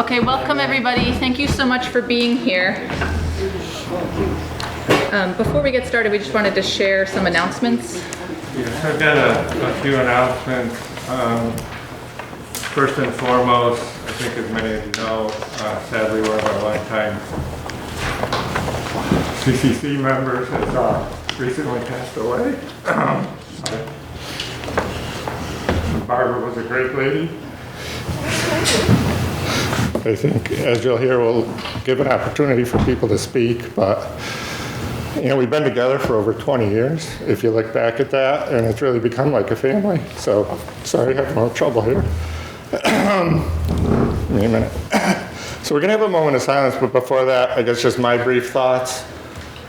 Okay, welcome everybody. Thank you so much for being here. Before we get started, we just wanted to share some announcements. Yes, I've got a few announcements. First and foremost, I think as many of you know, sadly one of our lifetime CCC members has recently passed away. Barbara was a great lady. I think, as you'll hear, we'll give an opportunity for people to speak, but you know, we've been together for over 20 years, if you look back at that, and it's really become like a family. So, sorry, having a little trouble here. Give me a minute. So we're gonna have a moment of silence, but before that, I guess just my brief thoughts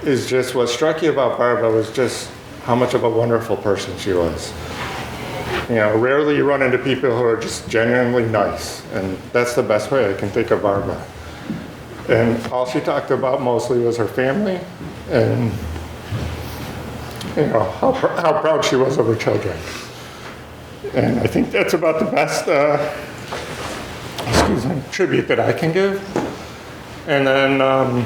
is just what struck you about Barbara was just how much of a wonderful person she was. You know, rarely you run into people who are just genuinely nice, and that's the best way I can think of Barbara. And all she talked about mostly was her family, and you know, how proud she was of her children. And I think that's about the best tribute that I can give. And then,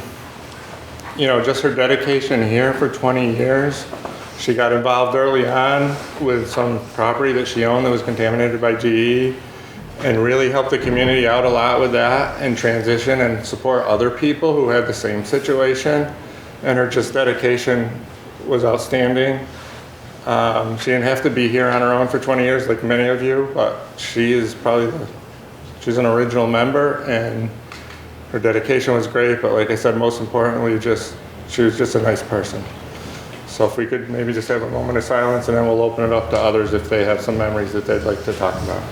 you know, just her dedication here for 20 years. She got involved early on with some property that she owned that was contaminated by GE and really helped the community out a lot with that and transition and support other people who had the same situation. And her just dedication was outstanding. She didn't have to be here on her own for 20 years like many of you, but she is probably, she's an original member, and her dedication was great, but like I said, most importantly, she was just a nice person. So if we could maybe just have a moment of silence, and then we'll open it up to others if they have some memories that they'd like to talk about.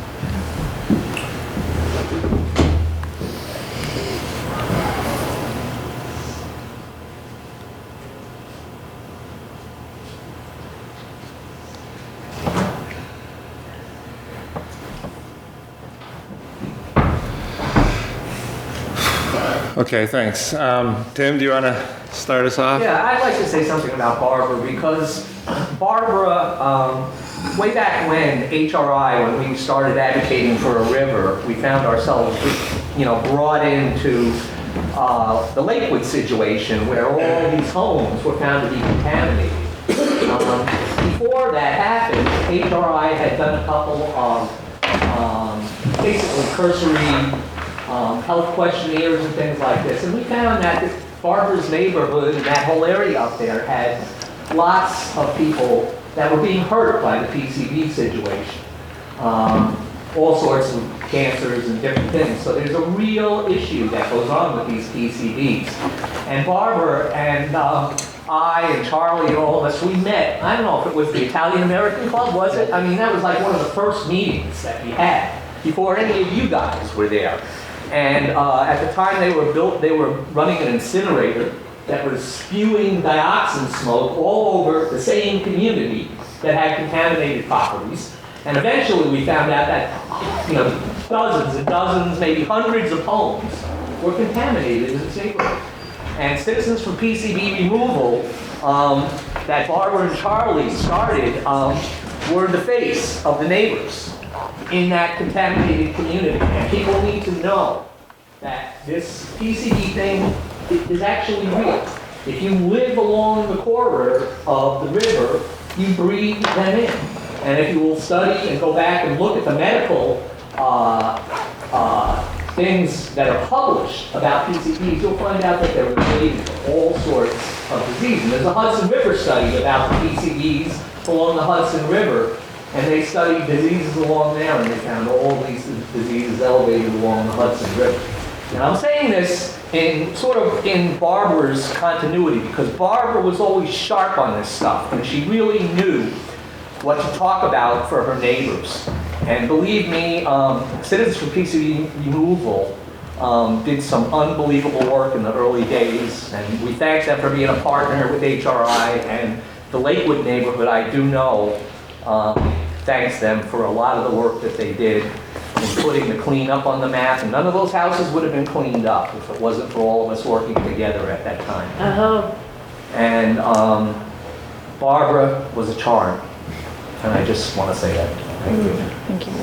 Okay, thanks. Tim, do you want to start us off? Yeah, I'd like to say something about Barbara, because Barbara, way back when HRI, when we started advocating for a river, we found ourselves, you know, brought into the Lakewood situation where all these homes were found to be contaminated. Before that happened, HRI had done a couple of basically cursory health questionnaires and things like this, and we found that Barbara's neighborhood and that whole area up there had lots of people that were being hurt by the PCB situation. All sorts of cancers and different things. So there's a real issue that goes on with these PCBs. And Barbara and I and Charlie and all of us, we met. I don't know if it was the Italian American Club, was it? I mean, that was like one of the first meetings that we had before any of you guys were there. And at the time they were running an incinerator that was spewing dioxin smoke all over the same community that had contaminated properties. And eventually we found out that, you know, dozens and dozens, maybe hundreds of homes were contaminated in this neighborhood. And Citizens for PCB Removal that Barbara and Charlie started were the face of the neighbors in that contaminated community. And people need to know that this PCB thing is actually real. If you live along the corridor of the river, you breathe them in. And if you will study and go back and look at the medical things that are published about PCBs, you'll find out that they're related to all sorts of diseases. There's a Hudson River study about the PCBs along the Hudson River, and they studied diseases along there, and they found all these diseases elevated along the Hudson River. Now I'm saying this in Barbara's continuity, because Barbara was always sharp on this stuff, and she really knew what to talk about for her neighbors. And believe me, Citizens for PCB Removal did some unbelievable work in the early days, and we thank them for being a partner with HRI, and the Lakewood neighborhood, I do know, thanks them for a lot of the work that they did in putting the cleanup on the map, and none of those houses would have been cleaned up if it wasn't for all of us working together at that time. And Barbara was a charm, and I just want to say that. Thank you. Thank you.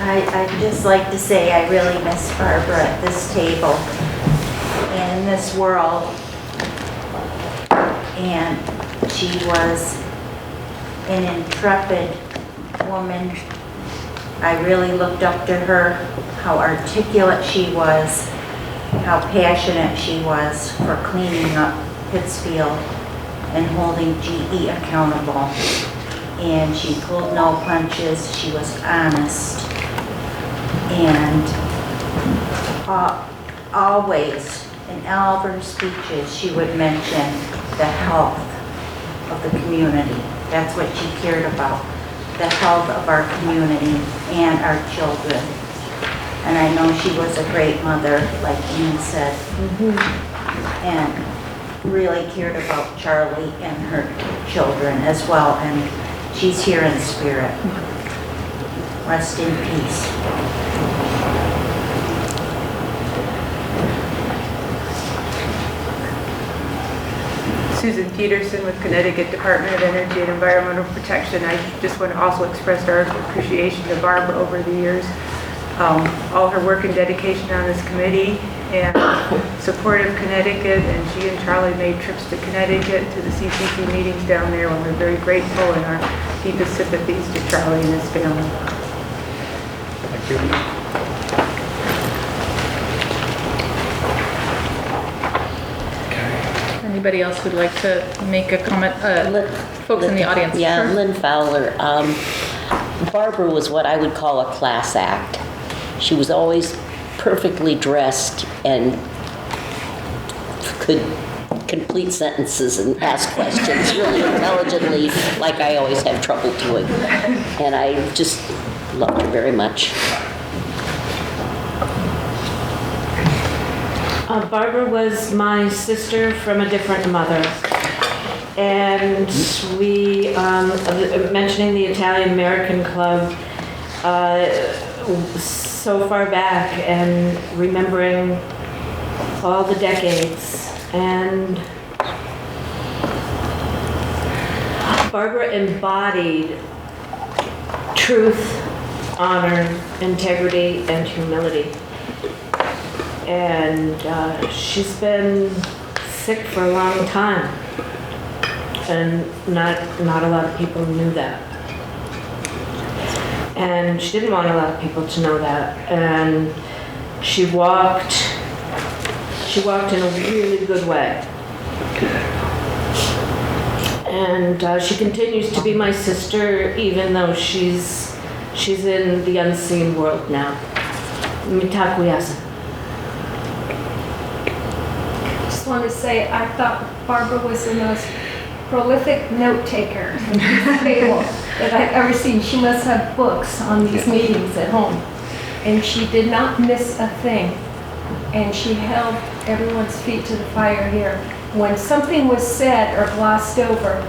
I'd just like to say I really miss Barbara at this table and in this world. And she was an intrepid woman. I really looked up to her, how articulate she was, how passionate she was for cleaning up Pittsfield and holding GE accountable. And she pulled no punches, she was honest. And always, in all of her speeches, she would mention the health of the community. That's what she cared about, the health of our community and our children. And I know she was a great mother, like Ian said, and really cared about Charlie and her children as well. And she's here in spirit. Rest in peace. Susan Peterson with Connecticut Department of Energy and Environmental Protection. I just want to also express our appreciation to Barbara over the years. All her work and dedication on this committee and support of Connecticut, and she and Charlie made trips to Connecticut to the CCC meetings down there, and we're very grateful and our deepest sympathies to Charlie and his family. Thank you. Anybody else who'd like to make a comment? Folks in the audience. Yeah, Sure. Lynn Fowler. Barbara was what I would call a class act. She was always perfectly dressed and could complete sentences and ask questions really intelligently, like I always have trouble doing. And I just loved her very much. Barbara was my sister from a different mother. And we, mentioning the Italian American Club, so far back and remembering all the decades. And Barbara embodied truth, honor, integrity, and humility. And she's been sick for a long time, and not a lot of people knew that. And she didn't want a lot of people to know that. And she walked in a really good way. And she continues to be my sister, even though she's in the unseen world now. Mitakuyasa. I want to say I thought Barbara was the most prolific note taker that I've ever seen. She must have books on these meetings at home. And she did not miss a thing. And she held everyone's feet to the fire here. When something was said or glossed over,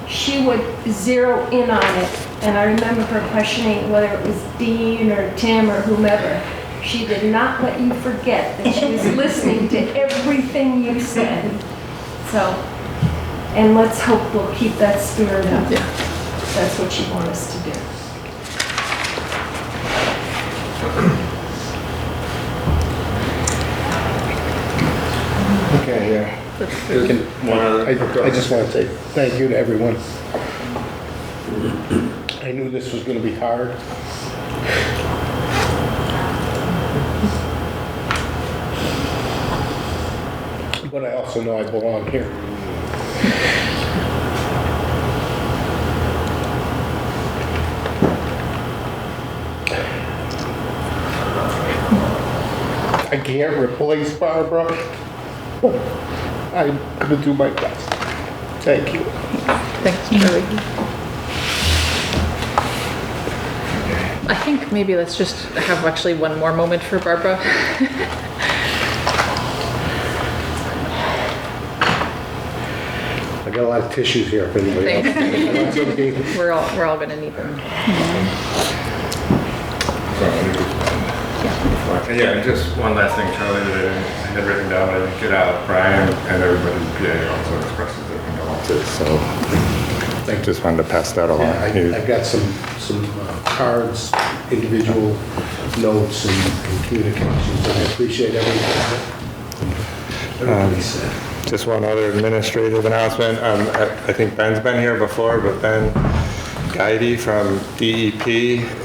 she would zero in on it. And I remember her questioning whether it was Dean or Tim or whomever. She did not let you forget that she was listening to everything you said. So, and let's hope we'll keep that spirit up. Yeah. That's what you want us to do. Okay, yeah. I just want to say thank you to everyone. I knew this was going to be hard. But I also know I belong here. I can't replace Barbara. I'm going to do my best. Thank you. Thanks, Charlie. I think maybe let's just have actually one more moment for Barbara. I got a lot of tissues here if anybody else. Thanks. It's okay. We're all gonna need them. Yeah, just one last thing, Charlie, that I had written down, I didn't get out. Brian and everybody in PA also expresses their condolences, so Thank you. just wanted to pass that along. Yeah, I got some cards, individual notes and communications, and I appreciate everything. Everybody said. Just one other administrative announcement. I think Ben's been here before, but Ben Guidey from DEP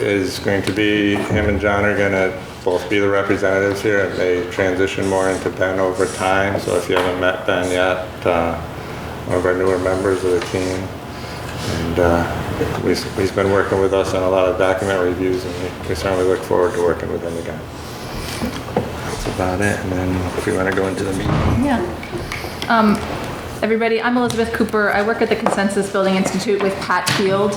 is going to be, him and John are going to both be the representatives here, and they transition more into Ben over time. So if you haven't met Ben yet, one of our newer members of the team. And he's been working with us on a lot of document reviews, and we certainly look forward to working with him again. That's about it. And then if we want to go into the meeting. Yeah. Everybody, I'm Elizabeth Cooper. I work at the Consensus Building Institute with Pat Field,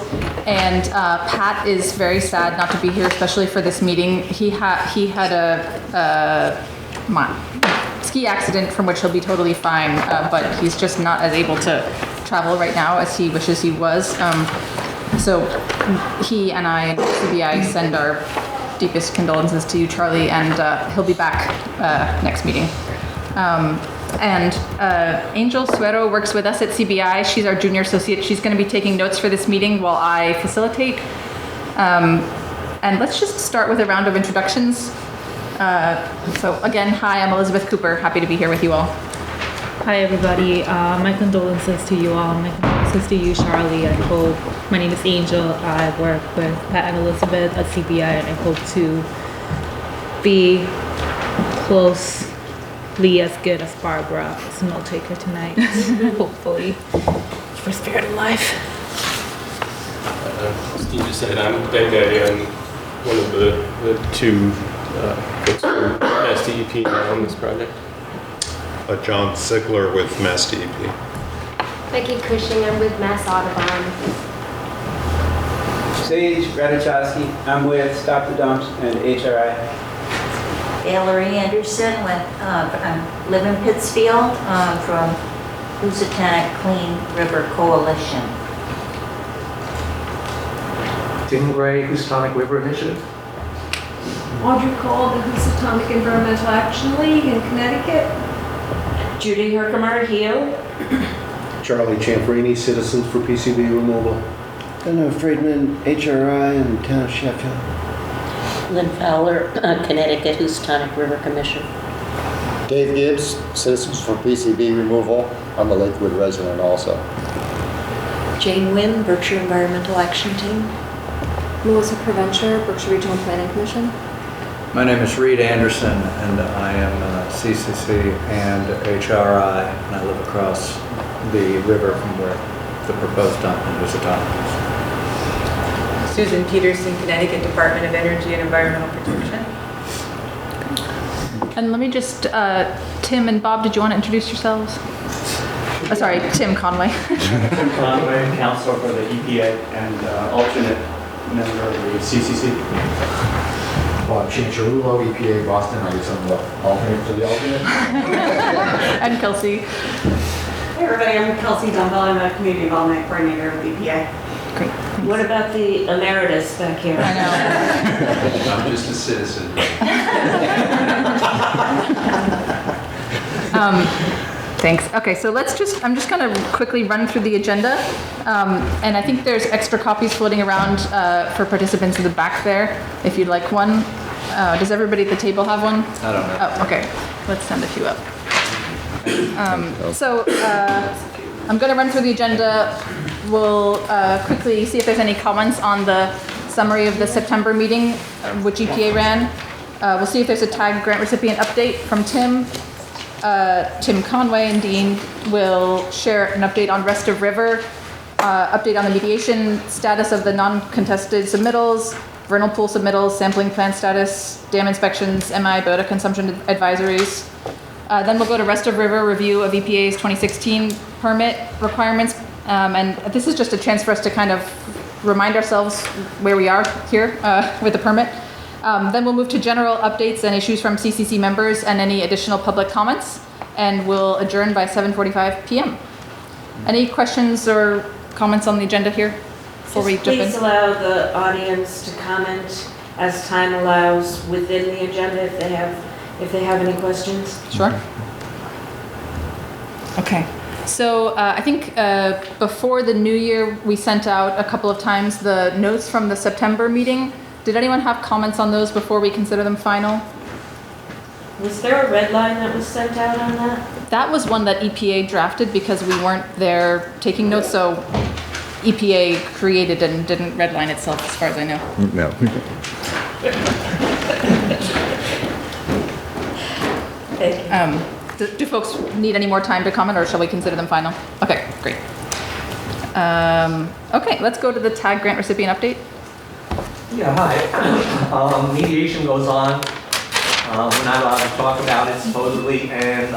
and Pat is very sad not to be here, especially for this meeting. He had a ski accident from which he'll be totally fine, but he's just not as able to travel right now as he wishes he was. So he and I and CBI send our deepest condolences to you, Charlie, and he'll be back next meeting. Angel Suero works with us at CBI. She's our junior associate. She's going to be taking notes for this meeting while I facilitate. And let's just start with a round of introductions. So again, hi, I'm Elizabeth Cooper. Happy to be here with you all. Hi everybody, my condolences to you all, my condolences to you, Charlie. My name is Angel. I work with Pat and Elizabeth at CBI, and I hope to be closely as good as Barbara, as a note taker tonight, hopefully, for Spirit of Life. Steve just said I'm Ben Guidey. I'm one of the two folks from Mass DEP on this project. John Sigler with Mass DEP. Becky Cushing, I'm with Mass Audubon. Sage Radachowski, I'm with Stop the Dumps and HRI. Valerie Anderson with, live in Pittsfield, from Housatonic Clean River Coalition. Tim Gray, Housatonic River Initiative. Audrey Cole, the Housatonic Environmental Action League in Connecticut. Judy Herkimer, Heel. Charlie Champerini, Citizens for PCB Removal. Gunnar Friedman, HRI in Town of Sheffield. Lynn Fowler, Connecticut Housatonic River Commission. Dave Gibbs, Citizens for PCB Removal. I'm a Lakewood resident also. Jane Wynn, Berkshire Environmental Action Team. Melissa Provencher, Berkshire Regional Planning Commission. My name is Reed Anderson, and I am CCC and HRI, and I live across the river from where the proposed dump in Housatonic is. Susan Peterson, Connecticut Department of Energy and Environmental Protection. And let me just, Tim and Bob, did you want to introduce yourselves? Sorry, Tim Conway. Tim Conway, counselor for the EPA and alternate member of the CCC. Bob Chancharulo, EPA Boston. I guess I'm the alternate to the alternate. And Kelsey. Hey everybody, I'm Kelsey Dumbbell. I'm a community involvement coordinator with EPA. Great. What about the emeritus back here? I know. I'm just a citizen. Thanks. Okay, so I'm just going to quickly run through the agenda. And I think there's extra copies floating around for participants in the back there, if you'd like one. Does everybody at the table have one? I don't know. Oh, okay. Let's send a few up. I'm going to run through the agenda. We'll quickly see if there's any comments on the summary of the September meeting, which EPA ran. We'll see if there's a TAG grant recipient update from Tim. Tim Conway and Dean will share an update on Rest of River, update on the mediation status of the non-contested submittals, vernal pool submittals, sampling plan status, dam inspections, MI BOTA consumption advisories. Then we'll go to Rest of River review of EPA's 2016 permit requirements. And this is just a chance for us to kind of remind ourselves where we are here with the permit. Then we'll move to general updates and issues from CCC members and any additional public comments, and we'll adjourn by 7:45 p.m. Any questions or comments on the agenda here before we jump in? Please allow the audience to comment as time allows within the agenda if they have any questions. Sure. Okay. So I think before the new year, we sent out a couple of times the notes from the September meeting. Did anyone have comments on those before we consider them final? Was there a red line that was sent out on that? That was one that EPA drafted because we weren't there taking notes, so EPA created and didn't redline itself as far as I know. No. Do folks need any more time to comment, or shall we consider them final? Okay, great. Okay, let's go to the TAG grant recipient update. Yeah, hi. Mediation goes on. We're not allowed to talk about it supposedly, and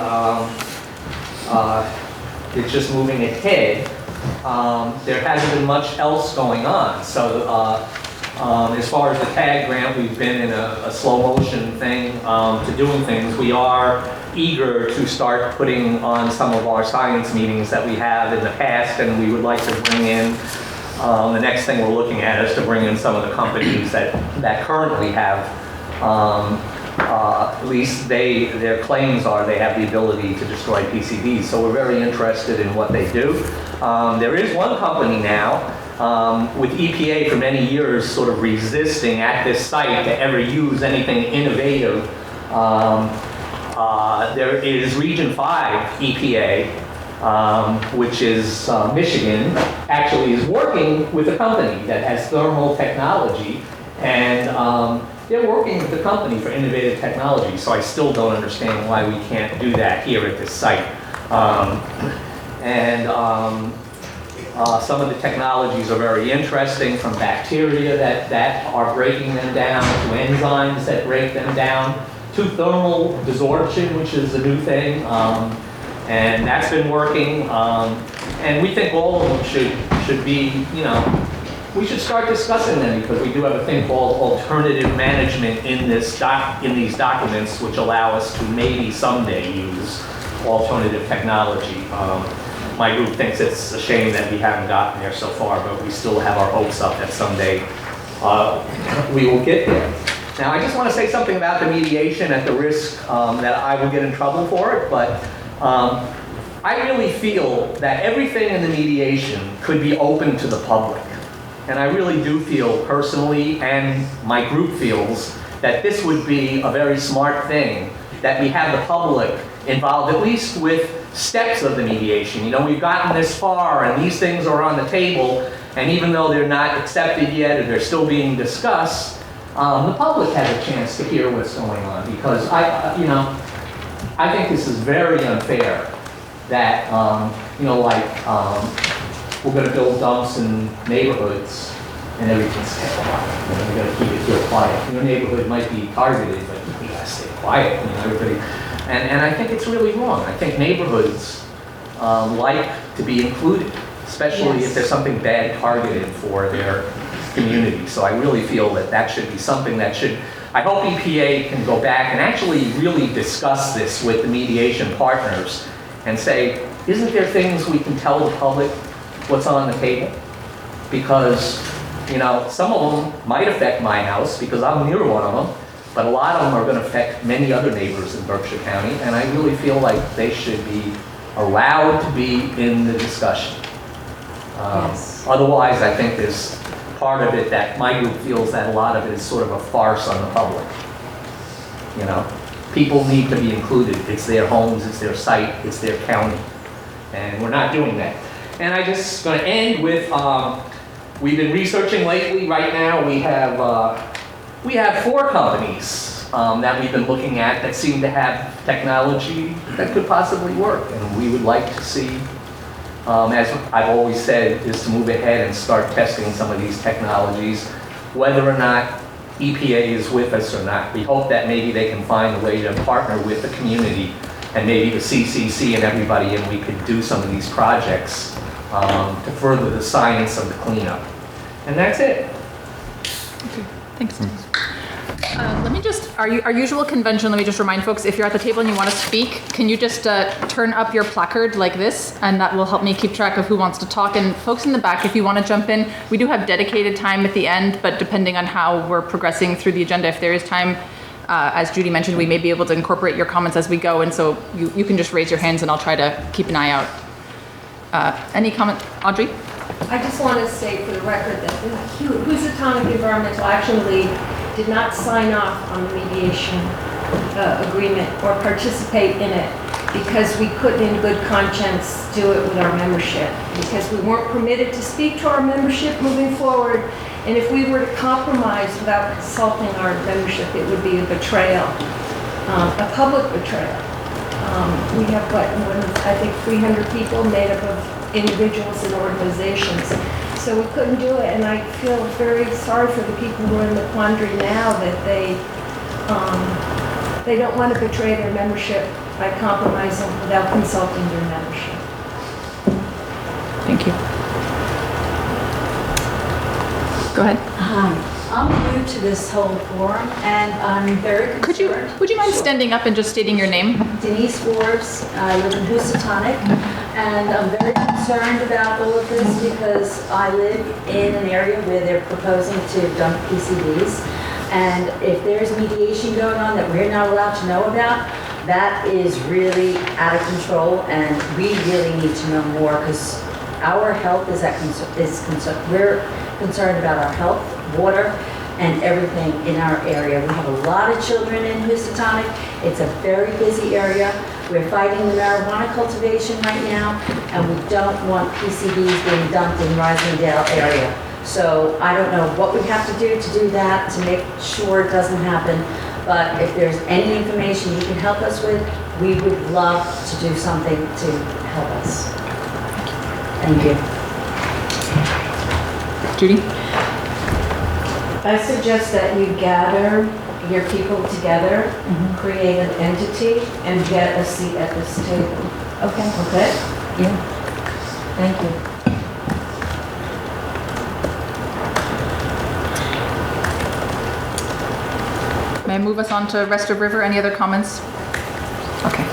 it's just moving ahead. There hasn't been much else going on. So as far as the TAG grant, we've been in a slow motion thing to doing things. We are eager to start putting on some of our science meetings that we have in the past, and we would like to bring in, the next thing we're looking at is to bring in some of the companies that currently have, at least their claims are they have the ability to destroy PCBs. So we're very interested in what they do. There is one company now with EPA for many years sort of resisting at this site to ever use anything innovative. There is Region 5 EPA, which is Michigan, actually is working with a company that has thermal technology, and they're working with the company for innovative technology, so I still don't understand why we can't do that here at this site. Some of the technologies are very interesting, from bacteria that are breaking them down, to enzymes that break them down, to thermal desorption, which is a new thing, and that's been working. And we think all of them should be, we should start discussing them, because we do have a thing called alternative management in these documents, which allow us to maybe someday use alternative technology. My group thinks it's a shame that we haven't gotten there so far, but we still have our hopes up that someday we will get there. Now, I just want to say something about the mediation at the risk that I will get in trouble for it, but I really feel that everything in the mediation could be open to the public. And I really do feel personally, and my group feels, that this would be a very smart thing, that we have the public involved, at least with steps of the mediation. We've gotten this far, and these things are on the table, and even though they're not accepted yet, or they're still being discussed, the public has a chance to hear what's going on, because I think this is very unfair that, we're going to build dumps in neighborhoods and everything's kept quiet. We're going to keep it real quiet. Your neighborhood might be targeted, but you got to stay quiet. Everybody. And I think it's really wrong. I think neighborhoods like to be included, especially if there's something bad targeted for their community. So I really feel that should be something that should, I hope EPA can go back and actually really discuss this with the mediation partners and say, isn't there things we can tell the public what's on the table? Because, some of them might affect my house because I'm near one of them, but a lot of them are going to affect many other neighbors in Berkshire County, and I really feel like they should be allowed to be in the discussion. Otherwise, I think there's part of it that my group feels that a lot of it is sort of a farce on the public. People need to be included. It's their homes, it's their site, it's their county, and we're not doing that. And I just going to end with, we've been researching lately. Right now we have 4 companies that we've been looking at that seem to have technology that could possibly work, and we would like to see, as I've always said, is to move ahead and start testing some of these technologies, whether or not EPA is with us or not. We hope that maybe they can find a way to partner with the community and maybe the CCC and everybody, and we could do some of these projects to further the science of the cleanup. And that's it. Okay, thanks. Let me just, our usual convention, let me just remind folks, if you're at the table and you want to speak, can you just turn up your placard like this, and that will help me keep track of who wants to talk. And folks in the back, if you want to jump in, we do have dedicated time at the end, but depending on how we're progressing through the agenda, if there is time, as Judy mentioned, we may be able to incorporate your comments as we go, and so you can just raise your hands and I'll try to keep an eye out. Any comment, Audrey? I just want to state for the record that the Housatonic Environmental Action League did not sign off on the mediation agreement or participate in it because we couldn't in good conscience do it with our membership, because we weren't permitted to speak to our membership moving forward, and if we were to compromise without consulting our membership, it would be a betrayal, a public betrayal. We have, I think 300 people made up of individuals and organizations. So we couldn't do it, and I feel very sorry for the people who are in the quandary now that they don't want to betray their membership by compromising without consulting their membership. Thank you. Go ahead. Hi, I'm new to this whole forum, and I'm very concerned. Would you mind standing up and just stating your name? Denise Forbes. I live in Housatonic, and I'm very concerned about all of this because I live in an area where they're proposing to dump PCBs, and if there's mediation going on that we're not allowed to know about, that is really out of control, and we really need to know more because our health is concerned. We're concerned about our health, water, and everything in our area. We have a lot of children in Housatonic. It's a very busy area. We're fighting the marijuana cultivation right now, and we don't want PCBs being dumped in Risingdale area. So I don't know what we have to do that, to make sure it doesn't happen. But if there's any information you can help us with, we would love to do something to help us. Thank you. Judy? I suggest that you gather your people together, create an entity, and get a seat at this table. Okay. Okay? Yeah. Thank you. May I move us on to rest of river? Any other comments? Okay.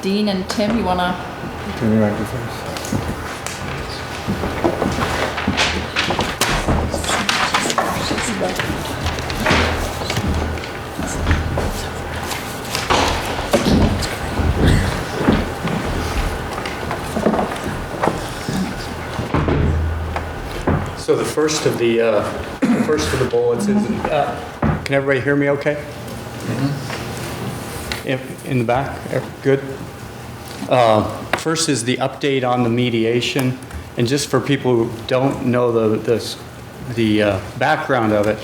Dean and Tim, you want to? Can you write first? So the first of the bullets is, can everybody hear me okay? In the back? Good. First is the update on the mediation. And just for people who don't know the background of it,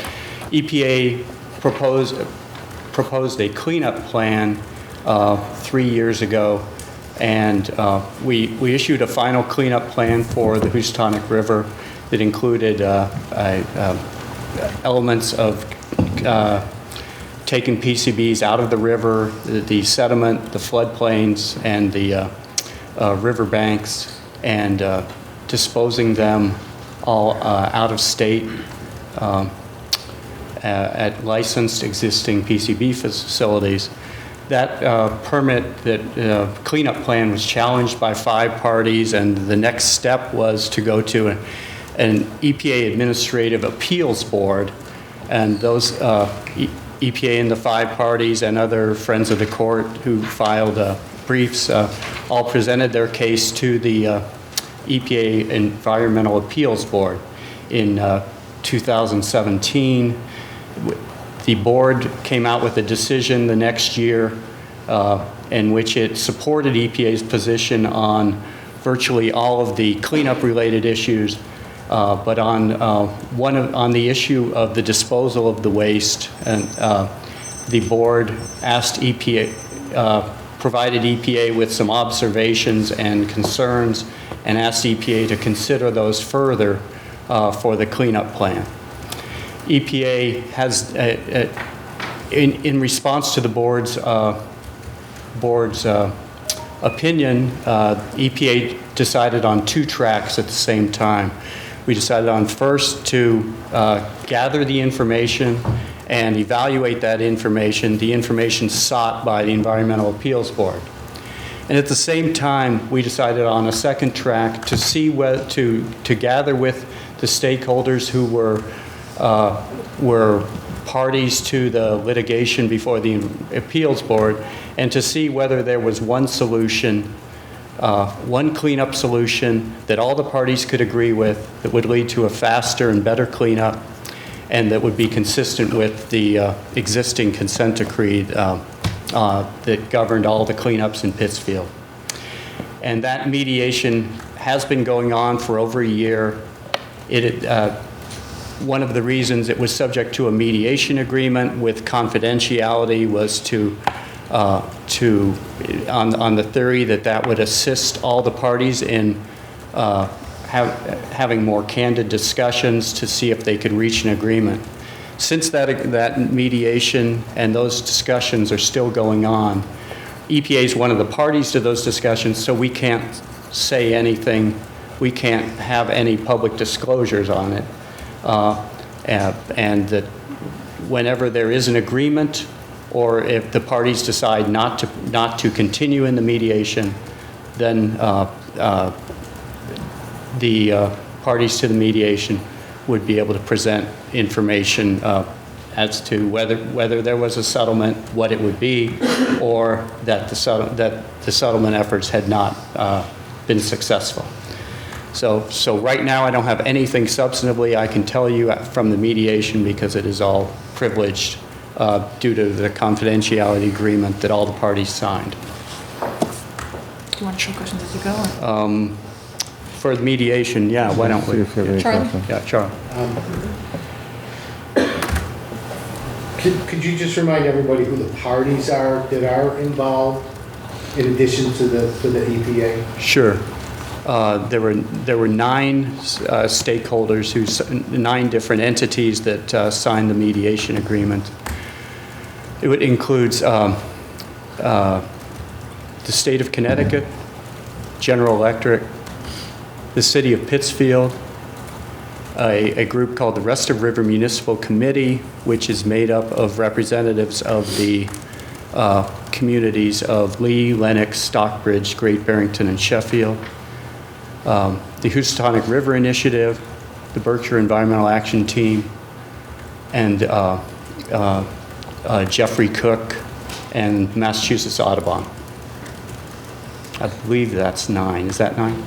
EPA proposed a cleanup plan 3 years ago, and we issued a final cleanup plan for the Housatonic River that included elements of taking PCBs out of the river, the sediment, the floodplains, and the river banks, and disposing them all out of state at licensed existing PCB facilities. That that cleanup plan was challenged by 5 parties, and the next step was to go to an EPA Administrative Appeals Board, and those EPA and the 5 parties and other friends of the court who filed briefs all presented their case to the EPA Environmental Appeals Board. In 2017, the board came out with a decision the next year in which it supported EPA's position on virtually all of the cleanup-related issues, but on the issue of the disposal of the waste, and the board asked EPA, provided EPA with some observations and concerns, and asked EPA to consider those further for the cleanup plan. EPA has, in response to the board's opinion, EPA decided on 2 tracks at the same time. We decided on first to gather the information and evaluate that information, the information sought by the Environmental Appeals Board. And at the same time, we decided on a second track to see whether to gather with the stakeholders who were parties to the litigation before the Appeals Board, and to see whether there was one solution one cleanup solution that all the parties could agree with, that would lead to a faster and better cleanup, and that would be consistent with the existing consent decree that governed all the cleanups in Pittsfield. And that mediation has been going on for over a year. One of the reasons it was subject to a mediation agreement with confidentiality was on the theory that would assist all the parties in having more candid discussions to see if they could reach an agreement. Since that mediation and those discussions are still going on, EPA is one of the parties to those discussions, so we can't say anything. We can't have any public disclosures on it. And that whenever there is an agreement, or if the parties decide not to continue in the mediation, then the parties to the mediation would be able to present information as to whether there was a settlement, what it would be, or that the settlement efforts had not been successful. So right now I don't have anything substantively I can tell you from the mediation because it is all privileged due to the confidentiality agreement that all the parties signed. Do you want some questions as you go? For the mediation, yeah, why don't we? Charlie? Yeah, Charlie. Could you just remind everybody who the parties are that are involved in addition to the EPA? Sure. There were 9 stakeholders, 9 different entities that signed the mediation agreement. It includes the state of Connecticut, General Electric, the city of Pittsfield, a group called the Rest of River Municipal Committee, which is made up of representatives of the communities of Lee, Lenox, Stockbridge, Great Barrington, and Sheffield, the Housatonic River Initiative, the Berkshire Environmental Action Team, and Jeffrey Cook and Massachusetts Audubon. I believe that's 9. Is that 9?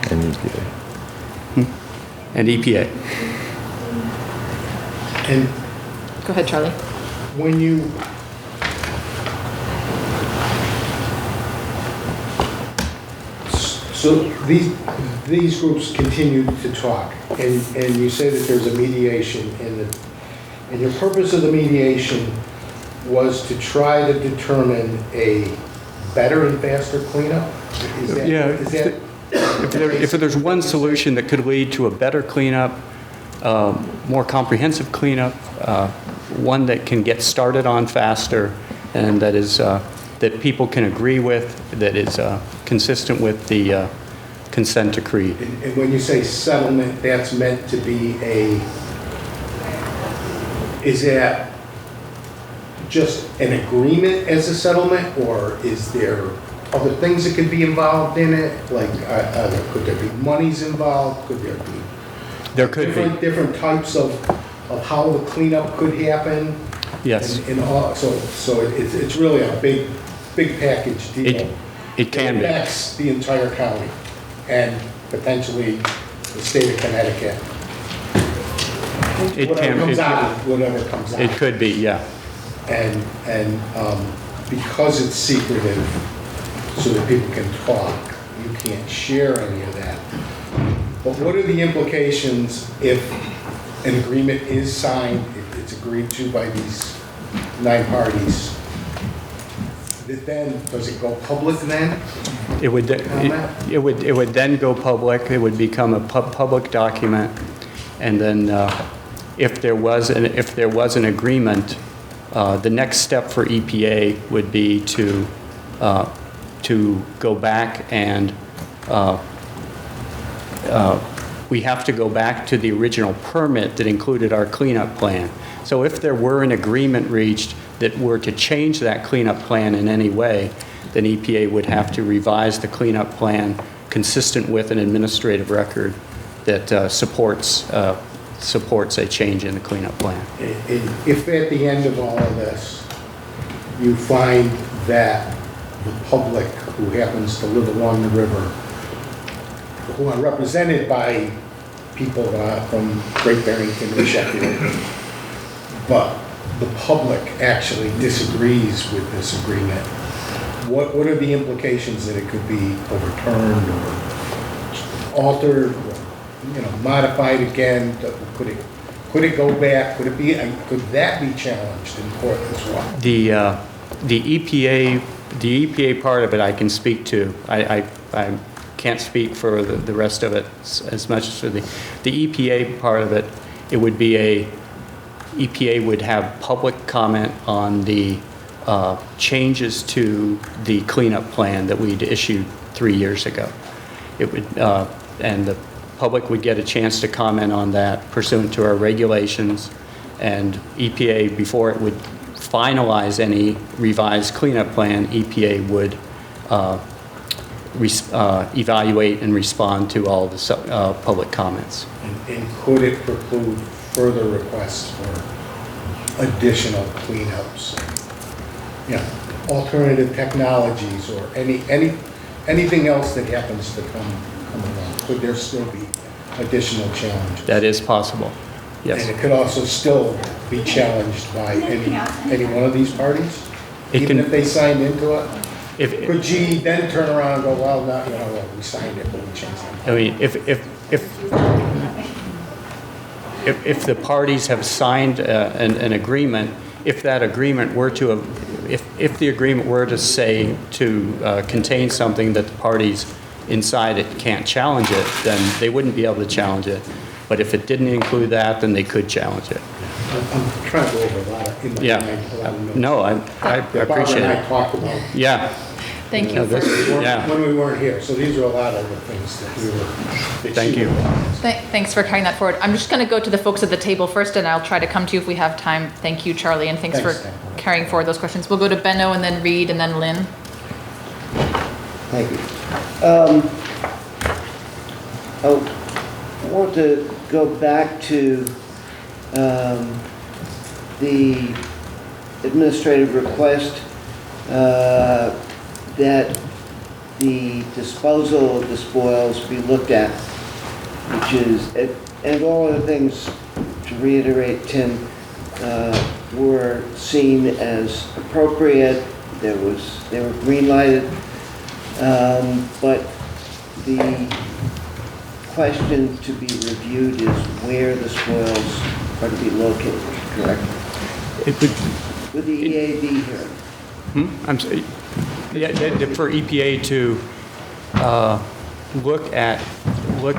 And EPA. And EPA. And go ahead, Charlie. When you so these groups continue to talk, and you say that there's a mediation, and your purpose of the mediation was to try to determine a better and faster cleanup? If there's one solution that could lead to a better cleanup, more comprehensive cleanup, one that can get started on faster, and that is that people can agree with, that is consistent with the consent decree. And when you say settlement, that's meant to be is that just an agreement as a settlement, or is there other things that could be involved in it? Like, could there be monies involved? Could there be? There could be different types of how the cleanup could happen. Yes. And all, so it's really a big package deal. It can be. It affects the entire county and potentially the state of Connecticut. Whatever comes out. It could be, yeah. And because it's secretive, so that people can talk, you can't share any of that. But what are the implications if an agreement is signed, if it's agreed to by these 9 parties? Then, does it go public then? It would then go public. It would become a public document, and then if there was an agreement, the next step for EPA would be to go back and we have to go back to the original permit that included our cleanup plan. So if there were an agreement reached that were to change that cleanup plan in any way, then EPA would have to revise the cleanup plan consistent with an administrative record that supports a change in the cleanup plan. If at the end of all of this, you find that the public who happens to live along the river, who are represented by people from Great Barrington and Sheffield, but the public actually disagrees with this agreement. What are the implications that it could be overturned or altered, or, modified again? Could it go back? Could that be challenged in court as well? The EPA part of it I can speak to. I can't speak for the rest of it as much as for the EPA part of it. It would be EPA would have public comment on the changes to the cleanup plan that we'd issued 3 years ago. It would, and the public would get a chance to comment on that pursuant to our regulations, and EPA, before it would finalize any revised cleanup plan, EPA would evaluate and respond to all the public comments. And could it preclude further requests for additional cleanups? Alternative technologies or anything else that happens to come along? Could there still be additional challenges? That is possible, yes. And it could also still be challenged by any one of these parties? Even if they signed into it? Could GE then turn around and go, well, no, we signed it, but we changed it? I mean, if the parties have signed an agreement, if that agreement were to, if the agreement were to say to contain something that the parties inside it can't challenge it, then they wouldn't be able to challenge it. But if it didn't include that, then they could challenge it. I'm trying to go over a lot of, in my mind, a lot of notes. No, I appreciate it. Barbara and I talked about. Yeah. Thank you. When we weren't here. So these are a lot of the things that we were. Thank you. Thanks for carrying that forward. I'm just going to go to the folks at the table first, and I'll try to come to you if we have time. Thank you, Charlie, and thanks for carrying forward those questions. We'll go to Benno and then Reed and then Lynn. Thank you. I want to go back to the administrative request that the disposal of the spoils be looked at, which is, and all of the things, to reiterate, Tim, were seen as appropriate. They were green lighted, but the question to be reviewed is where the spoils are to be located, correct? With the EAB here. I'm sorry. Yeah, for EPA to look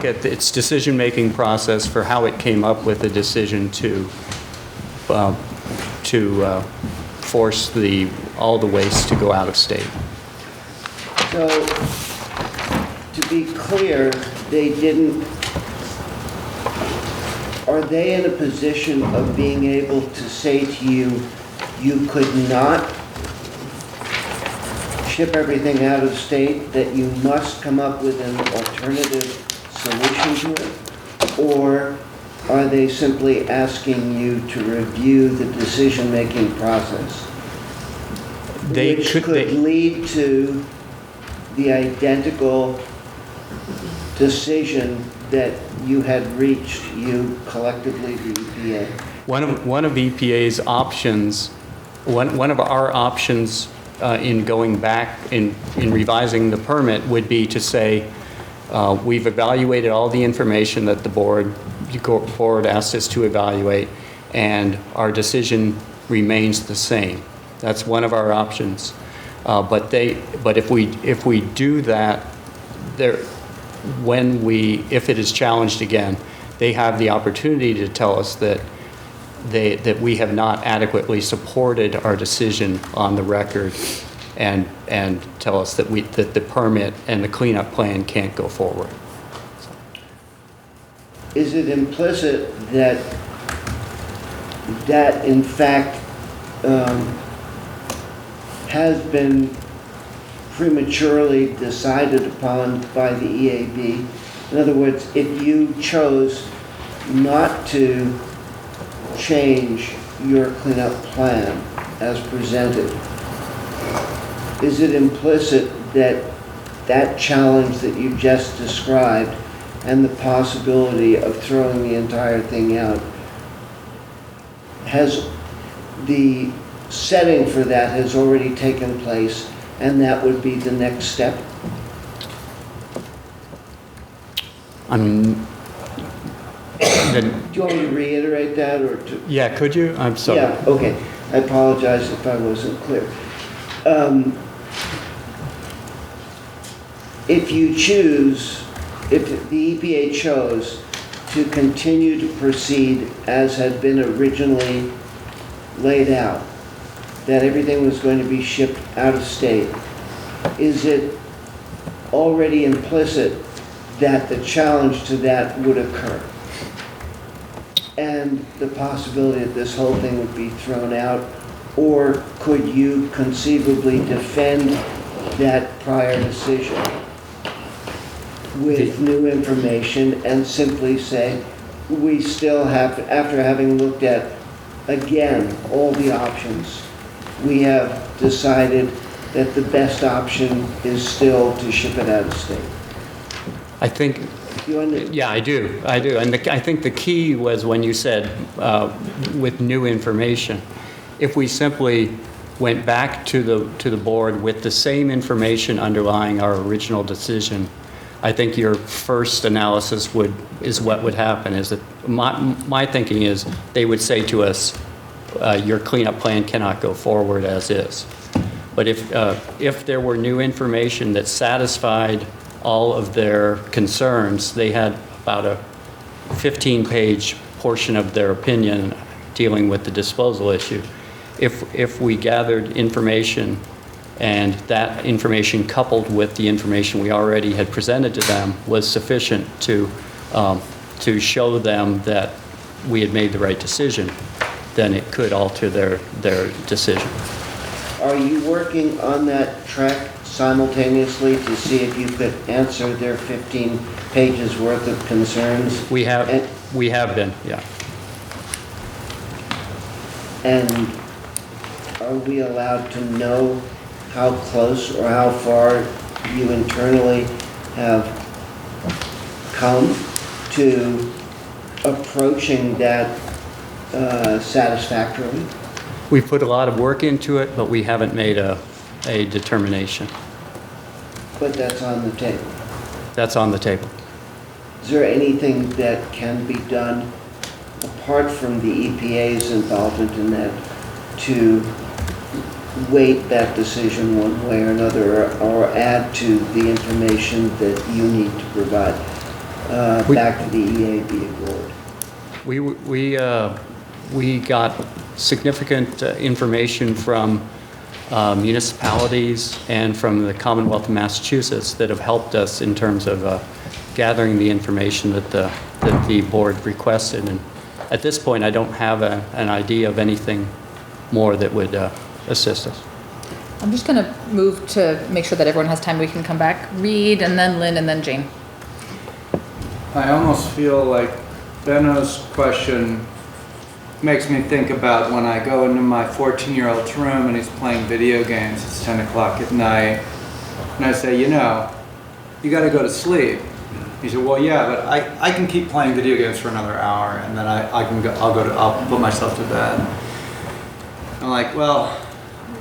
at its decision-making process for how it came up with the decision to force all the waste to go out of state. So, to be clear, are they in a position of being able to say to you, you could not ship everything out of state, that you must come up with an alternative solution to it? Or are they simply asking you to review the decision-making process? Which could lead to the identical decision that you had reached, you collectively, the EPA? One of EPA's options, one of our options in going back, in revising the permit, would be to say, we've evaluated all the information that the board asked us to evaluate, and our decision remains the same. That's one of our options. But if we do that, if it is challenged again, they have the opportunity to tell us that we have not adequately supported our decision on the record, and tell us that the permit and the cleanup plan can't go forward. Is it implicit that in fact has been prematurely decided upon by the EAB? In other words, if you chose not to change your cleanup plan as presented, is it implicit that that challenge that you just described and the possibility of throwing the entire thing out, has the setting for that has already taken place, and that would be the next step? Then, do you want me to reiterate that, or to? Yeah, could you? I'm sorry. Yeah, okay. I apologize if I wasn't clear. If you choose, if the EPA chose to continue to proceed as had been originally laid out, that everything was going to be shipped out of state, is it already implicit that the challenge to that would occur? And the possibility that this whole thing would be thrown out? Or could you conceivably defend that prior decision with new information and simply say, we still have, after having looked at, again, all the options, we have decided that the best option is still to ship it out of state? I think, yeah, I do. And I think the key was when you said with new information. If we simply went back to the board with the same information underlying our original decision, I think your first analysis is what would happen. Is that my thinking is they would say to us, your cleanup plan cannot go forward as is. But if there were new information that satisfied all of their concerns, they had about a 15-page portion of their opinion dealing with the disposal issue. If we gathered information and that information coupled with the information we already had presented to them was sufficient to show them that we had made the right decision, then it could alter their decision. Are you working on that track simultaneously to see if you could answer their 15 pages worth of concerns? We have been, yeah. And are we allowed to know how close or how far you internally have come to approaching that satisfactorily? We've put a lot of work into it, but we haven't made a determination. But that's on the table. That's on the table. Is there anything that can be done apart from the EPA's involvement in that to weight that decision one way or another, or add to the information that you need to provide back to the EAB board? We got significant information from municipalities and from the Commonwealth of Massachusetts that have helped us in terms of gathering the information that the board requested. And at this point, I don't have an idea of anything more that would assist us. I'm just going to move to make sure that everyone has time. We can come back. Reed, and then Lynn, and then Jane. I almost feel like Benno's question makes me think about when I go into my 14-year-old's room and he's playing video games. It's 10 o'clock at night. And I say, you got to go to sleep. He said, well, yeah, but I can keep playing video games for another hour, and then I'll put myself to bed. I'm like, well,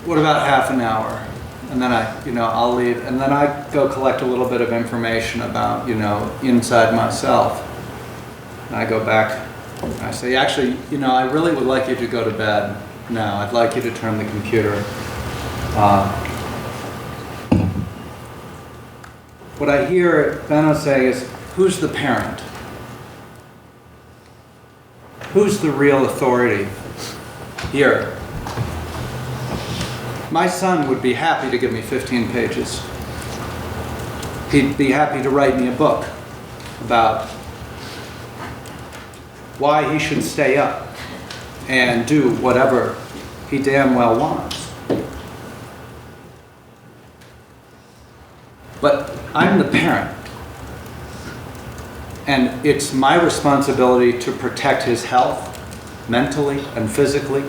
what about half an hour? And then I'll leave, and then I go collect a little bit of information about, inside myself. And I go back. I say, actually, I really would like you to go to bed now. I'd like you to turn the computer off. What I hear Benno say is, who's the parent? Who's the real authority here? My son would be happy to give me 15 pages. He'd be happy to write me a book about why he should stay up and do whatever he damn well wants. But I'm the parent, and it's my responsibility to protect his health, mentally and physically,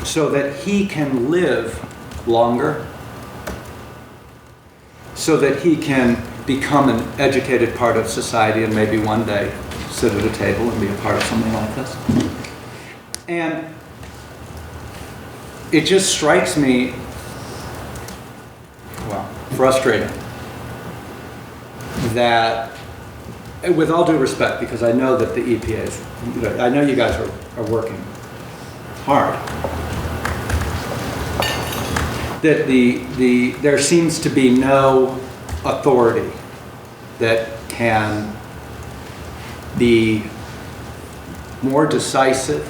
so that he can live longer so that he can become an educated part of society and maybe one day sit at a table and be a part of something like this. And it just strikes me, well, frustrating that, with all due respect, because I know that the EPA is, I know you guys are working hard, that there seems to be no authority that can be more decisive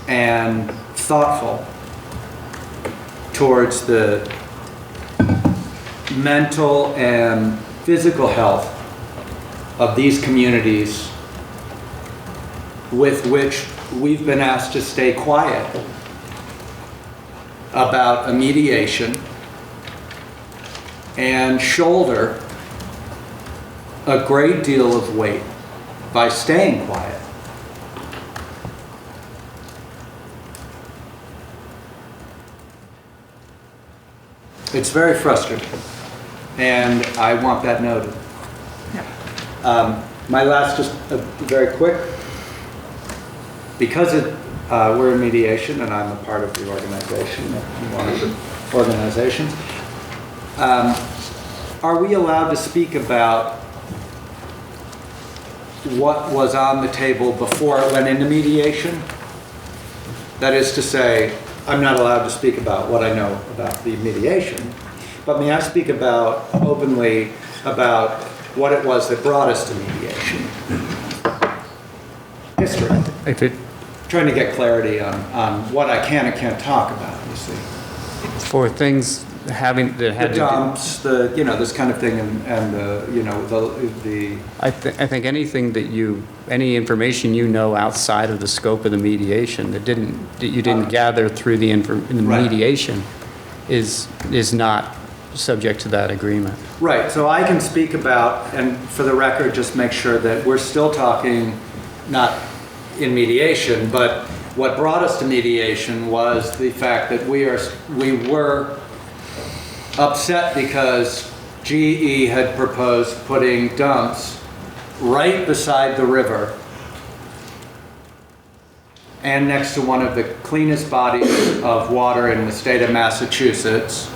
and thoughtful towards the mental and physical health of these communities with which we've been asked to stay quiet about a mediation and shoulder a great deal of weight by staying quiet. It's very frustrating, and I want that noted. My last, just very quick, because we're in mediation and I'm a part of the organization, one of the organizations, are we allowed to speak about what was on the table before it went into mediation? That is to say, I'm not allowed to speak about what I know about the mediation, but may I speak about, openly, about what it was that brought us to mediation? History. Trying to get clarity on what I can and can't talk about, you see. For things that had The to dumps, this kind of thing, and I think anything that any information you know outside of the scope of the mediation that you didn't gather through the mediation is not subject to that agreement. Right, so I can speak about, and for the record, just make sure that we're still talking, not in mediation, but what brought us to mediation was the fact that we were upset because GE had proposed putting dumps right beside the river and next to one of the cleanest bodies of water in the state of Massachusetts,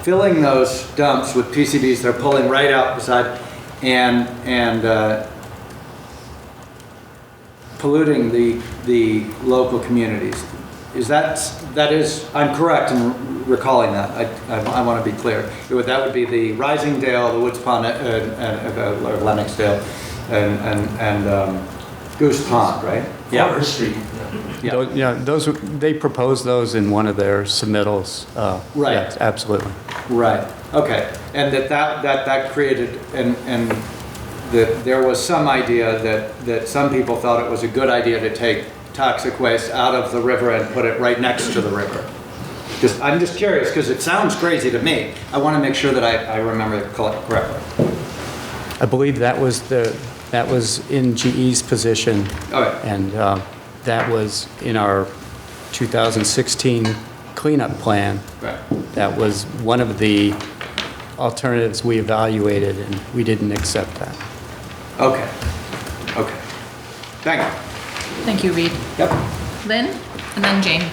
filling those dumps with PCBs they're pulling right out beside, and polluting the local communities. I'm correct in recalling that. I want to be clear. That would be the Rising Dale, the Woods Pond, or Lenox Dale, and Goose Pond, right? Yeah. Forest Street. They proposed those in one of their submittals. Right. Yes, absolutely. Right. Okay. And that created and that there was some idea that some people thought it was a good idea to take toxic waste out of the river and put it right next to the river. I'm just curious because it sounds crazy to me. I want to make sure that I remember it correctly. I believe that was in GE's position. Okay. And that was in our 2016 cleanup plan. Right. That was one of the alternatives we evaluated, and we didn't accept that. Okay. Thank you. Thank you, Reed. Yep. Lynn, and then Jane.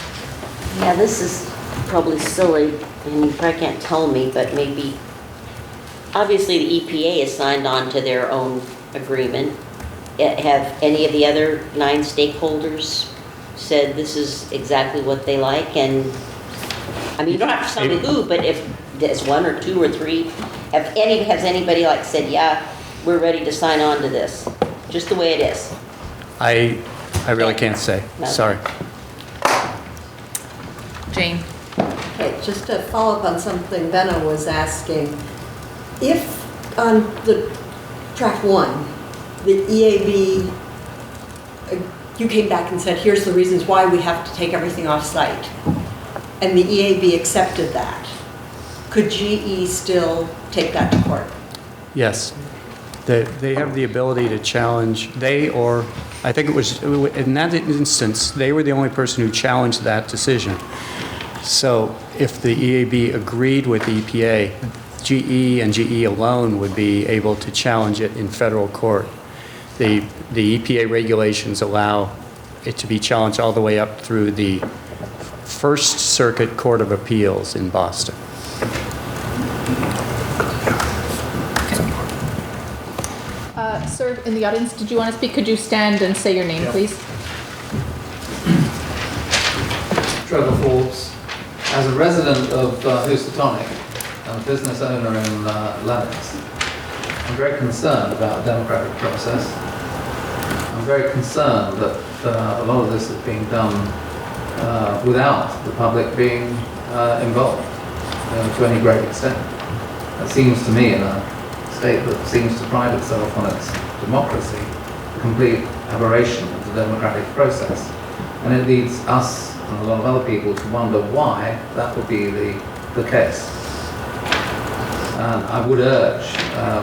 Yeah, this is probably silly, and you probably can't tell me, but maybe, obviously the EPA has signed on to their own agreement. Have any of the other 9 stakeholders said this is exactly what they like? And, I mean, you don't have to tell me who, but if there's 1 or 2 or 3, has anybody said, yeah, we're ready to sign on to this, just the way it is? I really can't say. No. Sorry. Jane. Okay, just to follow up on something Benna was asking, if on the track 1, the EAB, you came back and said, here's the reasons why we have to take everything off site, and the EAB accepted that, could GE still take that to court? Yes. They have the ability to challenge, I think it was, in that instance, they were the only person who challenged that decision. So if the EAB agreed with the EPA, GE and GE alone would be able to challenge it in federal court. The EPA regulations allow it to be challenged all the way up through the First Circuit Court of Appeals in Boston. Sir, in the audience, did you want to speak? Could you stand and say your name, please? Trevor Forbes. As a resident of Housatonic and a business owner in Lenox, I'm very concerned about the democratic process. I'm very concerned that a lot of this is being done without the public being involved to any great extent. It seems to me, in a state that seems to pride itself on its democracy, a complete aberration of the democratic process. And it leads us and a lot of other people to wonder why that would be the case. And I would urge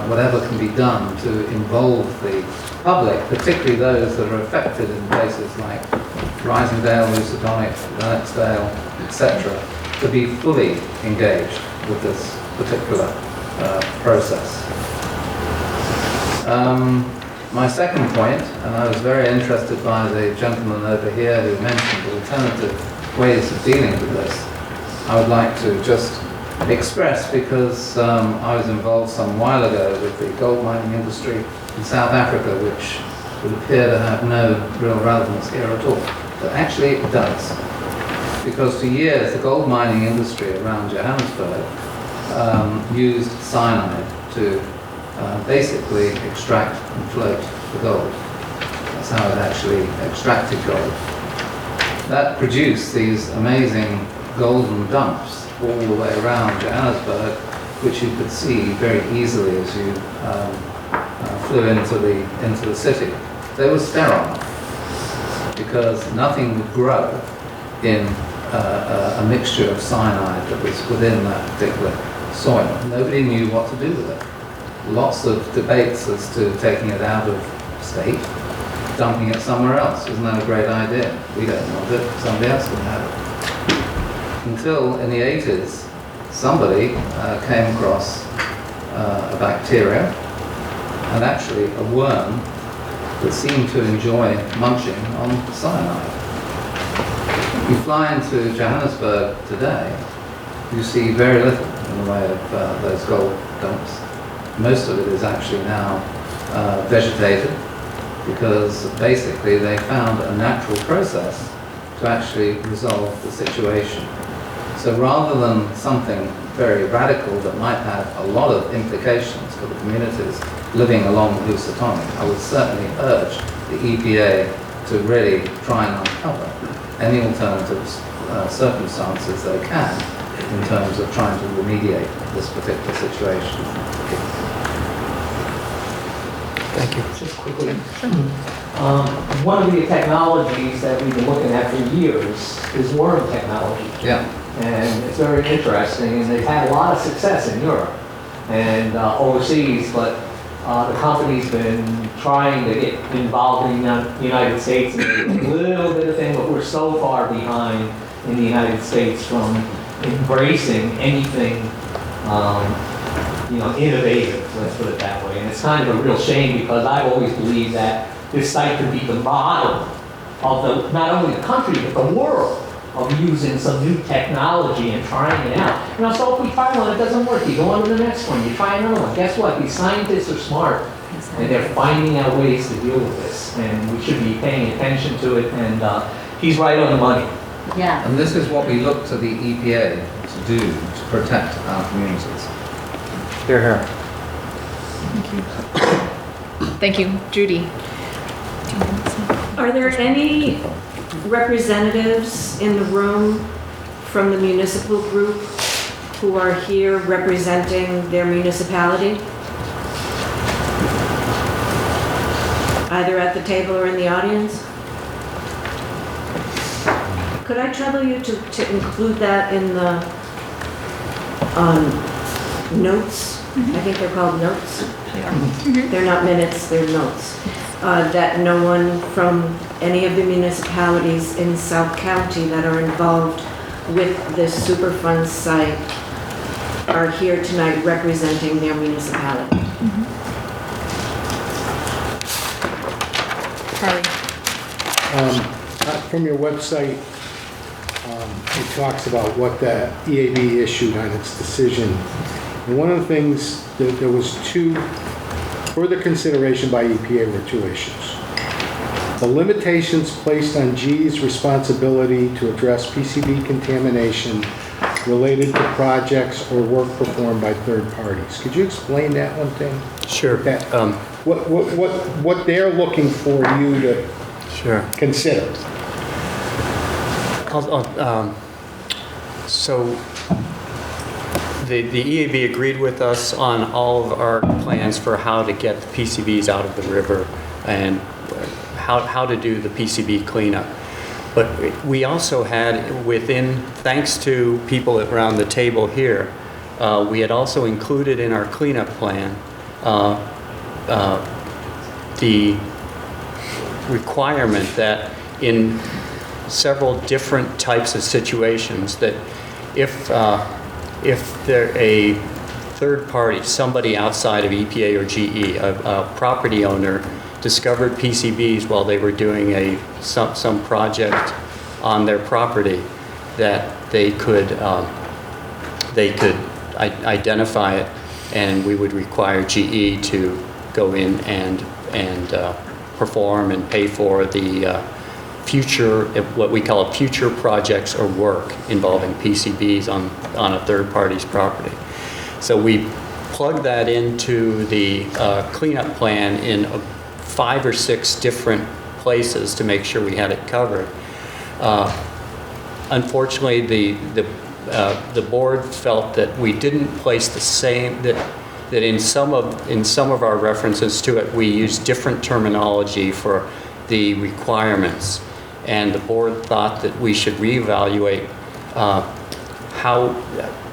whatever can be done to involve the public, particularly those that are affected in places like Risingdale, Housatonic, Lennoxdale, etc., to be fully engaged with this particular process. My second point, and I was very interested by the gentleman over here who mentioned alternative ways of dealing with this, I would like to just express, because I was involved some while ago with the gold mining industry in South Africa, which would appear to have no real relevance here at all. But actually it does. Because for years the gold mining industry around Johannesburg used cyanide to basically extract and float the gold. That's how it actually extracted gold. That produced these amazing golden dumps all the way around Johannesburg, which you could see very easily as you flew into the city. They were sterile because nothing would grow in a mixture of cyanide that was within that particular soil. Nobody knew what to do with it. Lots of debates as to taking it out of state, dumping it somewhere else. Isn't that a great idea? We don't want it, somebody else can have it. Until in the 80s, somebody came across a bacteria, and actually a worm, that seemed to enjoy munching on cyanide. If you fly into Johannesburg today, you see very little in the way of those gold dumps. Most of it is actually now vegetated, because basically they found a natural process to actually resolve the situation. So rather than something very radical that might have a lot of implications for the communities living along Housatonic, I would certainly urge the EPA to really try and uncover any alternative circumstances they can in terms of trying to remediate this particular situation. Thank you. Just quickly. One of the technologies that we've been looking at for years is worm technology. Yeah. And it's very interesting, and they've had a lot of success in Europe and overseas, but the company's been trying to get involved in the United States and a little bit of thing, but we're so far behind in the United States from embracing anything innovative, let's put it that way. And it's kind of a real shame, because I've always believed that this site could be the model of not only the country, but the world of using some new technology and trying it out. So if we try one, it doesn't work, you go on to the next one, you try another one. Guess what? These scientists are smart, and they're finding out ways to deal with this. And we should be paying attention to it, and he's right on the money. Yeah. And this is what we look to the EPA to do to protect our communities. Here, here. Thank you. Judy. Are there any representatives in the room from the municipal group who are here representing their municipality? Either at the table or in the audience? Could I trouble you to include that in the notes? I think they're called notes. They are. They're not minutes, they're notes. That no one from any of the municipalities in South County that are involved with this Superfund site are here tonight representing their municipality. Charlie. From your website, it talks about what the EAB issued on its decision. And one of the things, that there was further consideration by EPA were two issues. The limitations placed on GE's responsibility to address PCB contamination related to projects or work performed by third parties. Could you explain that one thing? Sure. What they're looking for you to consider? So the EAB agreed with us on all of our plans for how to get the PCBs out of the river and how to do the PCB cleanup. But we also had thanks to people around the table here, we had also included in our cleanup plan the requirement that in several different types of situations that if they're a third party, somebody outside of EPA or GE, a property owner discovered PCBs while they were doing some project on their property, that they could identify it, and we would require GE to go in and perform and pay for the future, what we call future projects or work involving PCBs on a third party's property. So we plugged that into the cleanup plan in 5 or 6 different places to make sure we had it covered. Unfortunately, the board felt that we didn't place the same, that in some of our references to it, we used different terminology for the requirements, and the board thought that we should reevaluate how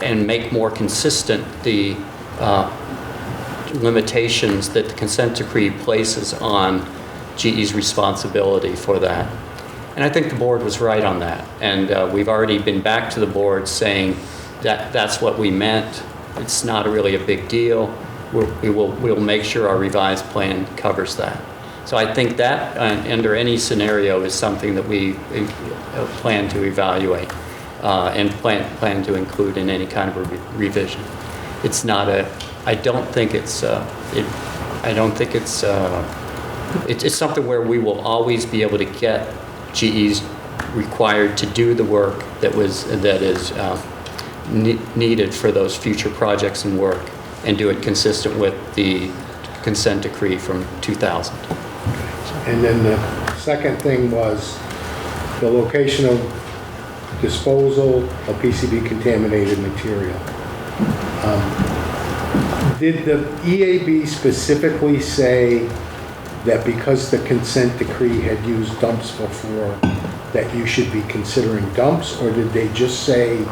and make more consistent the limitations that the consent decree places on GE's responsibility for that. And I think the board was right on that. And we've already been back to the board saying that that's what we meant. It's not really a big deal. We'll make sure our revised plan covers that. So I think that under any scenario is something that we plan to evaluate and plan to include in any kind of a revision. It's not it's something where we will always be able to get GE's required to do the work that is needed for those future projects and work, and do it consistent with the consent decree from 2000. And then the second thing was the location of disposal of PCB contaminated material. Did the EAB specifically say that because the consent decree had used dumps before, that you should be considering dumps, or did they just say,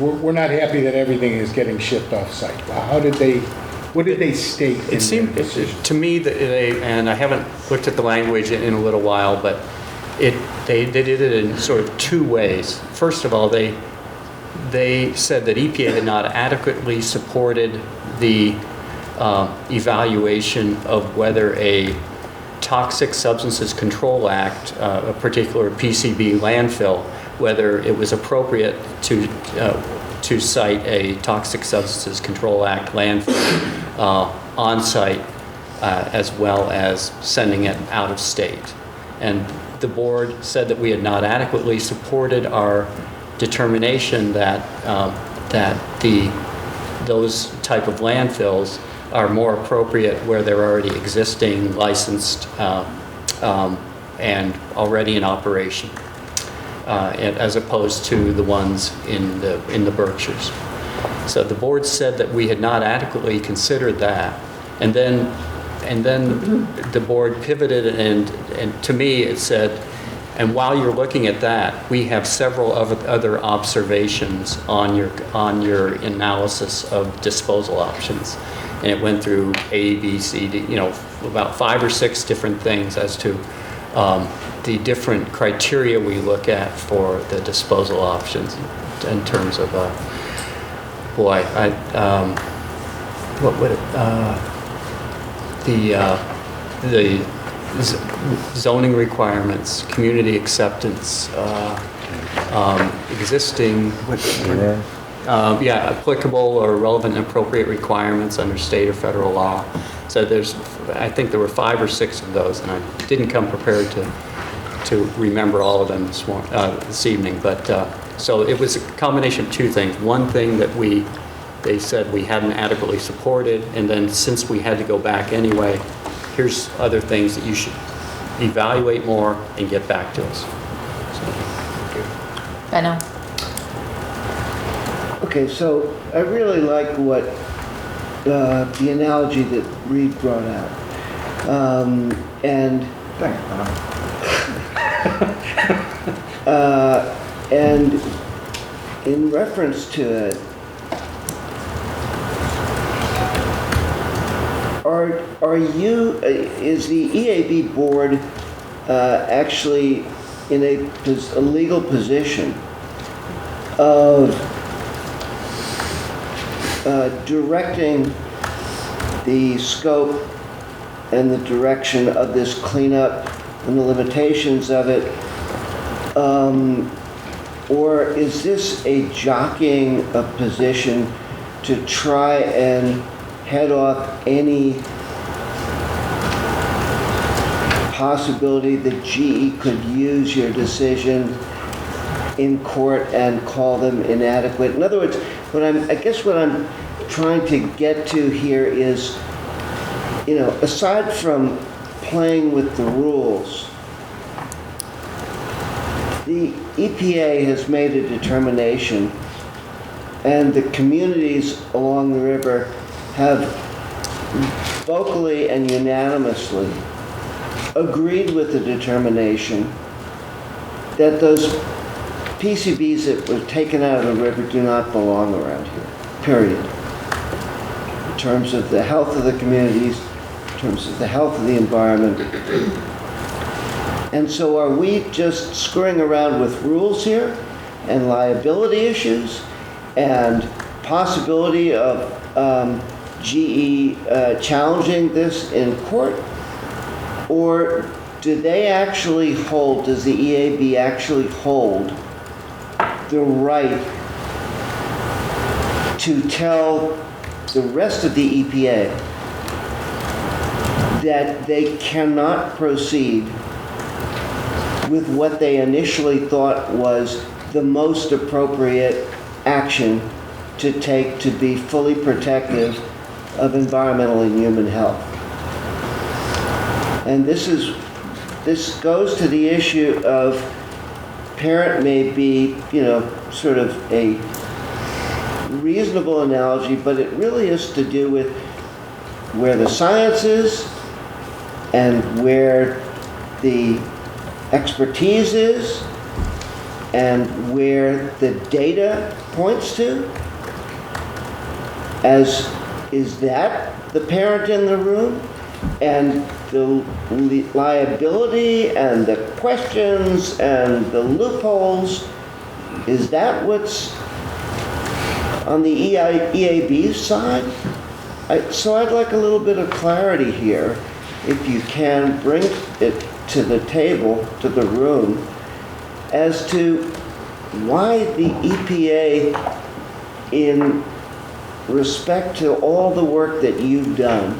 we're not happy that everything is getting shipped off-site? What did they state? It seemed to me that and I haven't looked at the language in a little while, but they did it in sort of 2 ways. First of all, they said that EPA had not adequately supported the evaluation of whether a Toxic Substances Control Act, a particular PCB landfill, whether it was appropriate to site a Toxic Substances Control Act landfill on site as well as sending it out of state. And the board said that we had not adequately supported our determination that those type of landfills are more appropriate where they're already existing, licensed, and already in operation, as opposed to the ones in the Berkshires. So the board said that we had not adequately considered that, and then the board pivoted, and to me it said, and while you're looking at that, we have several other observations on your analysis of disposal options. And it went through A, B, C, D, about 5 or 6 different things as to the different criteria we look at for the disposal options in terms of, what would it, the zoning requirements, community acceptance, existing, applicable or relevant and appropriate requirements under state or federal law. So I think there were 5 or 6 of those, and I didn't come prepared to remember all of them this evening. But so it was a combination of 2 things. One thing that they said we hadn't adequately supported, and then since we had to go back anyway, here's other things that you should evaluate more and get back to us. I know. Okay, so I really like what the analogy that Reed brought out. And and in reference to it, is the EAB board actually in a legal position of directing the scope and the direction of this cleanup and the limitations of it? Or is this a jockeying of position to try and head off any possibility that GE could use your decision in court and call them inadequate? In other words, I guess what I'm trying to get to here is, aside from playing with the rules, the EPA has made a determination, and the communities along the river have vocally and unanimously agreed with the determination that those PCBs that were taken out of the river do not belong around here, period. In terms of the health of the communities, in terms of the health of the environment. And so are we just screwing around with rules here and liability issues and possibility of GE challenging this in court? Or does the EAB actually hold the right to tell the rest of the EPA that they cannot proceed with what they initially thought was the most appropriate action to take to be fully protective of environmental and human health? And this goes to the issue of parent may be, sort of a reasonable analogy, but it really is to do with where the science is and where the expertise is and where the data points to. Is that the parent in the room? And the liability and the questions and the loopholes, is that what's on the EAB's side? So I'd like a little bit of clarity here, if you can bring it to the table, to the room, as to why the EPA, in respect to all the work that you've done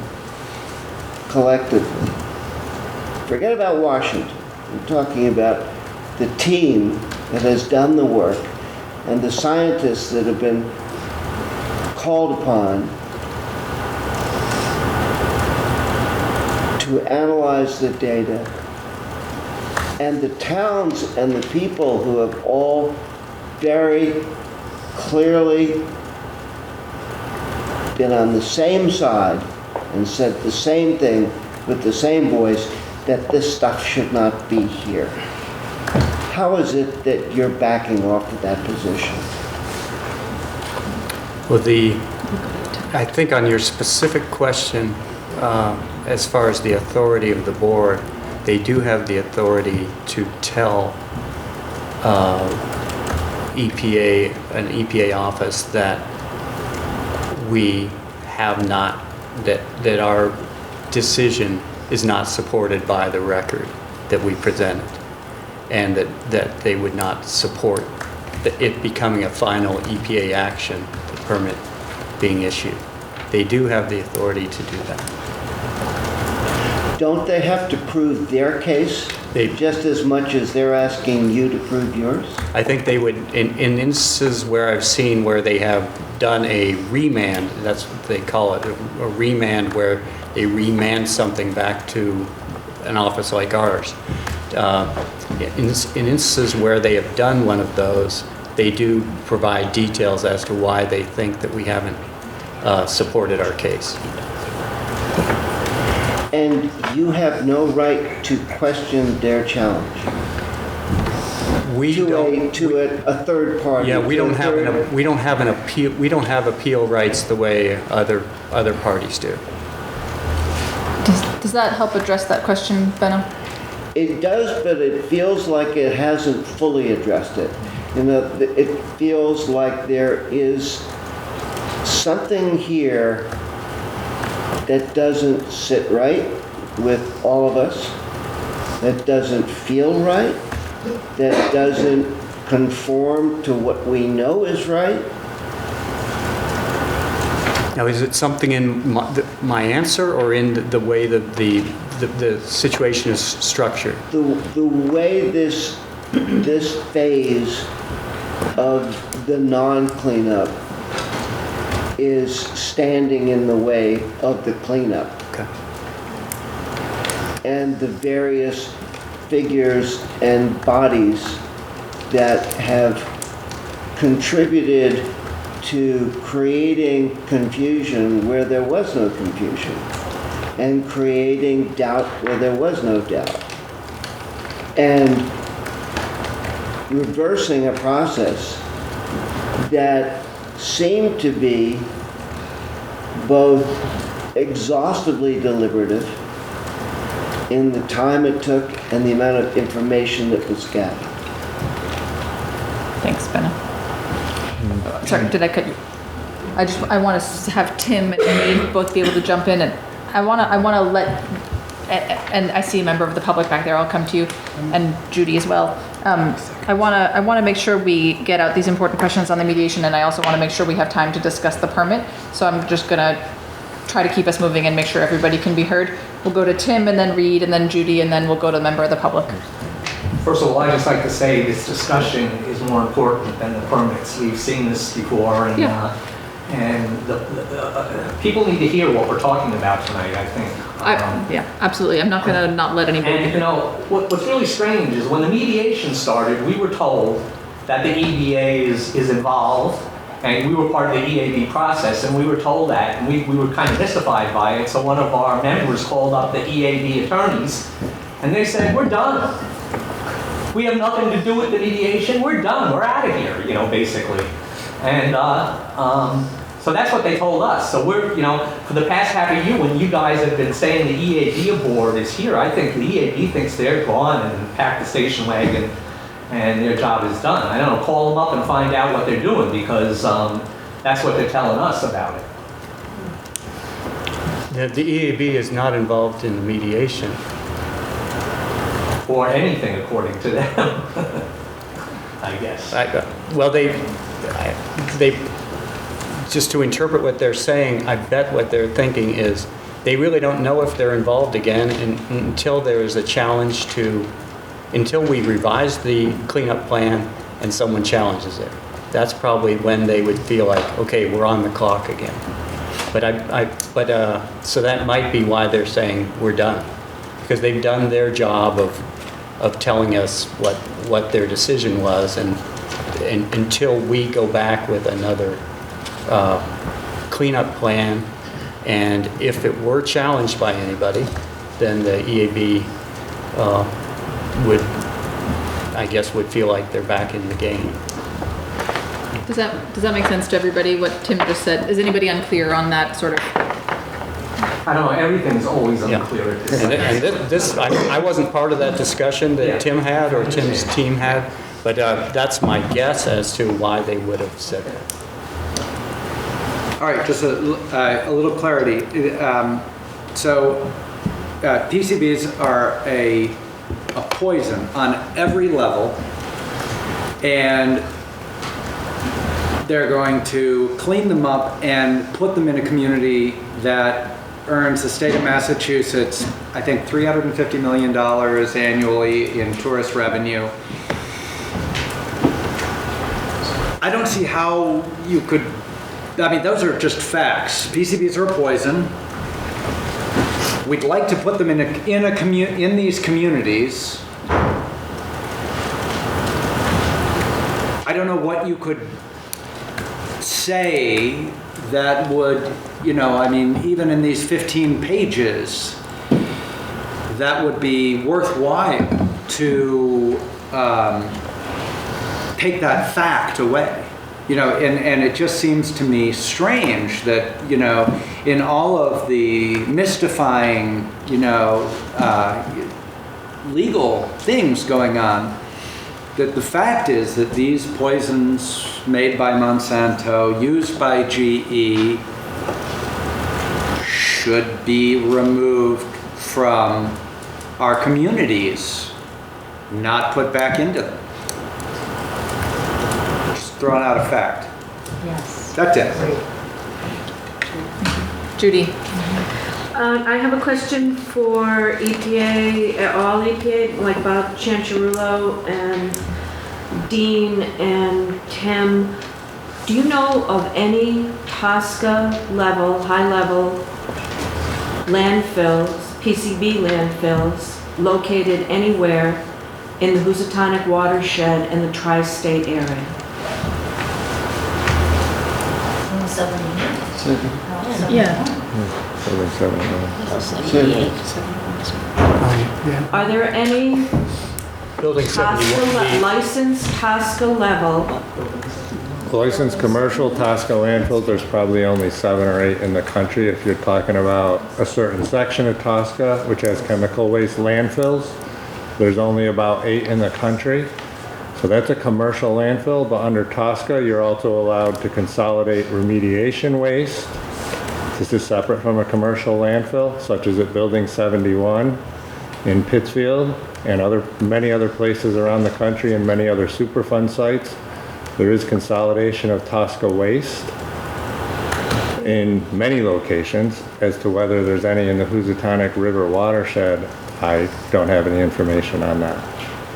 collectively, forget about Washington, I'm talking about the team that has done the work and the scientists that have been called upon to analyze the data, and the towns and the people who have all very clearly been on the same side and said the same thing with the same voice, that this stuff should not be here. How is it that you're backing off of that position? Well, I think on your specific question, as far as the authority of the board, they do have the authority to tell an EPA office that we have not, that our decision is not supported by the record that we presented, and that they would not support it becoming a final EPA action, the permit being issued. They do have the authority to do that. Don't they have to prove their case just as much as they're asking you to prove yours? I think they would, in instances where I've seen where they have done a remand, that's what they call it, a remand, where they remand something back to an office like ours. In instances where they have done one of those, they do provide details as to why they think that we haven't supported our case. And you have no right to question their challenge? To a third party? Yeah, we don't have appeal rights the way other parties do. Does that help address that question, Benno? It does, but it feels like it hasn't fully addressed it. It feels like there is something here that doesn't sit right with all of us, that doesn't feel right, that doesn't conform to what we know is right. Now, is it something in my answer or in the way that the situation is structured? The way this phase of the non-cleanup is standing in the way of the cleanup. Okay. And the various figures and bodies that have contributed to creating confusion where there was no confusion, and creating doubt where there was no doubt, and reversing a process that seemed to be both exhaustively deliberative in the time it took and the amount of information that was gathered. Thanks, Benno. Sorry, did I cut you? I want to have Tim and me both be able to jump in, and I want to let, and I see a member of the public back there. I'll come to you, and Judy as well. I want to make sure we get out these important questions on the mediation, and I also want to make sure we have time to discuss the permit. So I'm just gonna try to keep us moving and make sure everybody can be heard. We'll go to Tim, and then Reed, and then Judy, and then we'll go to the member of the public. First of all, I'd just like to say this discussion is more important than the permits. We've seen this before, and the people need to hear what we're talking about tonight, I think. Yeah, absolutely. I'm not going to not let anybody. And you know, what's really strange is when the mediation started, we were told that the EBA is involved, and we were part of the EAB process, and we were told that, and we were kind of mystified by it. So one of our members called up the EAB attorneys, and they said, "We're done. We have nothing to do with the mediation. We're done. We're out of here," you know, basically. And so that's what they told us. So we're, you know, for the past half a year, when you guys have been saying the EAB board is here, I think the EAB thinks they're gone and packed the station wagon and their job is done. I don't know, call them up and find out what they're doing, because that's what they're telling us about it. The EAB is not involved in the mediation. Or anything, according to them, I guess. Well, they, just to interpret what they're saying, I bet what they're thinking is they really don't know if they're involved again until there is a challenge until we revise the cleanup plan and someone challenges it. That's probably when they would feel like, okay, we're on the clock again. But so that might be why they're saying we're done, because they've done their job of telling us what their decision was, and until we go back with another cleanup plan, and if it were challenged by anybody, then the EAB would feel like they're back in the game. Does that make sense to everybody, what Tim just said? Is anybody unclear on that sort of I don't know, everything's always unclear at this. I wasn't part of that discussion that Tim had or Tim's team had, but that's my guess as to why they would have said that. All right, just a little clarity. PCBs are a poison on every level, and they're going to clean them up and put them in a community that earns the state of Massachusetts, I think, $350 million annually in tourist revenue. I don't see how you could, I mean, those are just facts. PCBs are a poison. We'd like to put them in these communities. I don't know what you could say that would, I mean, even in these 15 pages, that would be worthwhile to take that fact away. And it just seems to me strange that, in all of the mystifying, legal things going on, that the fact is that these poisons made by Monsanto, used by GE, should be removed from our communities, not put back into them. Throwing out a fact. Yes. That's it. Judy. I have a question for EPA, all EPA, like Bob Chancharulo and Dean and Tim. Do you know of any TSCA level, high level landfills, PCB landfills, located anywhere in the Housatonic watershed in the tri-state area? Yeah. Are there any Building 71. licensed TSCA level? Licensed commercial TSCA landfills, there's probably only 7 or 8 in the country. If you're talking about a certain section of TSCA, which has chemical waste landfills, there's only about 8 in the country. So that's a commercial landfill, but under TSCA, you're also allowed to consolidate remediation waste. This is separate from a commercial landfill, such as at Building 71 in Pittsfield and many other places around the country and many other Superfund sites. There is consolidation of TSCA waste in many locations. As to whether there's any in the Housatonic River watershed, I don't have any information on that.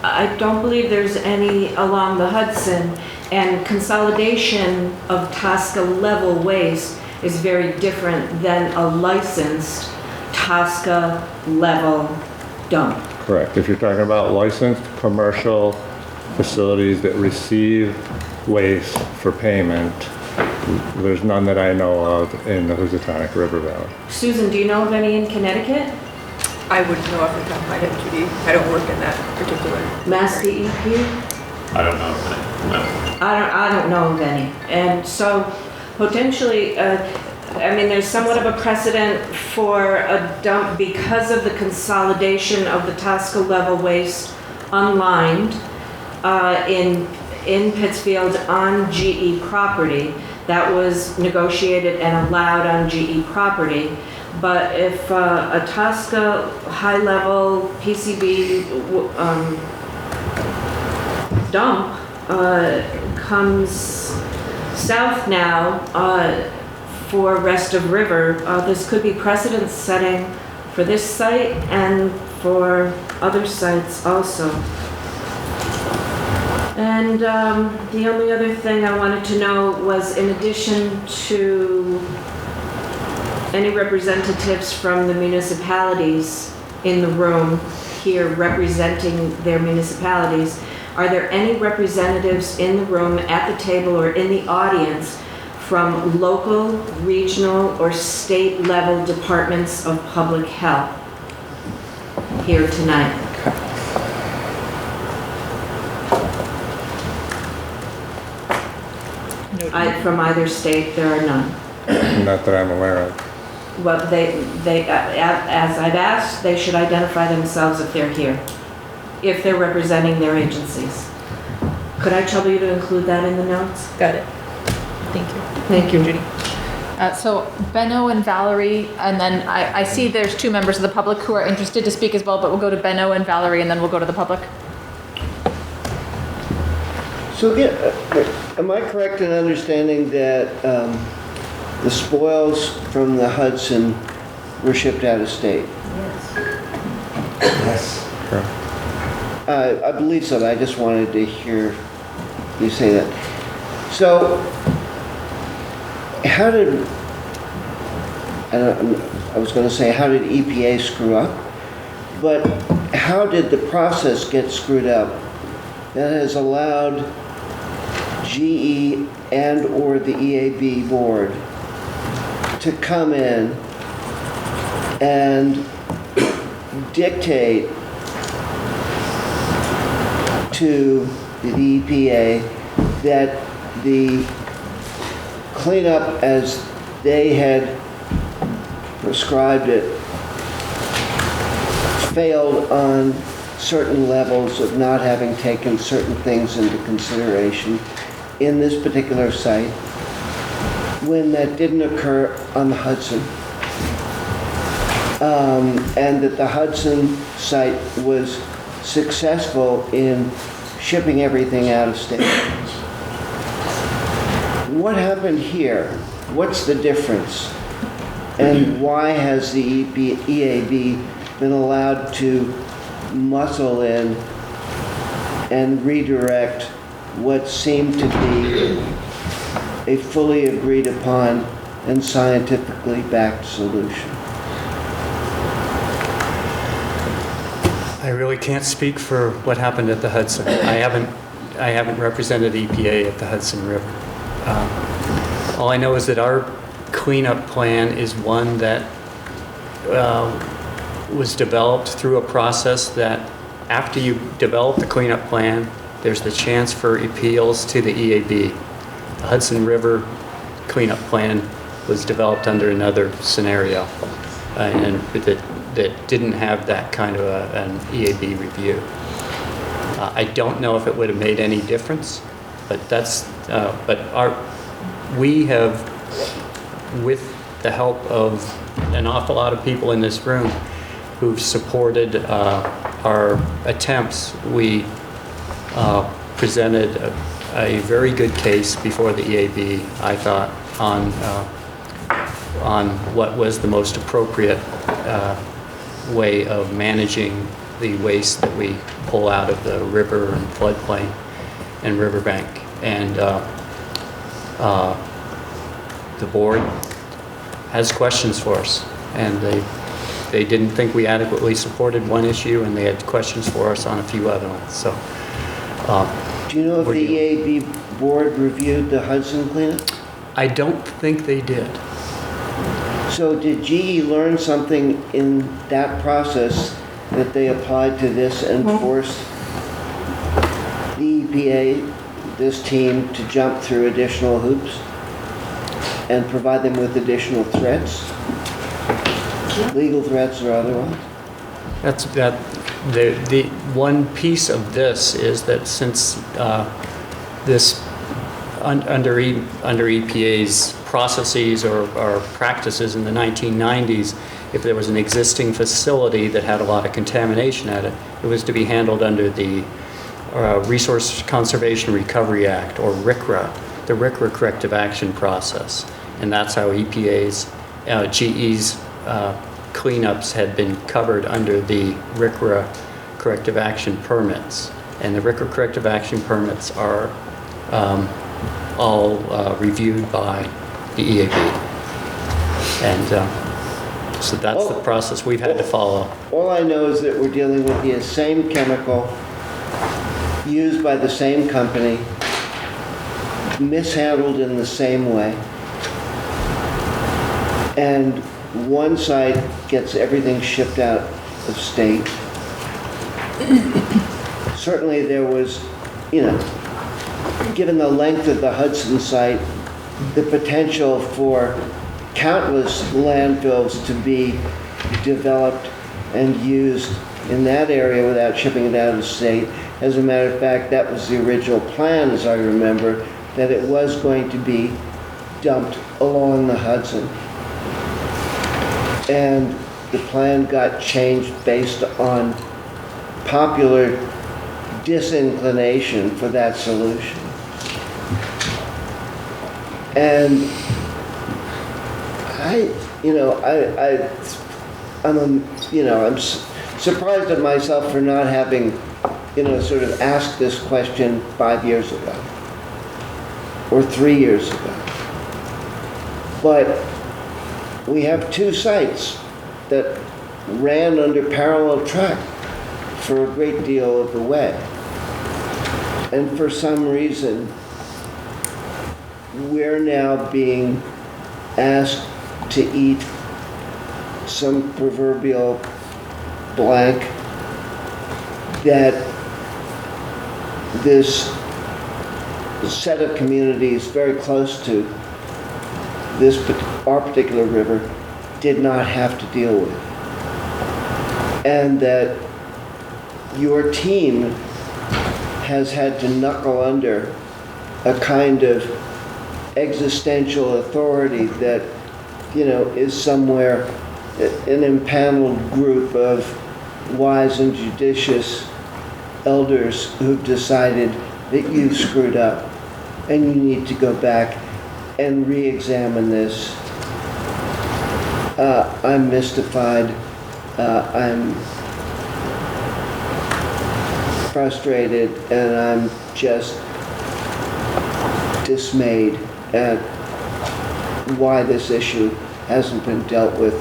I don't believe there's any along the Hudson, and consolidation of TSCA level waste is very different than a licensed TSCA level dump. Correct. If you're talking about licensed commercial facilities that receive waste for payment, there's none that I know of in the Housatonic River Valley. Susan, do you know of any in Connecticut? I wouldn't know off the top of my head, Judy. I don't work in that particular. Mass DEP? I don't know of any. No. I don't know of any. And so potentially, there's somewhat of a precedent for a dump because of the consolidation of the TSCA level waste unlined in Pittsfield on GE property. That was negotiated and allowed on GE property. But if a TSCA high-level PCB dump comes south now for rest of river, this could be precedent setting for this site and for other sites also. And the only other thing I wanted to know was, in addition to any representatives from the municipalities in the room here representing their municipalities, are there any representatives in the room at the table or in the audience from local, regional, or state level departments of public health here tonight? From either state, there are none. Not that I'm aware of. well, as I've asked, they should identify themselves if they're here, if they're representing their agencies. Could I trouble you to include that in the notes? Got it. Thank you. Thank you, Judy. So Benno and Valerie, and then I see there's two members of the public who are interested to speak as well, but we'll go to Benno and Valerie, and then we'll go to the public. So again, am I correct in understanding that the spoils from the Hudson were shipped out of state? Yes. I believe so, but I just wanted to hear you say that. So, how did, I was going to say, how did EPA screw up? But how did the process get screwed up that has allowed GE and or the EAB board to come in and dictate to the EPA that the cleanup as they had prescribed it failed on certain levels of not having taken certain things into consideration in this particular site when that didn't occur on the Hudson, and that the Hudson site was successful in shipping everything out of state. What happened here? What's the difference? And why has the EAB been allowed to muscle in and redirect what seemed to be a fully agreed upon and scientifically backed solution? I really can't speak for what happened at the Hudson. I haven't represented EPA at the Hudson River. All I know is that our cleanup plan is one that was developed through a process that after you develop the cleanup plan, there's the chance for appeals to the EAB. The Hudson River cleanup plan was developed under another scenario, and that didn't have that kind of an EAB review. I don't know if it would have made any difference, but we have, with the help of an awful lot of people in this room who've supported our attempts, we presented a very good case before the EAB, I thought, on what was the most appropriate way of managing the waste that we pull out of the river and floodplain and riverbank. And the board has questions for us, and they didn't think we adequately supported one issue, and they had questions for us on a few other ones. So, do you know if the EAB board reviewed the Hudson cleanup? I don't think they did. So did GE learn something in that process that they applied to this and forced the EPA, this team, to jump through additional hoops and provide them with additional threats, legal threats or otherwise? The one piece of this is that since this under EPA's processes or practices in the 1990s, if there was an existing facility that had a lot of contamination at it, it was to be handled under the Resource Conservation Recovery Act, or RCRA, the RCRA corrective action process. And that's how EPA's, GE's cleanups had been covered under the RCRA corrective action permits. And the RCRA corrective action permits are all reviewed by the EAB. And so that's the process we've had to follow. All I know is that we're dealing with the same chemical used by the same company, mishandled in the same way. And one side gets everything shipped out of state. Certainly there was, given the length of the Hudson site, the potential for countless landfills to be developed and used in that area without shipping it out of the state. As a matter of fact, that was the original plan, as I remember, that it was going to be dumped along the Hudson. And the plan got changed based on popular disinclination for that solution. And I'm surprised at myself for not having, sort of asked this question 5 years ago or 3 years ago. But we have two sites that ran under parallel track for a great deal of the way. And for some reason, we're now being asked to eat some proverbial blank that this set of communities very close to our particular river did not have to deal with. And that your team has had to knuckle under a kind of existential authority that, is somewhere an impaneled group of wise and judicious elders who've decided that you've screwed up and you need to go back and re-examine this. I'm mystified. I'm frustrated, and I'm just dismayed at why this issue hasn't been dealt with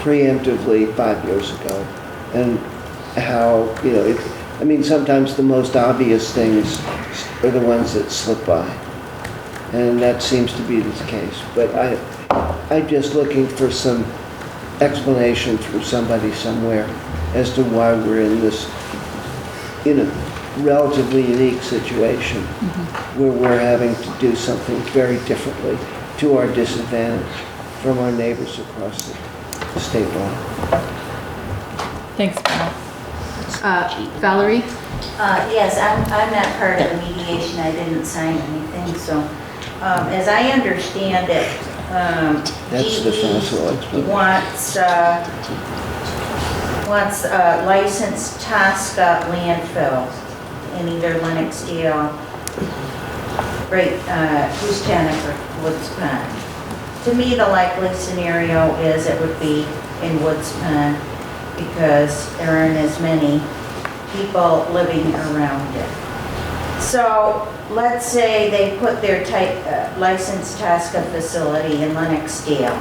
preemptively 5 years ago, and how, sometimes the most obvious things are the ones that slip by, and that seems to be the case. But I'm just looking for some explanation from somebody somewhere as to why we're in this, relatively unique situation where we're having to do something very differently to our disadvantage from our neighbors across the state line. Thanks, Valerie? Yes, I'm not part of the mediation. I didn't sign anything, so as I understand it, That's the facile explanation. wants licensed Tosca landfill in either Lenox, Housatonic or Woods Pond. To me, the likely scenario is it would be in Woods Pond because there aren't as many people living around it. So let's say they put their licensed Tosca facility in Lenoxdale.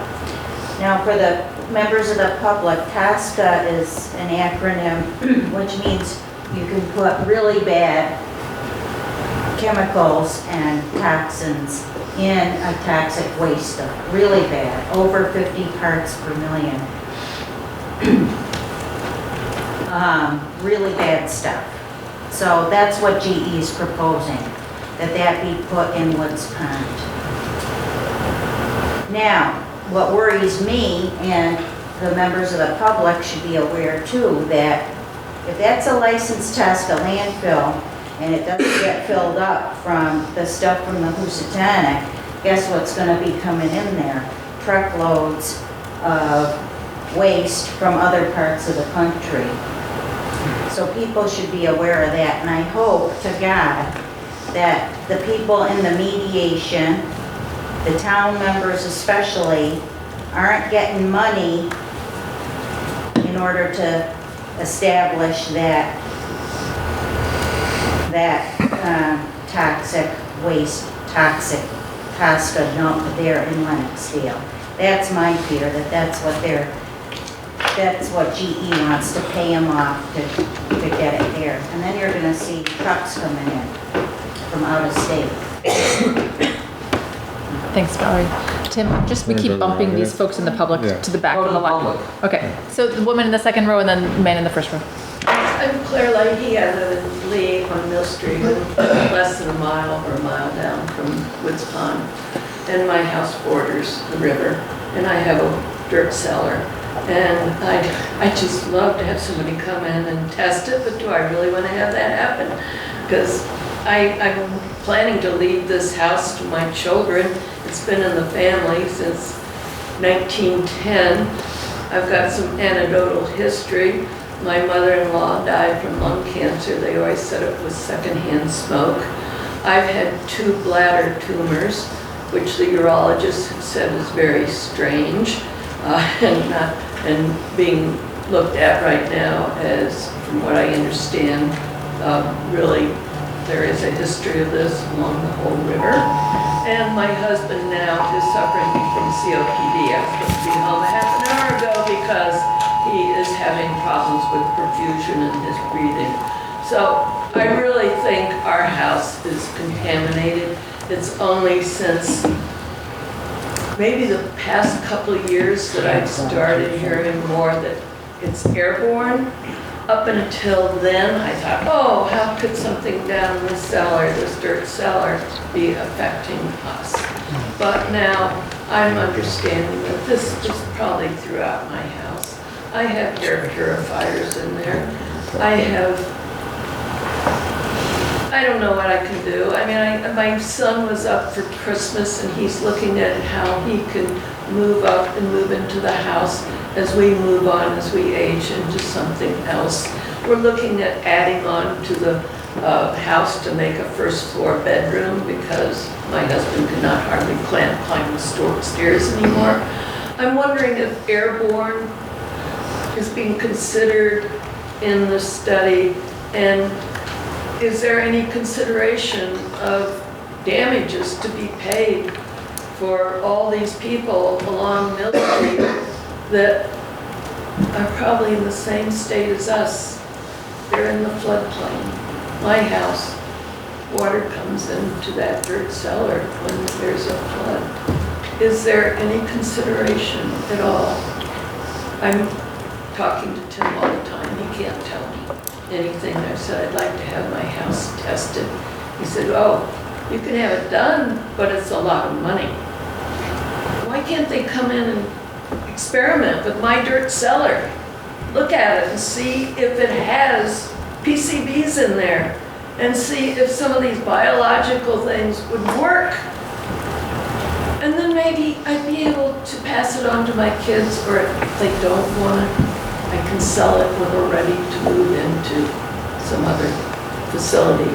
Now for the members of the public, Tosca is an acronym which means you can put really bad chemicals and toxins in a toxic waste dump, really bad, over 50 parts per million. Really bad stuff. So that's what GE is proposing, that be put in Woods Pond. Now, what worries me, and the members of the public should be aware too, that if that's a licensed Tosca landfill and it doesn't get filled up from the stuff from the Housatonic, guess what's going to be coming in there? Truckloads of waste from other parts of the country. So people should be aware of that, and I hope to God that the people in the mediation, the town members especially, aren't getting money in order to establish that toxic waste, toxic Tosca dump there in Lenoxdale. That's my fear, that's what GE wants to pay them off to get it there. And then you're gonna see trucks coming in from out of state. Thanks, Valerie. Tim, we keep bumping these folks in the public to the back of the line. Okay, so the woman in the second row and then the man in the first row. I'm Claire Leahy. I live in Lee on Mill Street, less than a mile or a mile down from Woods Pond. and my house borders the river, and I have a dirt cellar. And I just love to have somebody come in and test it, but do I really want to have that happen? Because I'm planning to leave this house to my children. It's been in the family since 1910. I've got some anecdotal history. My mother-in-law died from lung cancer. They always said it was secondhand smoke. I've had 2 bladder tumors, which the urologist said is very strange, and being looked at right now as, from what I understand, really there is a history of this along the whole river. And my husband now is suffering from COPD. I was supposed to be home a half an hour ago because he is having problems with perfusion in his breathing. So I really think our house is contaminated. It's only since maybe the past couple of years that I've started hearing more that it's airborne. Up until then, I thought, oh, how could something down in the cellar, this dirt cellar, be affecting us? But now I'm understanding that this is probably throughout my house. I have air purifiers in there. I don't know what I can do. I mean, my son was up for Christmas and he's looking at how he can move up and move into the house as we move on, as we age into something else. We're looking at adding on to the house to make a first floor bedroom because my husband could not hardly climb the stairs anymore. I'm wondering if airborne is being considered in the study, and is there any consideration of damages to be paid for all these people along Mill Street that are probably in the same state as us? They're in the floodplain. My house, water comes into that dirt cellar when there's a flood. Is there any consideration at all? I'm talking to Tim all the time. He can't tell me anything. I said, I'd like to have my house tested. He said, oh, you can have it done, but it's a lot of money. Why can't they come in and experiment with my dirt cellar? Look at it and see if it has PCBs in there and see if some of these biological things would work. And then maybe I'd be able to pass it on to my kids, or if they don't want it, I can sell it when we're ready to move into some other facility,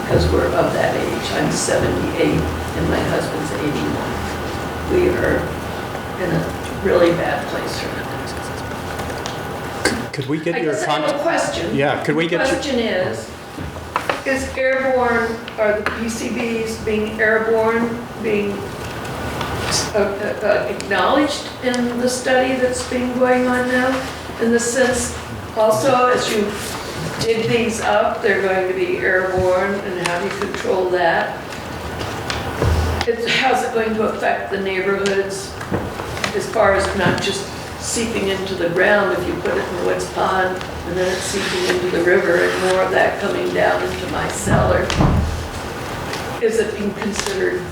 because we're of that age. I'm 78 and my husband's 81. We are in a really bad place right now. Could we get I your guess I have a question. Yeah, could we get The question is airborne, are the PCBs being airborne, being acknowledged in the study that's been going on now? In the sense, also, as you dig these up, they're going to be airborne, and how do you control that? How's it going to affect the neighborhoods as far as not just seeping into the ground if you put it in Woods Pond and then it's seeping into the river and more of that coming down into my cellar? Is it being considered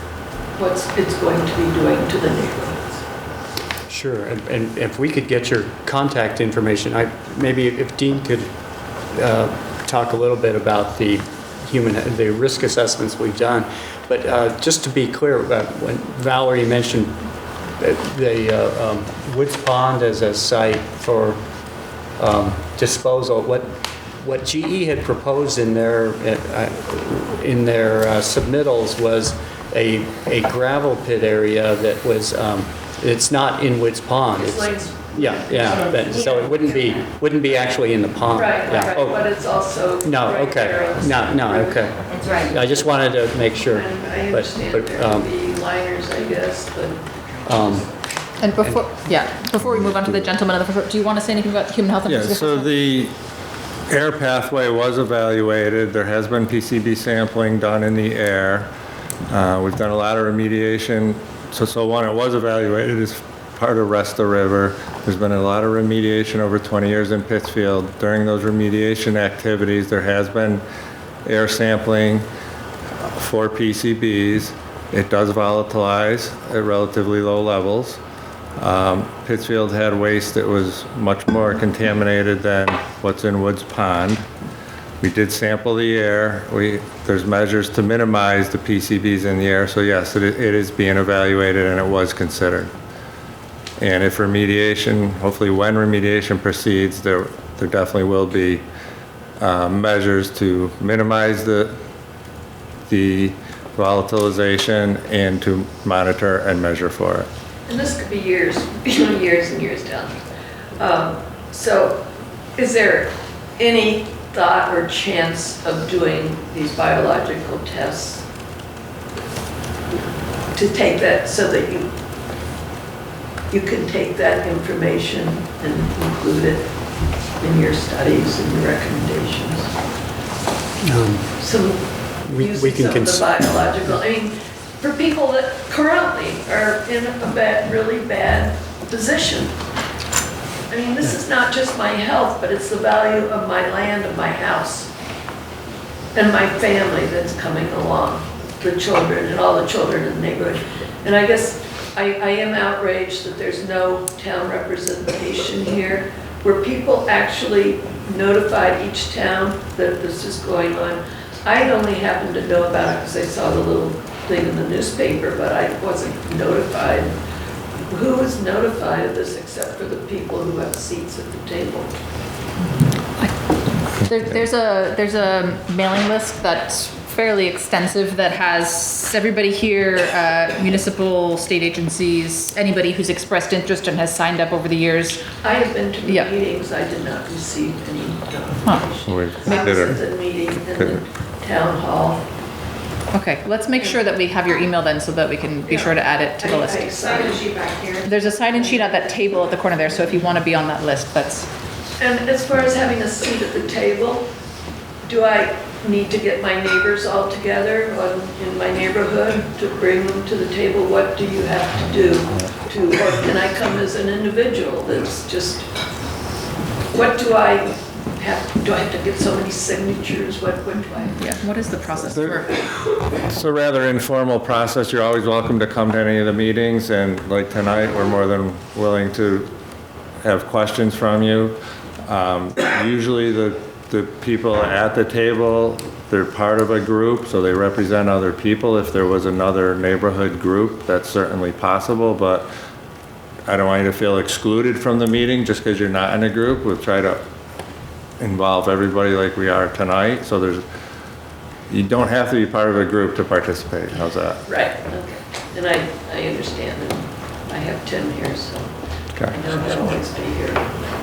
what it's going to be doing to the neighborhoods? Sure, and if we could get your contact information, maybe if Dean could talk a little bit about the risk assessments we've done. But just to be clear, when Valerie mentioned the Woods Pond as a site for disposal, what GE had proposed in their submittals was a gravel pit area that was it's not in Woods Pond. So it wouldn't be actually in the pond. Right, but it's also right there on the okay. That's right. I just wanted to make sure. And I understand there would be liners, I guess, but And before we move on to the gentleman in the front, do you want to say anything about human health and physical so health? the air pathway was evaluated. There has been PCB sampling done in the air. We've done a lot of remediation. So one, it was evaluated as part of Rest the River. There's been a lot of remediation over 20 years in Pittsfield. During those remediation activities, there has been air sampling for PCBs. It does volatilize at relatively low levels. Pittsfield had waste that was much more contaminated than what's in Woods Pond. We did sample the air. There's measures to minimize the PCBs in the air, so yes, it is being evaluated and it was considered. And if remediation, hopefully when remediation proceeds, there definitely will be measures to minimize the volatilization and to monitor and measure for it. And this could be years, years and years down. So is there any thought or chance of doing these biological tests to take that so that you can take that information and include it in your studies and your recommendations? We can Some of the biological, I mean, for people that currently are in a really bad position. I mean, this is not just my health, but it's the value of my land, of my house, and my family that's coming along, the children and all the children in the neighborhood. And I guess I am outraged that there's no town representation here. Were people actually notified each town that this is going on? I only happened to know about it because I saw the little thing in the newspaper, but I wasn't notified. Who was notified of this except for the people who have seats at the table? There's a mailing list that's fairly extensive that has everybody here, municipal, state agencies, anybody who's expressed interest and has signed up over the years. I have been to the meetings, I did not receive any notification. I was at the meeting in the town hall. Okay, let's make sure that we have your email then so that we can be sure to add it to the list. Sign-in sheet back here. There's a sign-in sheet at that table at the corner there, so if you want to be on that list, that's... And as far as having a seat at the table, do I need to get my neighbors all together in my neighborhood to bring them to the table? What do you have to do or can I come as an individual that's just, what do I have to get so many signatures? What do I? Yeah, what is the process for? It's a rather informal process. You're always welcome to come to any of the meetings, and like tonight, we're more than willing to have questions from you. Usually the people at the table, they're part of a group, so they represent other people. If there was another neighborhood group, that's certainly possible, but I don't want you to feel excluded from the meeting just because you're not in a group. We'll try to involve everybody like we are tonight, so you don't have to be part of a group to participate. How's that? Right, okay. And I understand, and I have Tim here, so I know he'll always be here.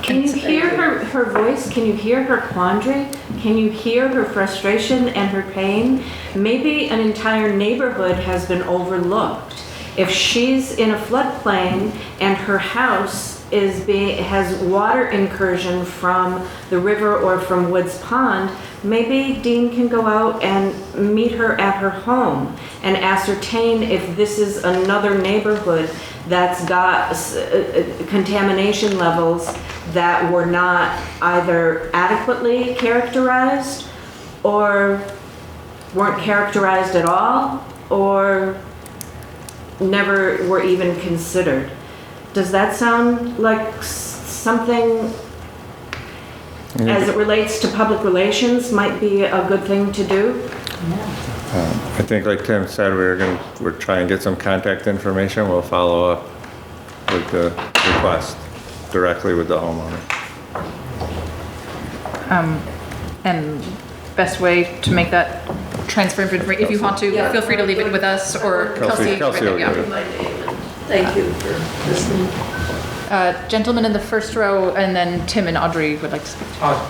Can you hear her voice? Can you hear her quandary? Can you hear her frustration and her pain? Maybe an entire neighborhood has been overlooked. If she's in a floodplain and her house has water incursion from the river or from Woods Pond, maybe Dean can go out and meet her at her home and ascertain if this is another neighborhood that's got contamination levels that were not either adequately characterized or weren't characterized at all or never were even considered. Does that sound like something, as it relates to public relations, might be a good thing to do? I think like Tim said, we're trying to get some contact information. We'll follow up with the request directly with the homeowner. And best way to make that transfer information, if you want to, feel free to leave it with us or Kelsey. Kelsey will get it. My name, and thank you for listening. Gentleman in the first row, and then Tim and Audrey would like to speak.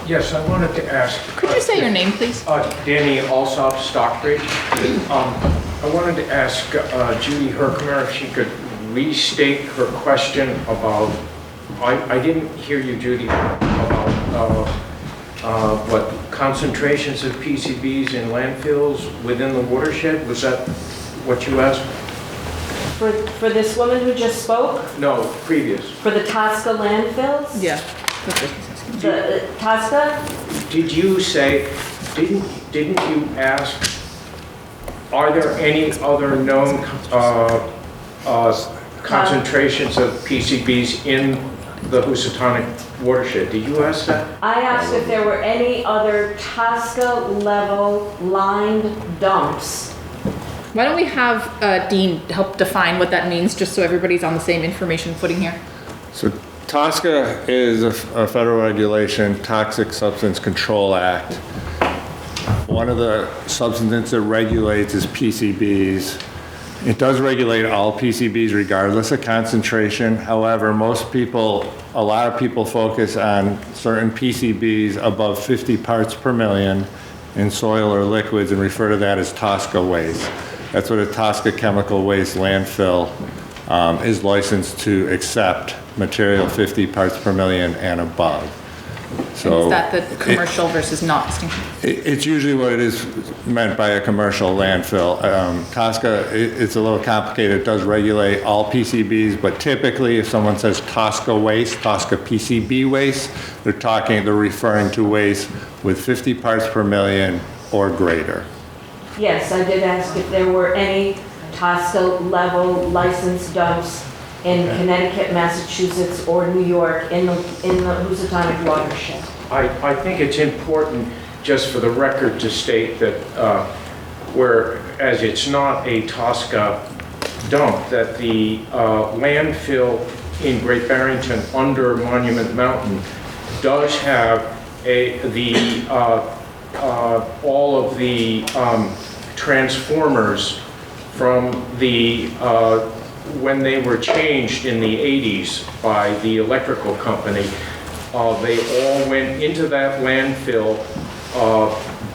Yes, I wanted to ask. Could you say your name, please? Danny Alsop, Stockbridge. I wanted to ask Judy Herkimer if she could restate her question about, I didn't hear you, Judy, about what concentrations of PCBs in landfills within the watershed. Was that what you asked? For this woman who just spoke? No, previous. For the Tosca landfills? Yeah. The Tosca? Did you say, didn't you ask are there any other known concentrations of PCBs in the Housatonic watershed? Did you ask that? I asked if there were any other TSCA level lined dumps. Why don't we have Dean help define what that means, just so everybody's on the same information footing here? So TSCA is a federal regulation, Toxic Substance Control Act. One of the substances it regulates is PCBs. It does regulate all PCBs regardless of concentration. However, a lot of people focus on certain PCBs above 50 parts per million in soil or liquids and refer to that as TSCA waste. That's what a TSCA chemical waste landfill is licensed to accept material 50 parts per million and above. So is that the commercial versus not distinction? It's usually what it is meant by a commercial landfill. TSCA, it's a little complicated. It does regulate all PCBs, but typically if someone says TSCA waste, TSCA PCB waste, they're referring to waste with 50 parts per million or greater. Yes, I did ask if there were any TSCA level licensed dumps in Connecticut, Massachusetts, or New York in the Housatonic watershed. I think it's important, just for the record, to state that whereas it's not a TSCA dump, that the landfill in Great Barrington under Monument Mountain does have all of the transformers from the when they were changed in the 80s by the electrical company. They all went into that landfill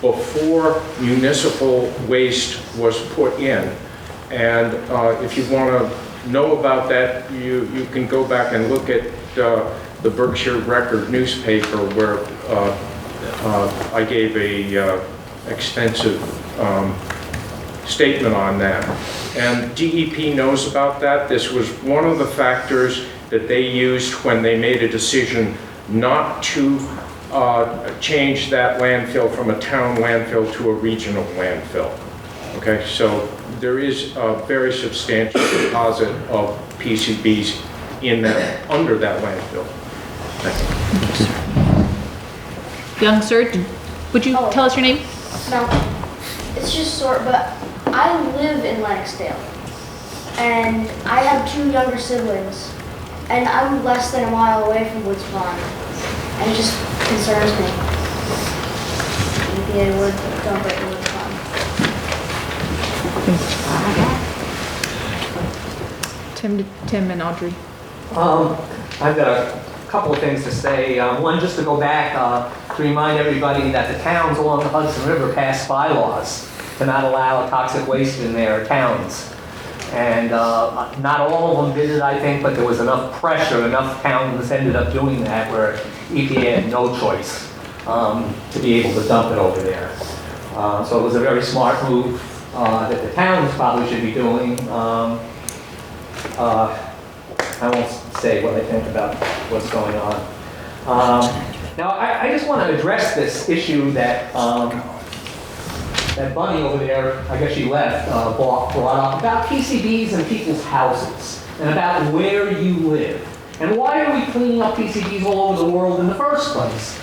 before municipal waste was put in. And if you want to know about that, you can go back and look at the Berkshire Record newspaper, where I gave a extensive statement on that. And DEP knows about that. This was one of the factors that they used when they made a decision not to change that landfill from a town landfill to a regional landfill. Okay, so there is a very substantial deposit of PCBs under that landfill. Young sir, would you tell us your name? No, it's just short, but I live in Lenoxdale, and I have 2 younger siblings, and I'm less than a mile away from Woods Pond, and it just concerns me. EPA would dump it in Woods Pond. Tim and Audrey. I've got a couple of things to say. One, just to go back to remind everybody that the towns along the Hudson River passed bylaws to not allow toxic waste in their towns. And not all of them did it, I think, but there was enough pressure, enough towns ended up doing that where EPA had no choice to be able to dump it over there. So it was a very smart move that the towns probably should be doing. I won't say what I think about what's going on. Now, I just want to address this issue that that Bunny over there, I guess she left, brought up about PCBs and people's houses and about where you live. And why are we cleaning up PCBs all over the world in the first place?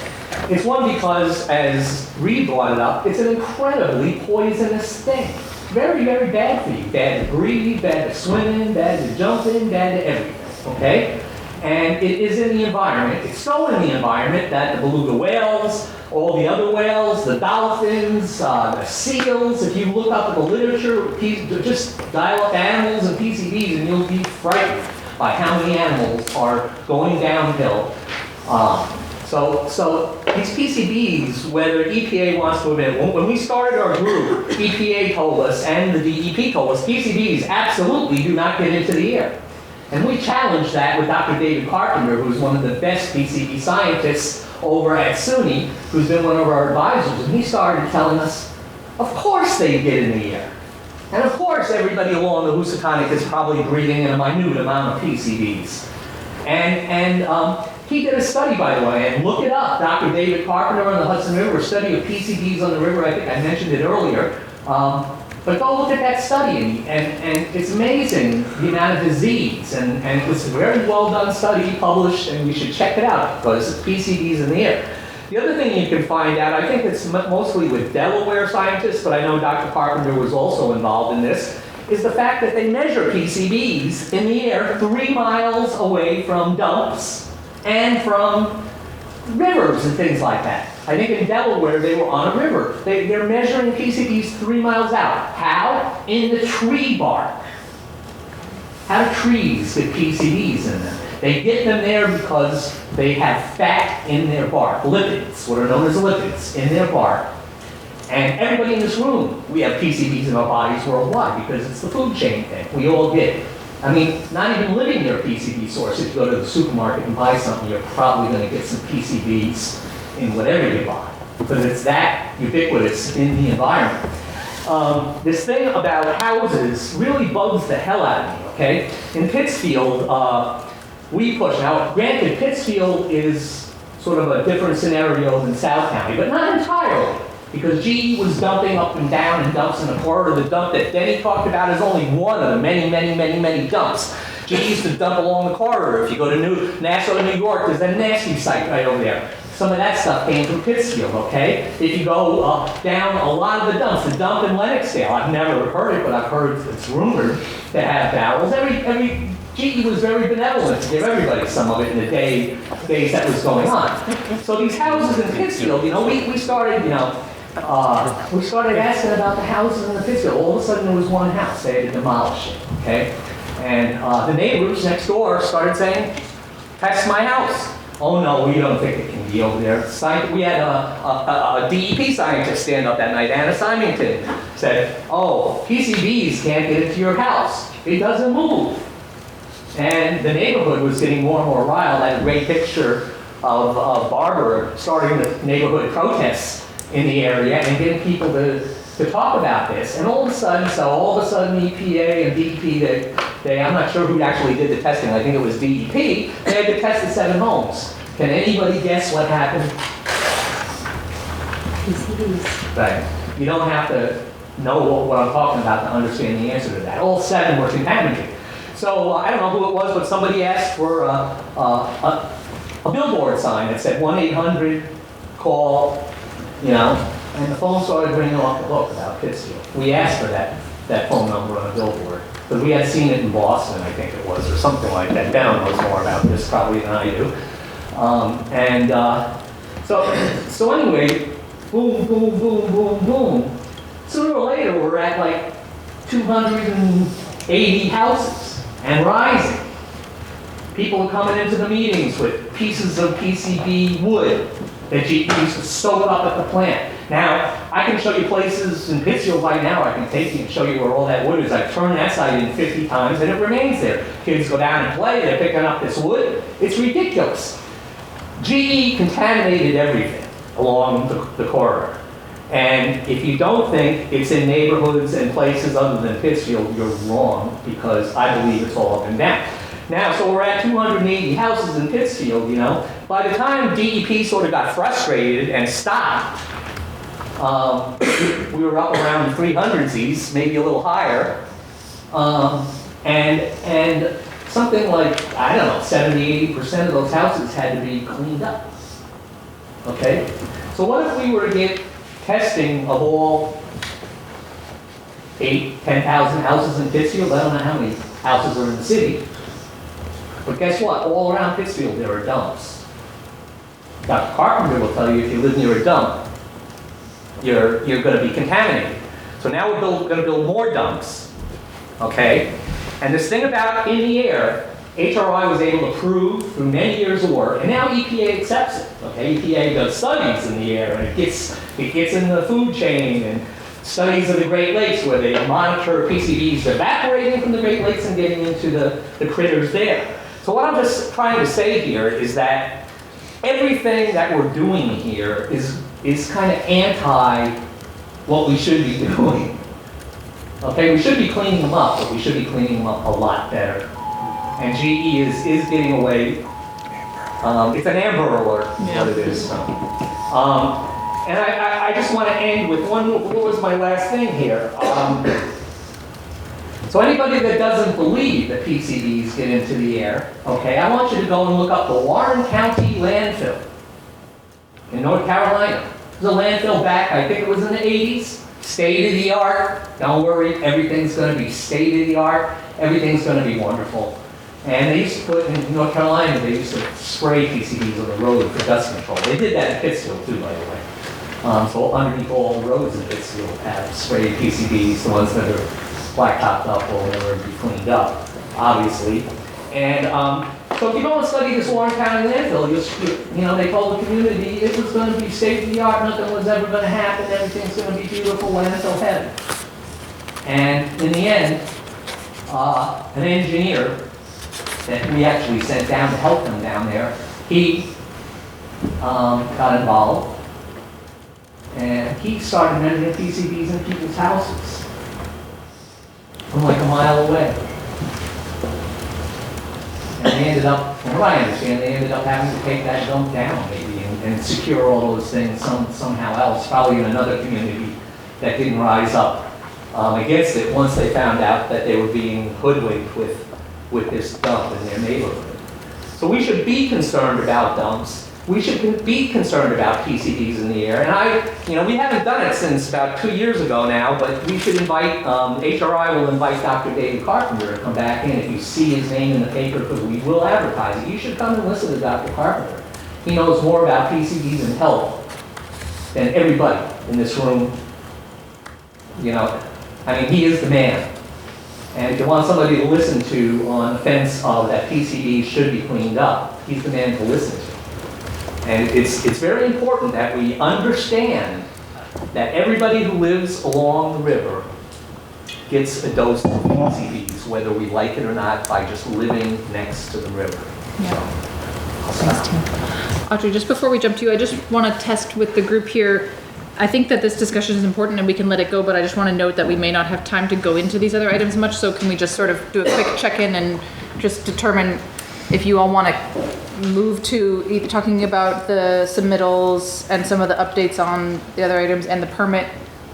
It's one, because, as Reed brought it up, it's an incredibly poisonous thing. Very, very bad for you. Bad to breathe, bad to swim in, bad to jump in, bad to everything, okay? And it is in the environment. It's so in the environment that the beluga whales, all the other whales, the dolphins, the seals, if you look up in the literature, just dial up animals and PCBs and you'll be frightened by how many animals are going downhill. So these PCBs, whether EPA wants to admit, when we started our group, EPA told us and the DEP told us PCBs absolutely do not get into the air. And we challenged that with Dr. David Carpenter, who's one of the best PCB scientists over at SUNY, who's been one of our advisors, and he started telling us, of course they get in the air. And of course everybody along the Housatonic is probably breathing in a minute amount of PCBs. And he did a study, by the way, and look it up. Dr. David Carpenter on the Hudson River, a study of PCBs on the river. I think I mentioned it earlier. But go look at that study, and it's amazing the amount of disease, and it was a very well done study published, and you should check it out because PCB's in the air. The other thing you can find out, I think it's mostly with Delaware scientists, but I know Dr. Carpenter was also involved in this, is the fact that they measure PCBs in the air 3 miles away from dumps and from rivers and things like that. I think in Delaware they were on a river. They're measuring PCBs 3 miles out. How? In the tree bark. How do trees get PCBs in them? They get them there because they have fat in their bark, lipids, what are known as lipids, in their bark. And everybody in this room, we have PCBs in our bodies worldwide because it's the food chain thing. We all get it. I mean, not even living near a PCB source. If you go to the supermarket and buy something, you're probably going to get some PCBs in whatever you buy because it's that ubiquitous in the environment. This thing about houses really bugs the hell out of me, okay? In Pittsfield, we push. Now, granted, Pittsfield is sort of a different scenario than South County, but not entirely. Because GE was dumping up and down in dumps in the corridor. The dump that Denny talked about is only one of the many dumps. GE used to dump along the corridor. If you go to Nassau to New York, there's a nasty site right over there. Some of that stuff came from Pittsfield, okay? If you go down a lot of the dump in Lenoxdale, I've never heard it, but I've heard it's rumored to have barrels. Every GE was very benevolent to give everybody some of it in the days that was going on. So these houses in Pittsfield, you know, we started, you know, we started asking about the houses in the Pittsfield. All of a sudden there was one house. They had to demolish it, okay? And the neighbors next door started saying, "That's my house." "Oh no, we don't think it can be over there." We had a DEP scientist stand up that night, Anna Symington, said, "Oh, PCBs can't get into your house. It doesn't move." And the neighborhood was getting more and more riled. I had a great picture of Barbara starting the neighborhood protests in the area and getting people to talk about this. And all of a sudden EPA and DEP, I'm not sure who actually did the testing, I think it was DEP, they had to test the 7 homes. Can anybody guess what happened? PCBs. Right. You don't have to know what I'm talking about to understand the answer to that. All 7 were contaminated. So I don't know who it was, but somebody asked for a billboard sign that said 1-800-CALL, you know, and the phone started ringing off the hook about Pittsfield. We asked for that phone number on a billboard, because we had seen it in Boston, I think it was, or something like that. Ben knows more about this probably than I do. So anyway, boom, boom, boom, boom, boom. Sooner or later, we're at like 280 houses and rising. People are coming into the meetings with pieces of PCB wood that GE used to soak up at the plant. Now, I can show you places in Pittsfield right now, I can take you and show you where all that wood is. I've turned that site in 50 times and it remains there. Kids go down and play, they're picking up this wood. It's ridiculous. GE contaminated everything along the corridor. And if you don't think it's in neighborhoods and places other than Pittsfield, you're wrong, because I believe it's all up and down. Now, so we're at 280 houses in Pittsfield, you know. By the time DEP sort of got frustrated and stopped, we were up around 300s, maybe a little higher. And something like, I don't know, 70-80% of those houses had to be cleaned up. Okay? So what if we were to get testing of all 10,000 houses in Pittsfield? I don't know how many houses are in the city. But guess what? All around Pittsfield there are dumps. Dr. Carpenter will tell you if you live near a dump, you're going to be contaminated. So now we're going to build more dumps, okay? And this thing about in the air, HRI was able to prove through many years of work, and now EPA accepts it, okay? EPA does studies in the air, and it gets in the food chain, and studies of the Great Lakes where they monitor PCBs evaporating from the Great Lakes and getting into the critters there. So what I'm just trying to say here is that everything that we're doing here is kind of anti what we should be doing. Okay, we should be cleaning them up, but we should be cleaning them up a lot better. And GE is getting away. It's an Amber Alert, is what it is. And I just want to end with what was my last thing here. So anybody that doesn't believe that PCBs get into the air, okay, I want you to go and look up the Warren County landfill in North Carolina. There's a landfill back, I think it was in the 80s, state of the art. Don't worry, everything's going to be state of the art. Everything's going to be wonderful. And they used to put, in North Carolina, they used to spray PCBs on the road for dust control. They did that in Pittsfield too, by the way. So underneath all the roads in Pittsfield have sprayed PCBs, the ones that are blacktopped up will never be cleaned up, obviously. And so if you go and study this Warren County landfill, you know, they told the community it was going to be state of the art, nothing was ever going to happen, everything's going to be beautiful, landfill heaven. And in the end, an engineer that we actually sent down to help them down there, he got involved, and he started measuring PCBs in people's houses from like a mile away. And they ended up, from what I understand, they ended up having to take that dump down maybe and secure all those things somehow else, probably in another community that didn't rise up against it once they found out that they were being hoodwinked with this dump in their neighborhood. So we should be concerned about dumps. We should be concerned about PCBs in the air. And we haven't done it since about 2 years ago now, but we should invite, HRI will invite Dr. David Carpenter to come back in. If you see his name in the paper, because we will advertise it, you should come and listen to Dr. Carpenter. He knows more about PCBs and health than everybody in this room. You know, I mean, he is the man. And if you want somebody to listen to on the fence of that PCBs should be cleaned up, he's the man to listen to. And it's very important that we understand that everybody who lives along the river gets a dose of PCBs, whether we like it or not, by just living next to the river. Yeah. Thanks, Tim. Audrey, just before we jump to you, I just want to test with the group here. I think that this discussion is important and we can let it go, but I just want to note that we may not have time to go into these other items much, so can we just sort of do a quick check-in and just determine if you all want to move to either talking about the submittals and some of the updates on the other items and the permit,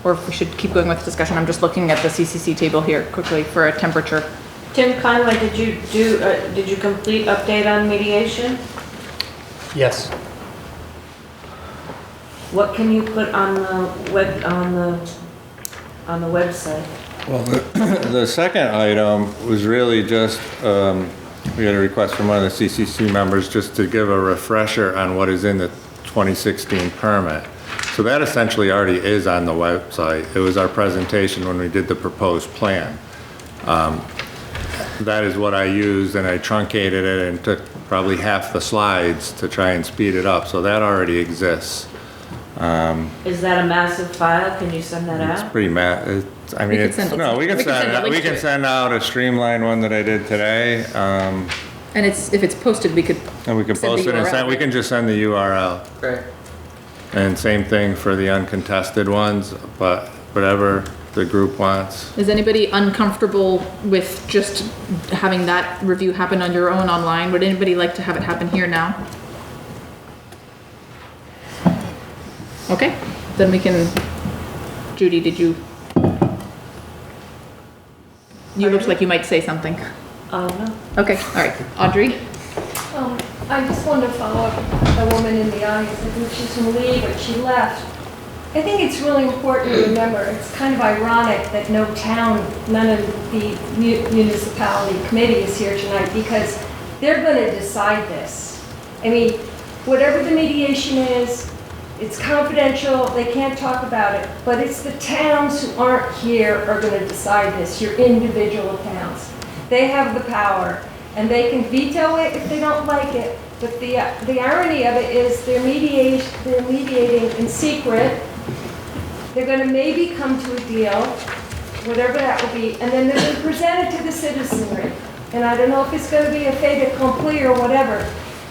or if we should keep going with the discussion. I'm just looking at the CCC table here quickly for a temperature. Tim Conway, did you complete update on mediation? Yes. What can you put on the website? Well, the second item was really just, we had a request from one of the CCC members just to give a refresher on what is in the 2016 permit. So that essentially already is on the website. It was our presentation when we did the proposed plan. That is what I used, and I truncated it and took probably half the slides to try and speed it up. So that already exists. Is that a massive file? Can you send that out? It's pretty I mean, we can send out a streamlined one that I did today. And if it's posted, we could post it and we can just send the URL. Great. And same thing for the uncontested ones, but whatever the group wants. Is anybody uncomfortable with just having that review happen on your own online? Would anybody like to have it happen here now? Okay, then we can, Judy, you looked like you might say something. No. Okay, all right. Audrey? I just wanted to follow up the woman in the audience. I think she's from Lee, but she left. I think it's really important to remember, it's kind of ironic that none of the municipality committee is here tonight, because they're going to decide this. I mean, whatever the mediation is, it's confidential, they can't talk about it, but it's the towns who aren't here are going to decide this, your individual towns. They have the power, and they can veto it if they don't like it, but the irony of it is they're mediating in secret. They're going to maybe come to a deal, whatever that will be, and then they're going to present it to the citizenry. And I don't know if it's going to be a fait accompli or whatever,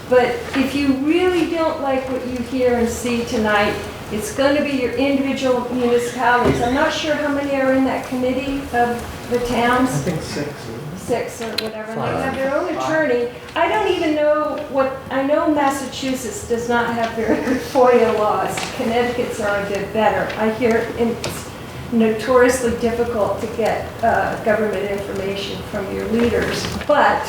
but if you really don't like what you hear and see tonight, it's going to be your individual municipalities. I'm not sure how many are in that committee of the towns. I think 6. 6 or whatever, and they have their own attorney. I don't even know I know Massachusetts does not have very good FOIA laws. Connecticut's are a bit better. I hear it's notoriously difficult to get government information from your leaders, but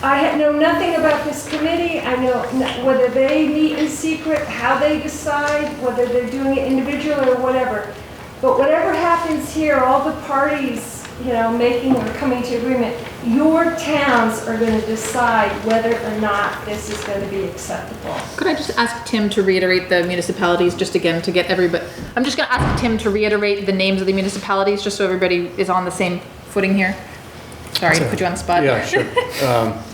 I know nothing about this committee. I know whether they meet in secret, how they decide, whether they're doing it individually or whatever. But whatever happens here, all the parties, making or coming to agreement, your towns are going to decide whether or not this is going to be acceptable. Could I just ask Tim to reiterate the municipalities just again to get everybody, I'm just going to ask Tim to reiterate the names of the municipalities just so everybody is on the same footing here. Sorry to put you on the spot. Yeah, sure.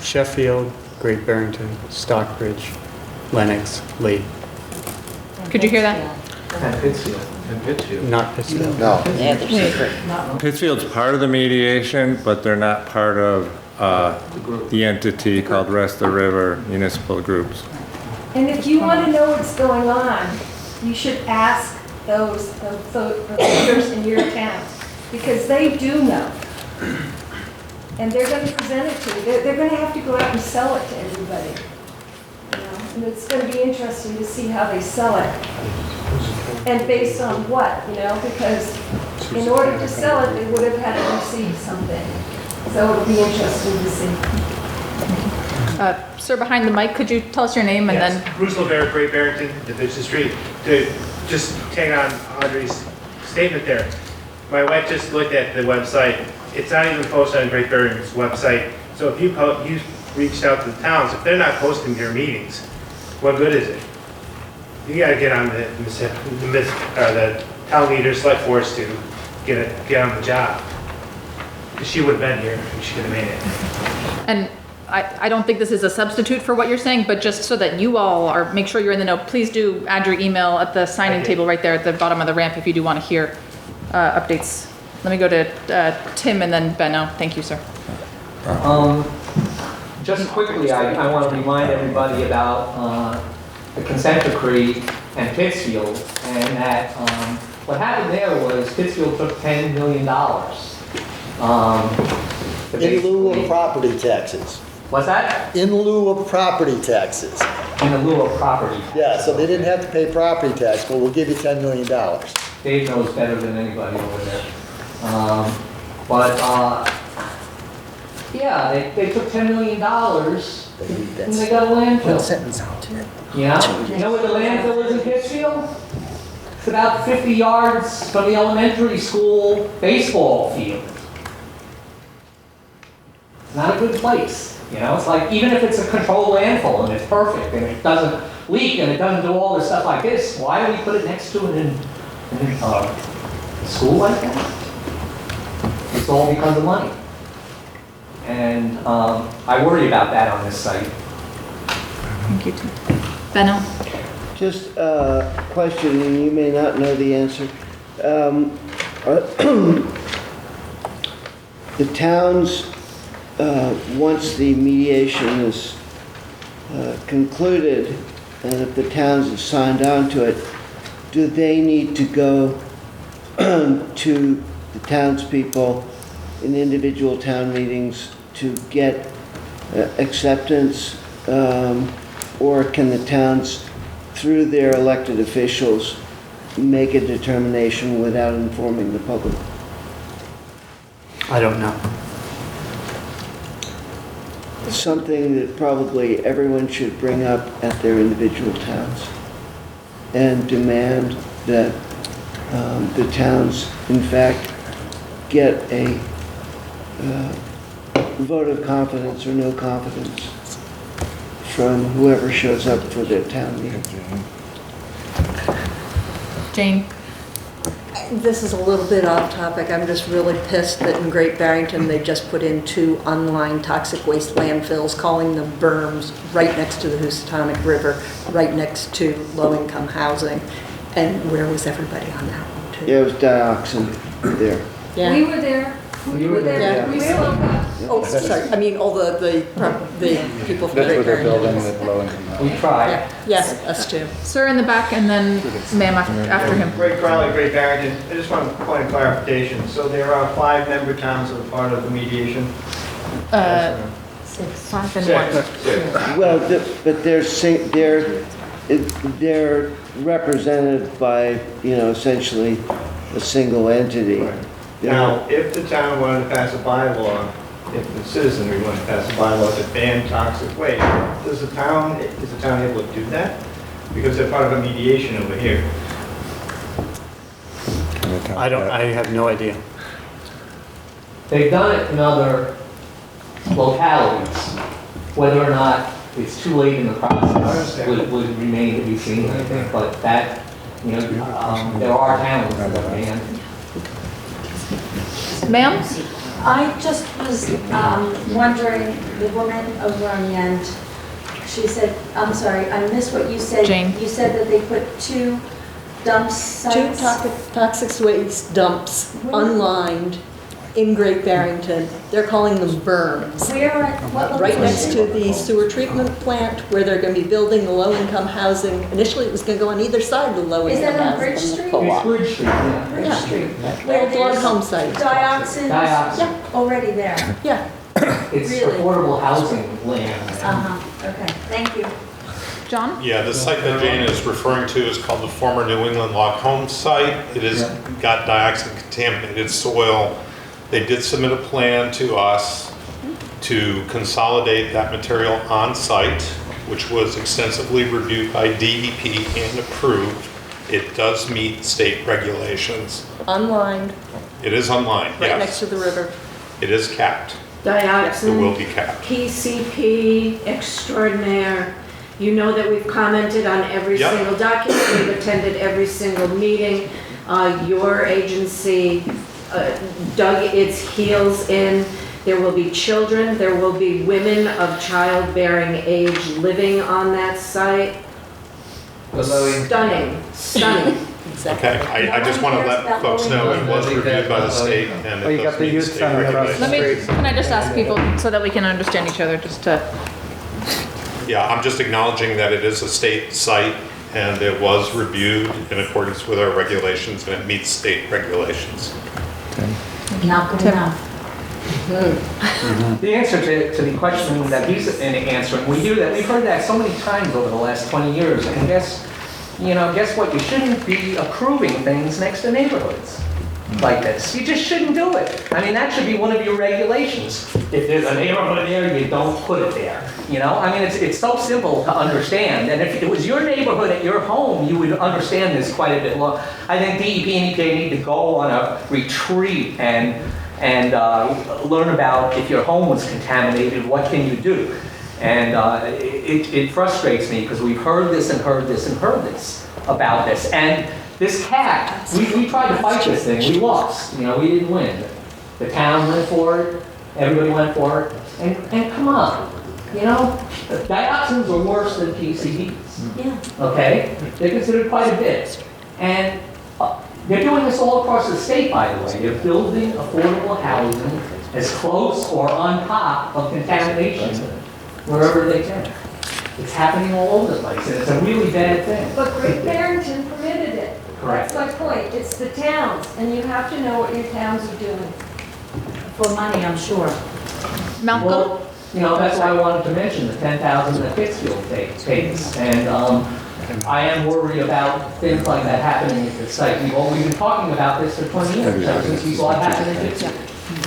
Sheffield, Great Barrington, Stockbridge, Lenox, Lee. Could you hear that? And Pittsfield. Not Pittsfield. No. Yeah, they're secret. Pittsfield's part of the mediation, but they're not part of the entity called Rest of the River Municipal Groups. And if you want to know what's going on, you should ask the leaders in your town, because they do know. And they're going to present it to you. They're going to have to go out and sell it to everybody. And it's going to be interesting to see how they sell it. And based on what, because in order to sell it, they would have had to receive something. So it'll be interesting to see. Sir, behind the mic, could you tell us your name and then? Bruce LeBert, Great Barrington, Division Street. To just take on Audrey's statement there. My wife just looked at the website. It's not even posted on Great Barrington's website. So if you reached out to the towns, if they're not posting their meetings, what good is it? You gotta get on the town leaders, select boards to get on the job. Because she would have been here and she could have made it. And I don't think this is a substitute for what you're saying, but just so that you all make sure you're in the know, please do add your email at the sign-in table right there at the bottom of the ramp if you do want to hear updates. Let me go to Tim and then Benno. Thank you, sir. Just quickly, I want to remind everybody about the consent decree and Pittsfield, and that what happened there was Pittsfield took $10 million. In lieu of property taxes. What's that? In lieu of property taxes. In lieu of property. Yeah, so they didn't have to pay property tax, but we'll give you $10 million. Dave knows better than anybody over there. Yeah, they took $10 million and they got a landfill. Sentence out. Yeah? You know where the landfill is in Pittsfield? It's about 50 yards from the elementary school baseball field. Not a good place. It's like, even if it's a controlled landfill and it's perfect and it doesn't leak and it doesn't do all this stuff like this, why do we put it next to it in a school like that? It's all because of money. And I worry about that on this site. Thank you, Tim. Benno? Just a question, and you may not know the answer. The towns, once the mediation is concluded, and if the towns have signed on to it, do they need to go to the townspeople in individual town meetings to get acceptance, or can the towns, through their elected officials, make a determination without informing the public? I don't know. Something that probably everyone should bring up at their individual towns and demand that the towns, in fact, get a vote of confidence or no confidence from whoever shows up for their town meeting. Jane? This is a little bit off topic. I'm just really pissed that in Great Barrington, they just put in 2 unlined toxic waste landfills, calling them berms, right next to the Housatonic River, right next to low-income housing. And where was everybody on that one, too? Yeah, it was dioxin there. Yeah. We were there. You were there. We spoke up. Oh, sorry, I mean, all the people from That's Great what they're building Barrington. with low-income housing. We try. Yeah, yes, us too. Sir in the back, and then ma'am after him. Greg Crowley, Great Barrington. I just want a point of clarification. So there are 5 member towns that are part of the mediation? 5 and 1. Well, but they're represented by, essentially a single entity. Now, if the town wanted to pass a bylaw, if the citizenry wanted to pass a bylaw to ban toxic waste, is the town able to do that? Because they're part of a mediation over here. I have no idea. They've done it in other localities. Whether or not it's too late in the process would remain to be seen, I think, but that, there are towns that are banned. Ma'am? I just was wondering, the woman over on the end, she said, I'm sorry, I missed what you said. Jane. You said that they put 2 dump sites? 2 toxic waste dumps, unlined, in Great Barrington. They're calling them berms. Where, what Right next to location? the sewer treatment plant where they're going to be building the low-income housing. Initially, it was going to go on either side of the Is low-income that on housing. Bridge Street? It's Bridge Street, yeah. Bridge Yeah. Street. Where the log home site. Dioxins? Dioxin. Already there? Yeah. It's Really? affordable housing land. Okay, thank you. John? Yeah, the site that Jane is referring to is called the former New England Log Home Site. It has got dioxin contaminated soil. They did submit a plan to us to consolidate that material on site, which was extensively reviewed by DEP and approved. It does meet state regulations. Unlined, It is online, right next yes. to the river. It is capped. It will Dioxin, be capped. PCP, extraordinaire. You know that we've commented on every Yep. single document, we've attended every single meeting. Your agency dug its heels in. There will be children, there will be women of childbearing age living on that site. Stunning, stunning. Okay, I just want to let folks know it was reviewed by the state and Well, you it got does the meet youth state center across the regulations. Can I just ask people so that we can understand each other, just to, Yeah, I'm just acknowledging that it is a state site and it was reviewed in accordance with our regulations and it meets state regulations. Not good enough. The answer to the question that he's answering, we've heard that so many times over the last 20 years, and guess what? You shouldn't be approving things next to neighborhoods like this. You just shouldn't do it. I mean, that should be one of your regulations. If there's a neighborhood there, you don't put it there. I mean, it's so simple to understand, and if it was your neighborhood at your home, you would understand this quite a bit more. I think DEP and EPA need to go on a retreat and learn about if your home was contaminated, what can you do? And it frustrates me because we've heard this and heard this and heard this about this. And this cap, we tried to fight this thing, we lost. We didn't win. The town went for it, everybody went for it, and come on. Dioxins are worse than PCBs. Yeah. Okay? They're considered quite a bit. And they're doing this all across the state, by the way. They're building affordable housing as close or on top of contamination wherever they can. It's happening all over the place, and it's a really bad thing. But Great Barrington permitted it. Correct. That's my point. It's the towns, and you have to know what your towns are doing. For money, I'm sure. Malcolm? Well, that's why I wanted to mention the 10,000 that Pittsfield takes. And I am worried about things like that happening at the site. We've been talking about this for 20 years, ever since we saw it happen in Pittsfield.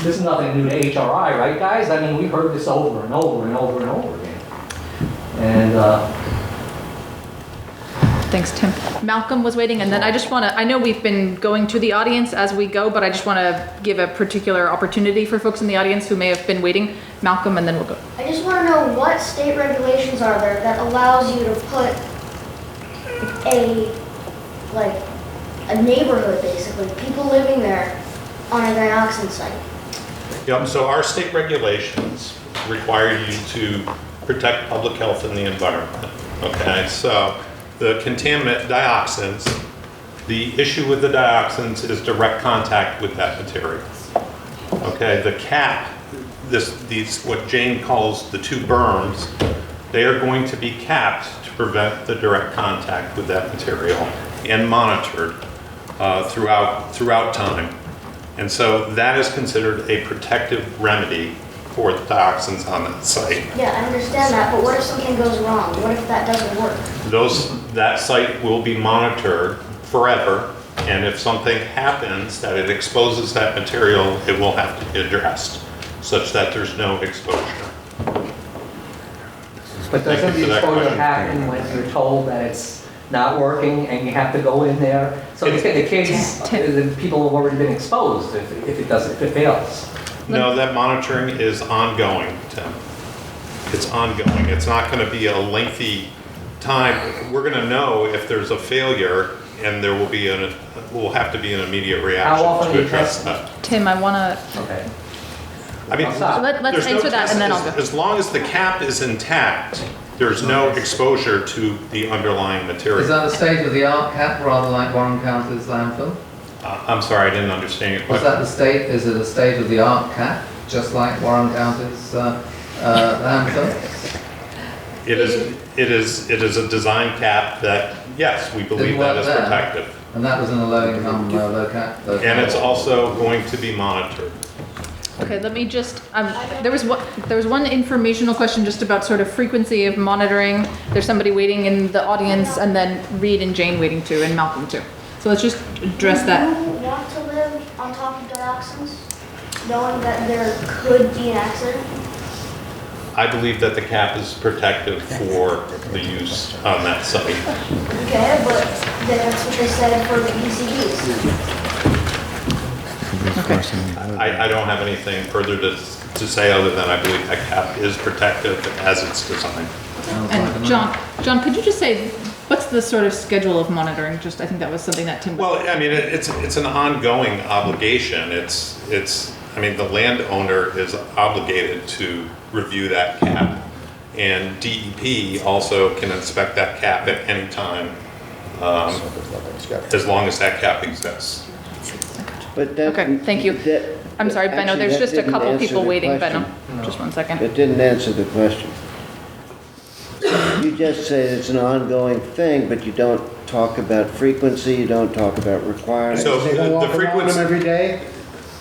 This is nothing new to HRI, right, guys? I mean, we've heard this over and over and over and over again. And thanks, Tim. Malcolm was waiting, and then I just want to, I know we've been going to the audience as we go, but I just want to give a particular opportunity for folks in the audience who may have been waiting. Malcolm, and then we'll go. I just want to know what state regulations are there that allows you to put a neighborhood, basically, people living there on a dioxin site. Yep, so our state regulations require you to protect public health and the environment. Okay, so the contaminant dioxins, the issue with the dioxins is direct contact with that material. Okay, the cap these, what Jane calls the two berms, they are going to be capped to prevent the direct contact with that material and monitored throughout time. And so that is considered a protective remedy for the dioxins on that site. Yeah, I understand that, but what if something goes wrong? What if that doesn't work? That site will be monitored forever, and if something happens that it exposes that material, it will have to be addressed, such that there's no exposure. But doesn't the exposure happen when you're told that it's not working and you have to go in there? So the kids, the people have already been exposed if it fails. No, that monitoring is ongoing, Tim. It's ongoing. It's not going to be a lengthy time. We're going to know if there's a failure, and there will have to be an immediate reaction to address that. Tim, I want to. Okay. I mean, let's answer that and then I'll go. As long as the cap is intact, there's no exposure to the underlying material. Is that the state-of-the-art cap rather like Warren County's landfill? I'm sorry, I didn't understand your Was question. is it a state-of-the-art cap, just like Warren County's landfill? It is a design cap that, yes, we believe that is protective. And that was in a low-income, low cap? And it's also going to be monitored. Okay, let me just, there was one informational question just about sort of frequency of monitoring. There's somebody waiting in the audience, and then Reed and Jane waiting too, and Malcolm too. So let's just address that. Do you want to live on top of dioxins, knowing that there could be an accident? I believe that the cap is protective for the use on that site. Okay, but then that's what they said for the ECBs. I don't have anything further to say other than I believe that cap is protective as it's designed. And John, could you just say, what's the sort of schedule of monitoring? Just, I think that was something that Tim. Well, I mean, it's an ongoing obligation. I mean, the landowner is obligated to review that cap, and DEP also can inspect that cap at any time, as long as that cap exists. But that, okay, thank you. I'm sorry, Benno, there's just a couple people waiting, Benno. Just one second. It didn't answer the question. You just say it's an ongoing thing, but you don't talk about frequency, you don't talk about requirements. So the frequency every day?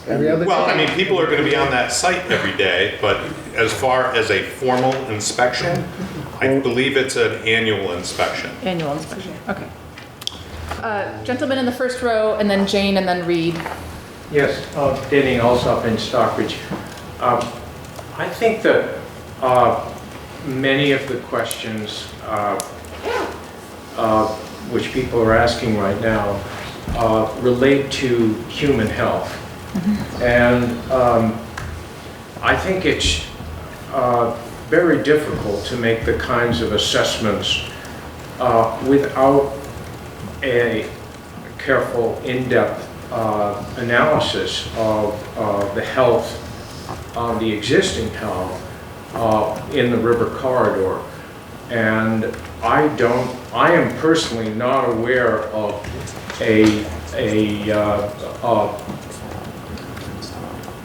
Every other day? Well, I mean, people are going to be on that site every day, but as far as a formal inspection, I believe it's an annual inspection. Annual inspection, okay. Gentleman in the first row, and then Jane, and then Reed. Yes, Danny Alsop in Stockbridge. I think that many of the questions which people are asking right now relate to human health. Mm-hmm. And I think it's very difficult to make the kinds of assessments without a careful, in-depth analysis of the health, the existing health in the river corridor. And I am personally not aware of a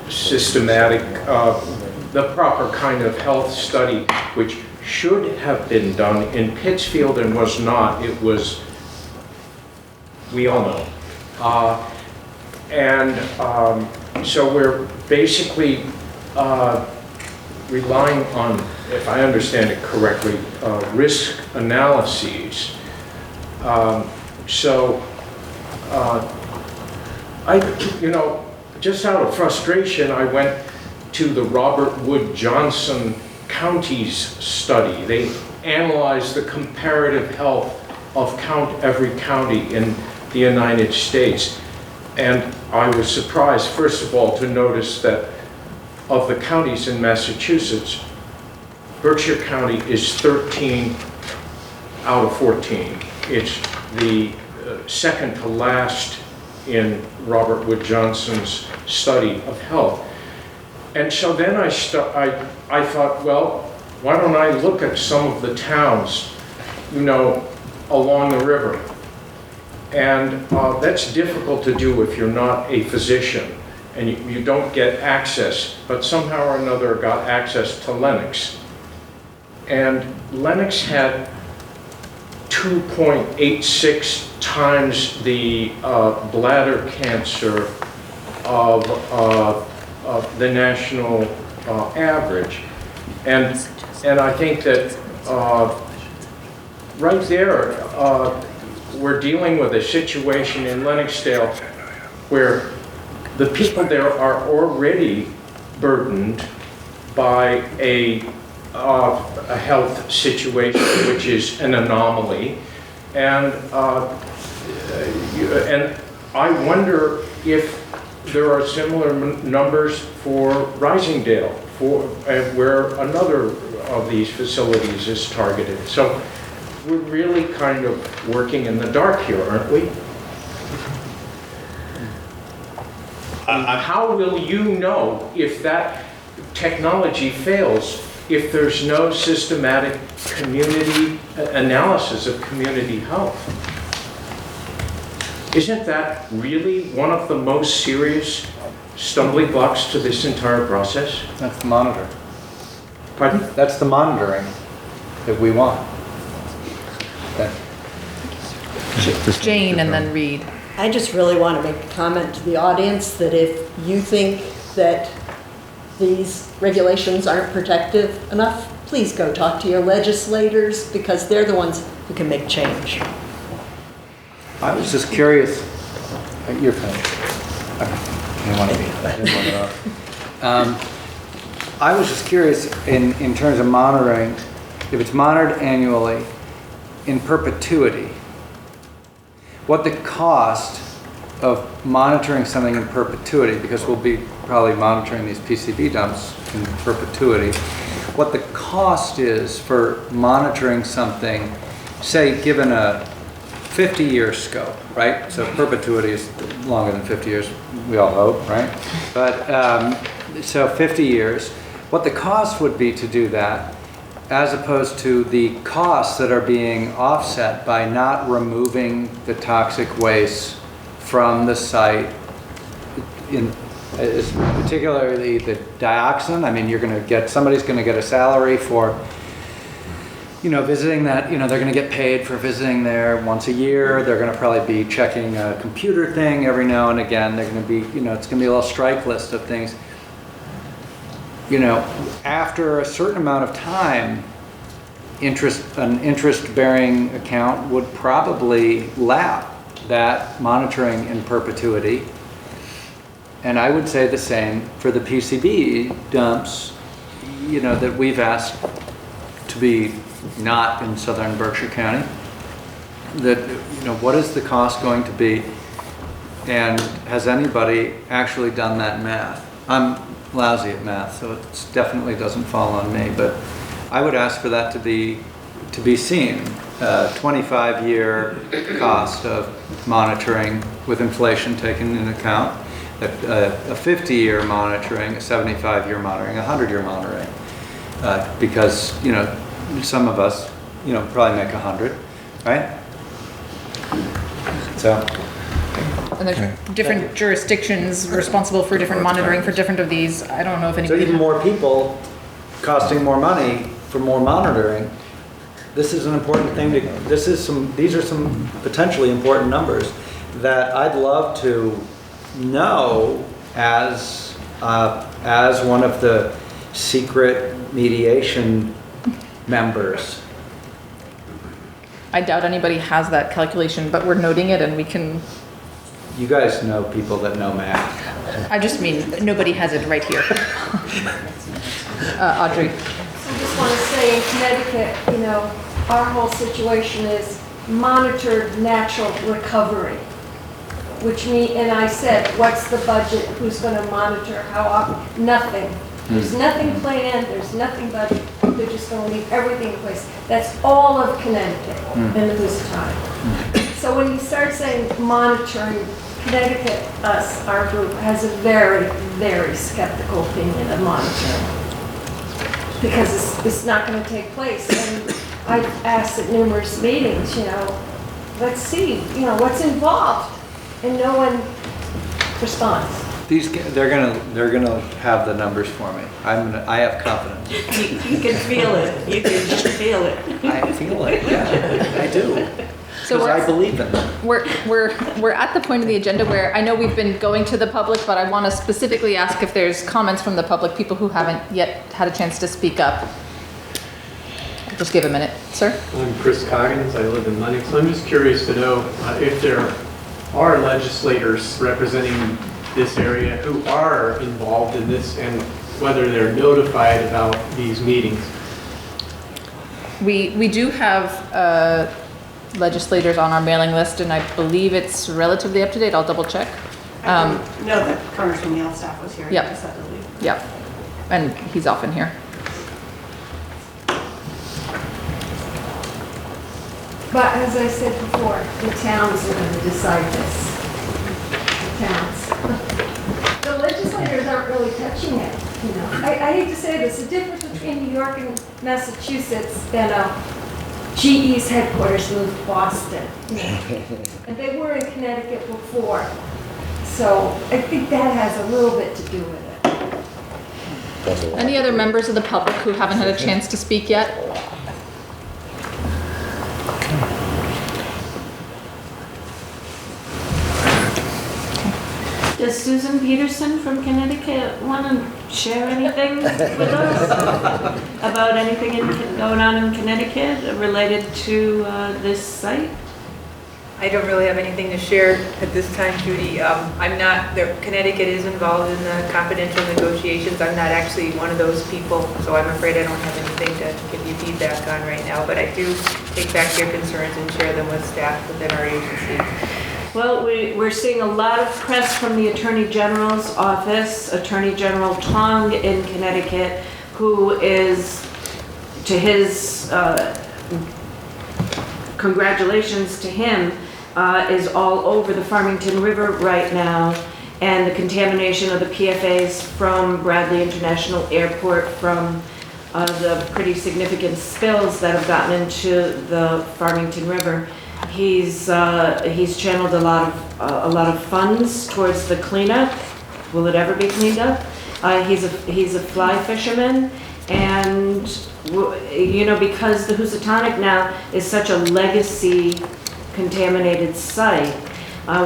systematic, the proper kind of health study which should have been done in Pittsfield and was not. It was, we all know. So we're basically relying on, if I understand it correctly, risk analyses. Just out of frustration, I went to the Robert Wood Johnson counties study. They analyzed the comparative health of every county in the United States. And I was surprised, first of all, to notice that of the counties in Massachusetts, Berkshire County is 13 out of 14. It's the second to last in Robert Wood Johnson's study of health. And so then I thought, well, why don't I look at some of the towns, along the river? And that's difficult to do if you're not a physician. and you don't get access, but somehow or another got access to Lenox. And Lenox had 2.86 times the bladder cancer of the national average. And I think that right there, we're dealing with a situation in Lennoxdale where the people there are already burdened by a health situation which is an anomaly, and I wonder if there are similar numbers for Risingdale, where another of these facilities is targeted. So we're really kind of working in the dark here, aren't we? How will you know if that technology fails if there's no systematic community analysis of community health? Isn't that really one of the most serious stumbling blocks to this entire process? That's the monitor. Pardon? That's the monitoring that we want. Jane and then Reed. I just really want to make a comment to the audience that if you think that these regulations aren't protective enough, please go talk to your legislators, because they're the ones who can make change. I was just curious. You're finished. I didn't want to I was just curious in terms of monitoring, if it's monitored annually in perpetuity, what the cost of monitoring something in perpetuity, because we'll be probably monitoring these PCB dumps in perpetuity, what the cost is for monitoring something, say, given a 50-year scope, right? So perpetuity is longer than 50 years, we all hope, right? But, so 50 years, what the cost would be to do that, as opposed to the costs that are being offset by not removing the toxic waste from the site, particularly the dioxin. I mean, somebody's going to get a salary for, visiting that, they're going to get paid for visiting there once a year. They're going to probably be checking a computer thing every now and again. They're going to be, it's going to be a little strike list of things. After a certain amount of time, an interest-bearing account would probably lap that monitoring in perpetuity. And I would say the same for the PCB dumps, that we've asked to be not in southern Berkshire County. That, what is the cost going to be? And has anybody actually done that math? I'm lousy at math, so it definitely doesn't fall on me, but I would ask for that to be seen. 25-year cost of monitoring with inflation taken into account, a 50-year monitoring, a 75-year monitoring, a 100-year monitoring, because some of us probably make 100, right? So. And there's different jurisdictions responsible for different monitoring for different of these. I don't know if anybody. So even more people costing more money for more monitoring. This is an important thing these are some potentially important numbers that I'd love to know as one of the secret mediation members. I doubt anybody has that calculation, but we're noting it and we can. You guys know people that know math. I just mean nobody has it right here. Audrey. I just want to say in Connecticut, our whole situation is monitored natural recovery, which and I said, what's the budget? Who's going to monitor? How often? Nothing. There's nothing planned. There's nothing budgeted. They're just going to leave everything in place. That's all of Connecticut in the Housatonic. So when you start saying monitoring, Connecticut, our group, has a very, very skeptical opinion of monitoring. Because it's not going to take place. And I've asked at numerous meetings, let's see, what's involved. And no one responds. They're gonna have the numbers for me. I have confidence. You can feel it. You can just feel it. I feel it, yeah, I do. So Because I believe in them. we're at the point of the agenda where I know we've been going to the public, but I want to specifically ask if there's comments from the public, people who haven't yet had a chance to speak up. Just give a minute, sir. I'm Chris Coggins. I live in Lenox. I'm just curious to know if there are legislators representing this area who are involved in this and whether they're notified about these meetings. We do have legislators on our mailing list, and I believe it's relatively up to date. I'll double check. No, that Congressman Yellowstaff was here. He Yep. just had to leave. Yep. And he's often here. But as I said before, the towns are going to decide this. The towns. The legislators aren't really touching it, you know. I hate to say this, the difference between New York and Massachusetts, GE's headquarters moved to Boston. And they were in Connecticut before. So I think that has a little bit to do with it. Any other members of the public who haven't had a chance to speak yet? Does Susan Peterson from Connecticut want to share anything with us about anything going on in Connecticut related to this site? I don't really have anything to share at this time, Judy. I'm not, Connecticut is involved in the confidential negotiations. I'm not actually one of those people, so I'm afraid I don't have anything to give you feedback on right now. But I do take back your concerns and share them with staff within our agency. Well, we're seeing a lot of press from the Attorney General's office, Attorney General Tong in Connecticut, who is, to his, congratulations to him, is all over the Farmington River right now, and the contamination of the PFAS from Bradley International Airport, from the pretty significant spills that have gotten into the Farmington River. He's channeled a lot of funds towards the cleanup. Will it ever be cleaned up? He's a fly fisherman, and you know, because the Housatonic now is such a legacy contaminated site,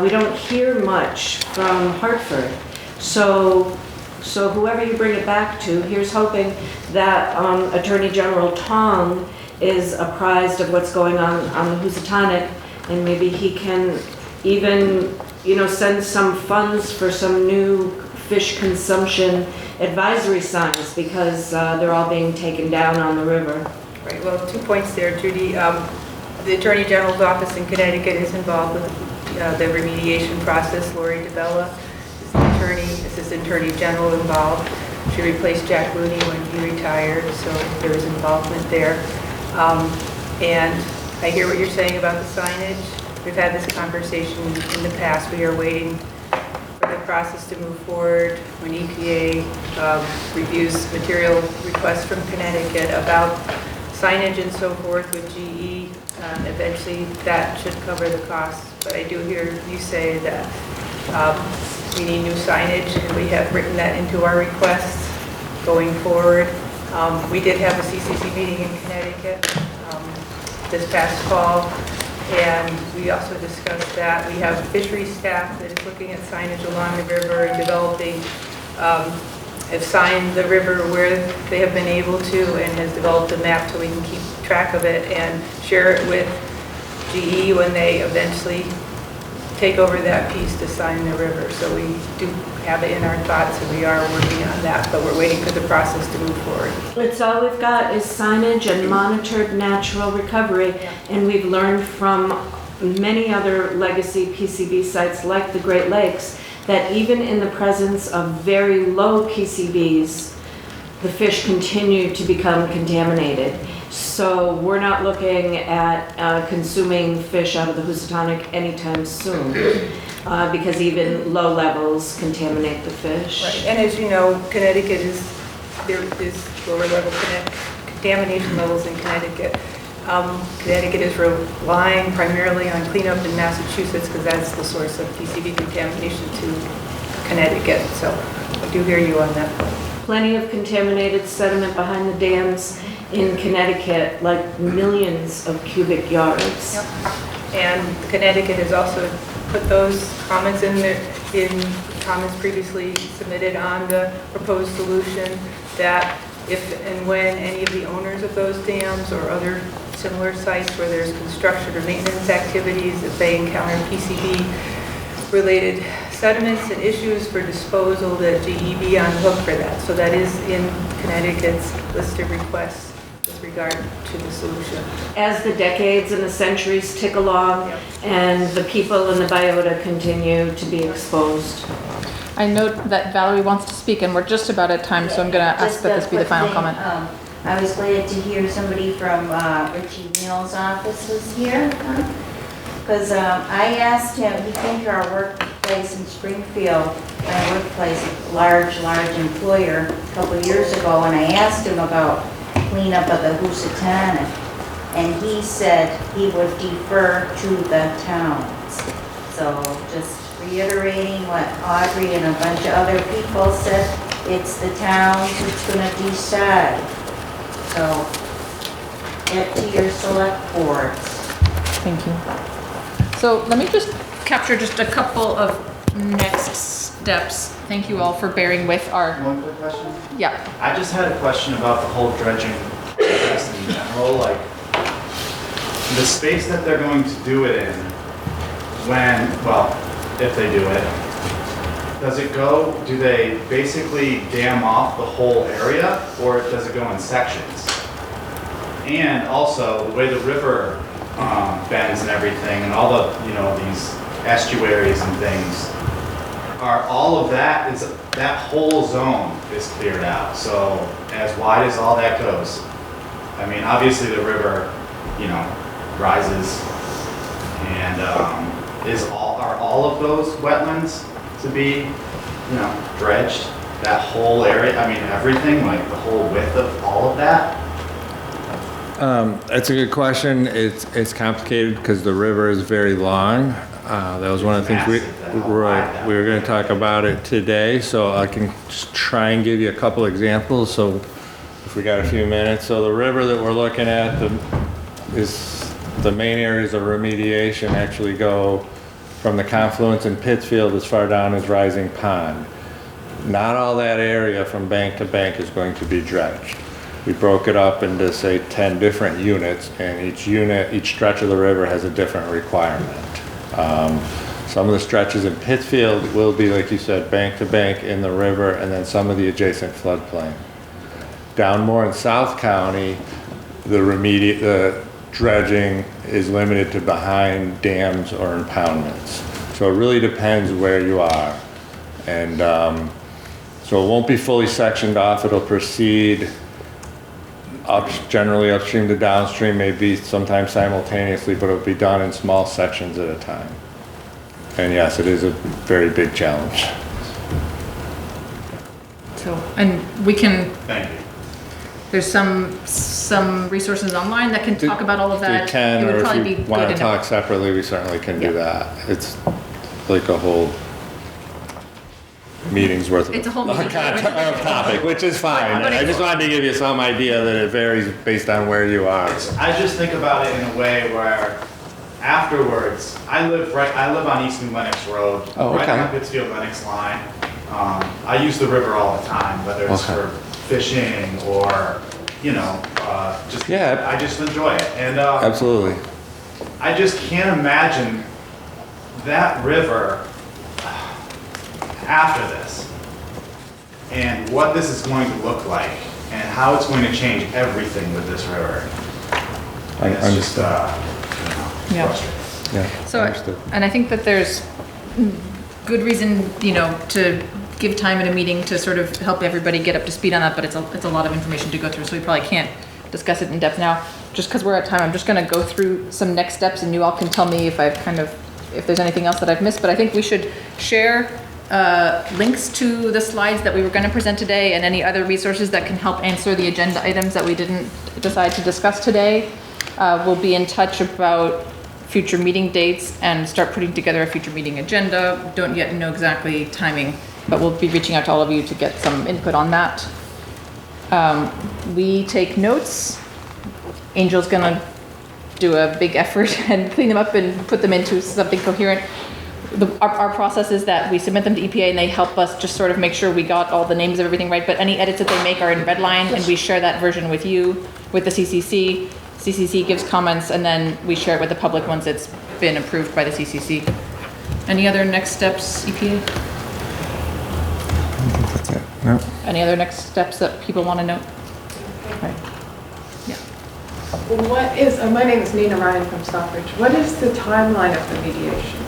we don't hear much from Hartford. So whoever you bring it back to, here's hoping that Attorney General Tong is apprised of what's going on the Housatonic, and maybe he can even, you know, send some funds for some new fish consumption advisory signs, because they're all being taken down on the river. Right, well, 2 points there, Judy. The Attorney General's office in Connecticut is involved with the remediation process. Lori DeBella is the Assistant Attorney General involved. She replaced Jack Looney when he retired, so there was involvement there. And I hear what you're saying about the signage. We've had this conversation in the past. We are waiting for the process to move forward when EPA reviews material requests from Connecticut about signage and so forth with GE. Eventually that should cover the costs. But I do hear you say that we need new signage, and we have written that into our requests going forward. We did have a CCC meeting in Connecticut this past fall, and we also discussed that. We have fishery staff that is looking at signage along the river and developing, have signed the river where they have been able to, and has developed a map so we can keep track of it and share it with GE when they eventually take over that piece to sign the river. So we do have it in our thoughts, and we are working on that, but we're waiting for the process to move forward. It's all we've got is signage and monitored natural recovery, and we've learned from many other legacy PCB sites like the Great Lakes that even in the presence of very low PCBs, the fish continue to become contaminated. So we're not looking at consuming fish out of the Housatonic anytime soon, because even low levels contaminate the fish. Right, and as you know, Connecticut there is lower level contamination levels in Connecticut. Connecticut is relying primarily on cleanup in Massachusetts, because that's the source of PCB contamination too. Connecticut. So I do hear you on that. Plenty of contaminated sediment behind the dams in Connecticut, like millions of cubic yards. Yep. And Connecticut has also put those comments in there, in comments previously submitted on the proposed solution, that if and when any of the owners of those dams or other similar sites where there's construction or maintenance activities, if they encounter PCB-related sediments and issues for disposal, that GE be on the hook for that. So that is in Connecticut's list of requests with regard to the solution. As the decades and the centuries tick along, and the people in the biota continue to be exposed. I note that Valerie wants to speak, and we're just about at time, so I'm going to ask that this be the final comment. I was glad to hear somebody from Richie Neal's office was here, because I asked him, he came to our workplace in Springfield, my workplace, large employer, a couple of years ago, and I asked him about cleanup of the Housatonic, and he said he would defer to the towns. So just reiterating what Audrey and a bunch of other people said, it's the towns that's going to decide. So get to your select boards. Thank you. So let me just capture just a couple of next steps. Thank you all for bearing with our... One quick question? Yeah. I just had a question about the whole dredging process in general, like the space that they're going to do it in when, well, if they do it, do they basically dam off the whole area, or does it go in sections? And also, the way the river bends and everything, and all the, these estuaries and things, are all of that, that whole zone is cleared out. So as wide as all that goes, I mean, obviously the river, rises, and are all of those wetlands to be, dredged? That whole area, I mean, everything, like the whole width of all of that? That's a good question. It's complicated because the river is very long. That was one of the things we were going to talk about it today, so I can just try and give you a couple examples. So if we got a few minutes. So the river that we're looking at is the main areas of remediation actually go from the confluence in Pittsfield as far down as Rising Pond. Not all that area from bank to bank is going to be dredged. We broke it up into, say, 10 different units, and each stretch of the river has a different requirement. Some of the stretches in Pittsfield will be, like you said, bank to bank in the river, and then some of the adjacent floodplain. Down more in South County, the dredging is limited to behind dams or impoundments. So it really depends where you are. And so it won't be fully sectioned off. It'll proceed generally upstream to downstream, maybe sometimes simultaneously, but it'll be done in small sections at a time. And yes, it is a very big challenge. So, and we can... Thank you. There's some resources online that can talk about all of that. We can, it would or probably if be you good want to to talk know. separately, we certainly can do that. It's like a whole meeting's worth of It's a whole meeting. topic, which is fine. But I just wanted to give you some idea that it varies based on where you are. I just think about it in a way where afterwards, I live on East New Lenox Road, right on the Pittsfield Lenox line. I use the river all the time, whether it's for fishing or, I just enjoy it. And absolutely. I just can't imagine that river after this and what this is going to look like and how it's going to change everything with this river. And it's just, frustrating. Yeah. So, and I think that there's good reason, to give time in a meeting to sort of help everybody get up to speed on that, but it's a lot of information to go through, so we probably can't discuss it in depth now. Just because we're at time, I'm just going to go through some next steps, and you all can tell me if there's anything else that I've missed, but I think we should share links to the slides that we were going to present today and any other resources that can help answer the agenda items that we didn't decide to discuss today. We'll be in touch about future meeting dates and start putting together a future meeting agenda. Don't yet know exactly timing but we'll be reaching out to all of you to get some input on that. We take notes. Angel's gonna do a big effort and clean them up and put them into something coherent. Our process is that we submit them to EPA and they help us just sort of make sure we got all the names of everything right, but any edits that they make are in red line, and we share that version with you, with the CCC. CCC gives comments, and then we share it with the public once it's been approved by the CCC. Any other next steps, EPA? That's it. No. Any other next steps that people want to know? Right. Yeah. What is, my name is Nina Ryan from Stockbridge. What is the timeline of the mediation?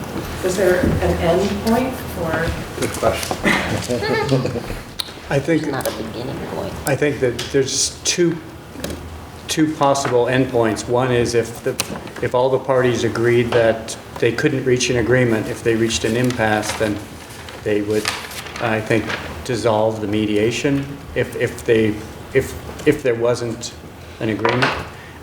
Is there an end point or? Good question. I think Not a beginning point. I think that there's two possible endpoints. One is if all the parties agreed that they couldn't reach an agreement, if they reached an impasse, then they would, I think, dissolve the mediation. If there wasn't an agreement,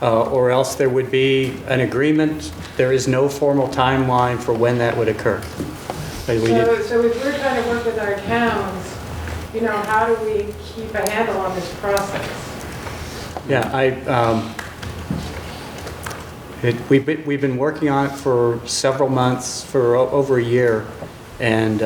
or else there would be an agreement. There is no formal timeline for when that would occur. So if we're trying to work with our towns, you know, how do we keep a handle on this process? Yeah, we've been working on it for several months, for over a year, and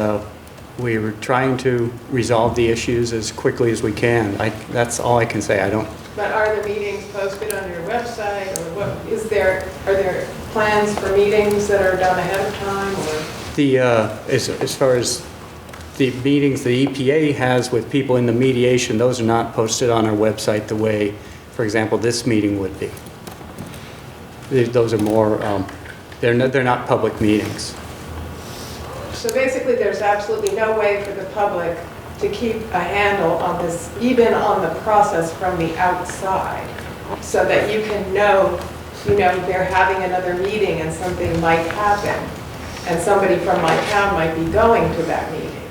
we were trying to resolve the issues as quickly as we can. That's all I can say. I don't. But are the meetings posted on your website, or what is there? Are there plans for meetings that are done ahead of time, or? As far as the meetings the EPA has with people in the mediation, those are not posted on our website the way, for example, this meeting would be. Those are more, they're not public meetings. So basically, there's absolutely no way for the public to keep a handle on this, even on the process from the outside, so that you can know, they're having another meeting and something might happen, and somebody from my town might be going to that meeting.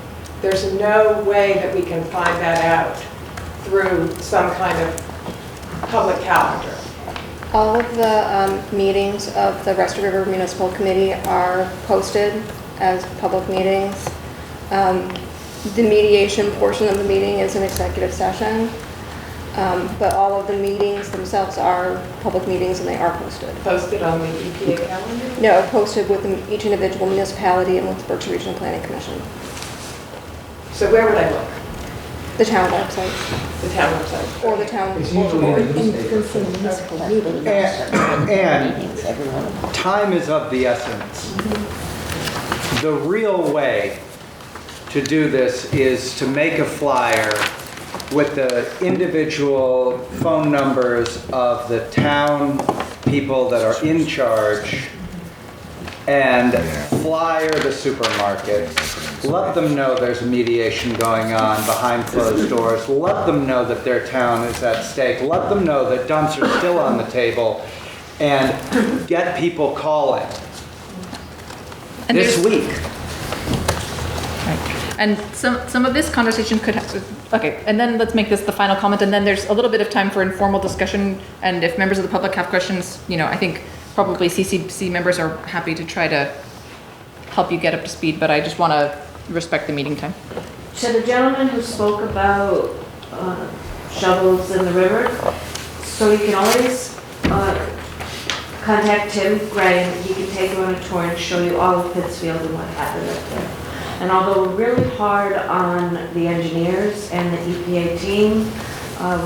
There's no way that we can find that out through some kind of public calendar. All of the meetings of the Rest River Municipal Committee are posted as public meetings. The mediation portion of the meeting is an executive session, but all of the meetings themselves are public meetings and they are posted. Posted on the EPA calendar? No, posted with each individual municipality and with the Berkshire Regional Planning Commission. So where would I look? The town website. The town website. Or the town. It's usually in the municipal meeting. And time is of the essence. The real way to do this is to make a flyer with the individual phone numbers of the town people that are in charge and flyer the supermarket. Let them know there's a mediation going on behind closed doors. Let them know that their town is at stake. Let them know that dumps are still on the table, and get people calling this week. And some of this conversation could have, okay, and then let's make this the final comment, and then there's a little bit of time for informal discussion, and if members of the public have questions, I think probably CCC members are happy to try to help you get up to speed, but I just want to respect the meeting time. To the gentleman who spoke about shovels in the river, so you can always contact Tim Gray, and he can take you on a tour and show you all of Pittsfield and what happened up there. And although we're really hard on the engineers and the EPA team,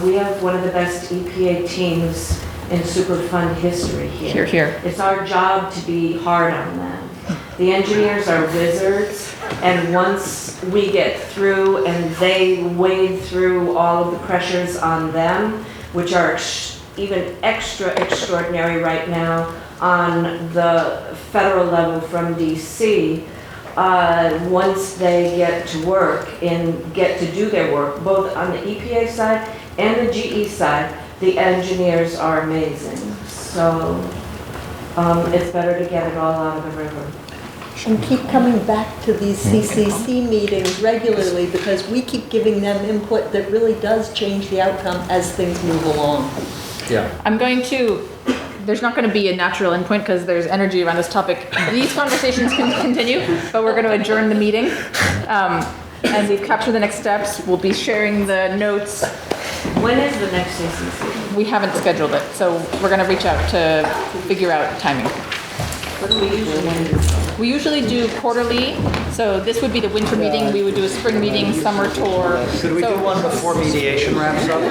we have one of the best EPA teams in Superfund history here. Here, here. It's our job to be hard on them. The engineers are wizards, and once we get through and they wade through all of the pressures on them, which are even extra extraordinary right now on the federal level from DC, once they get to work and get to do their work, both on the EPA side and the GE side, the engineers are amazing. So it's better to get it all out of the river. And keep coming back to these CCC meetings regularly, because we keep giving them input that really does change the outcome as things move along. Yeah. I'm going to, there's not going to be a natural endpoint because there's energy around this topic. These conversations can continue, but we're going to adjourn the meeting. and we've captured the next steps. We'll be sharing the notes. When is the next CCC? We haven't scheduled it, so we're gonna reach out to figure out timing. What do we usually do? We usually do quarterly, so this would be the winter meeting, we would do a spring meeting, summer tour. Could we do one before mediation wraps up?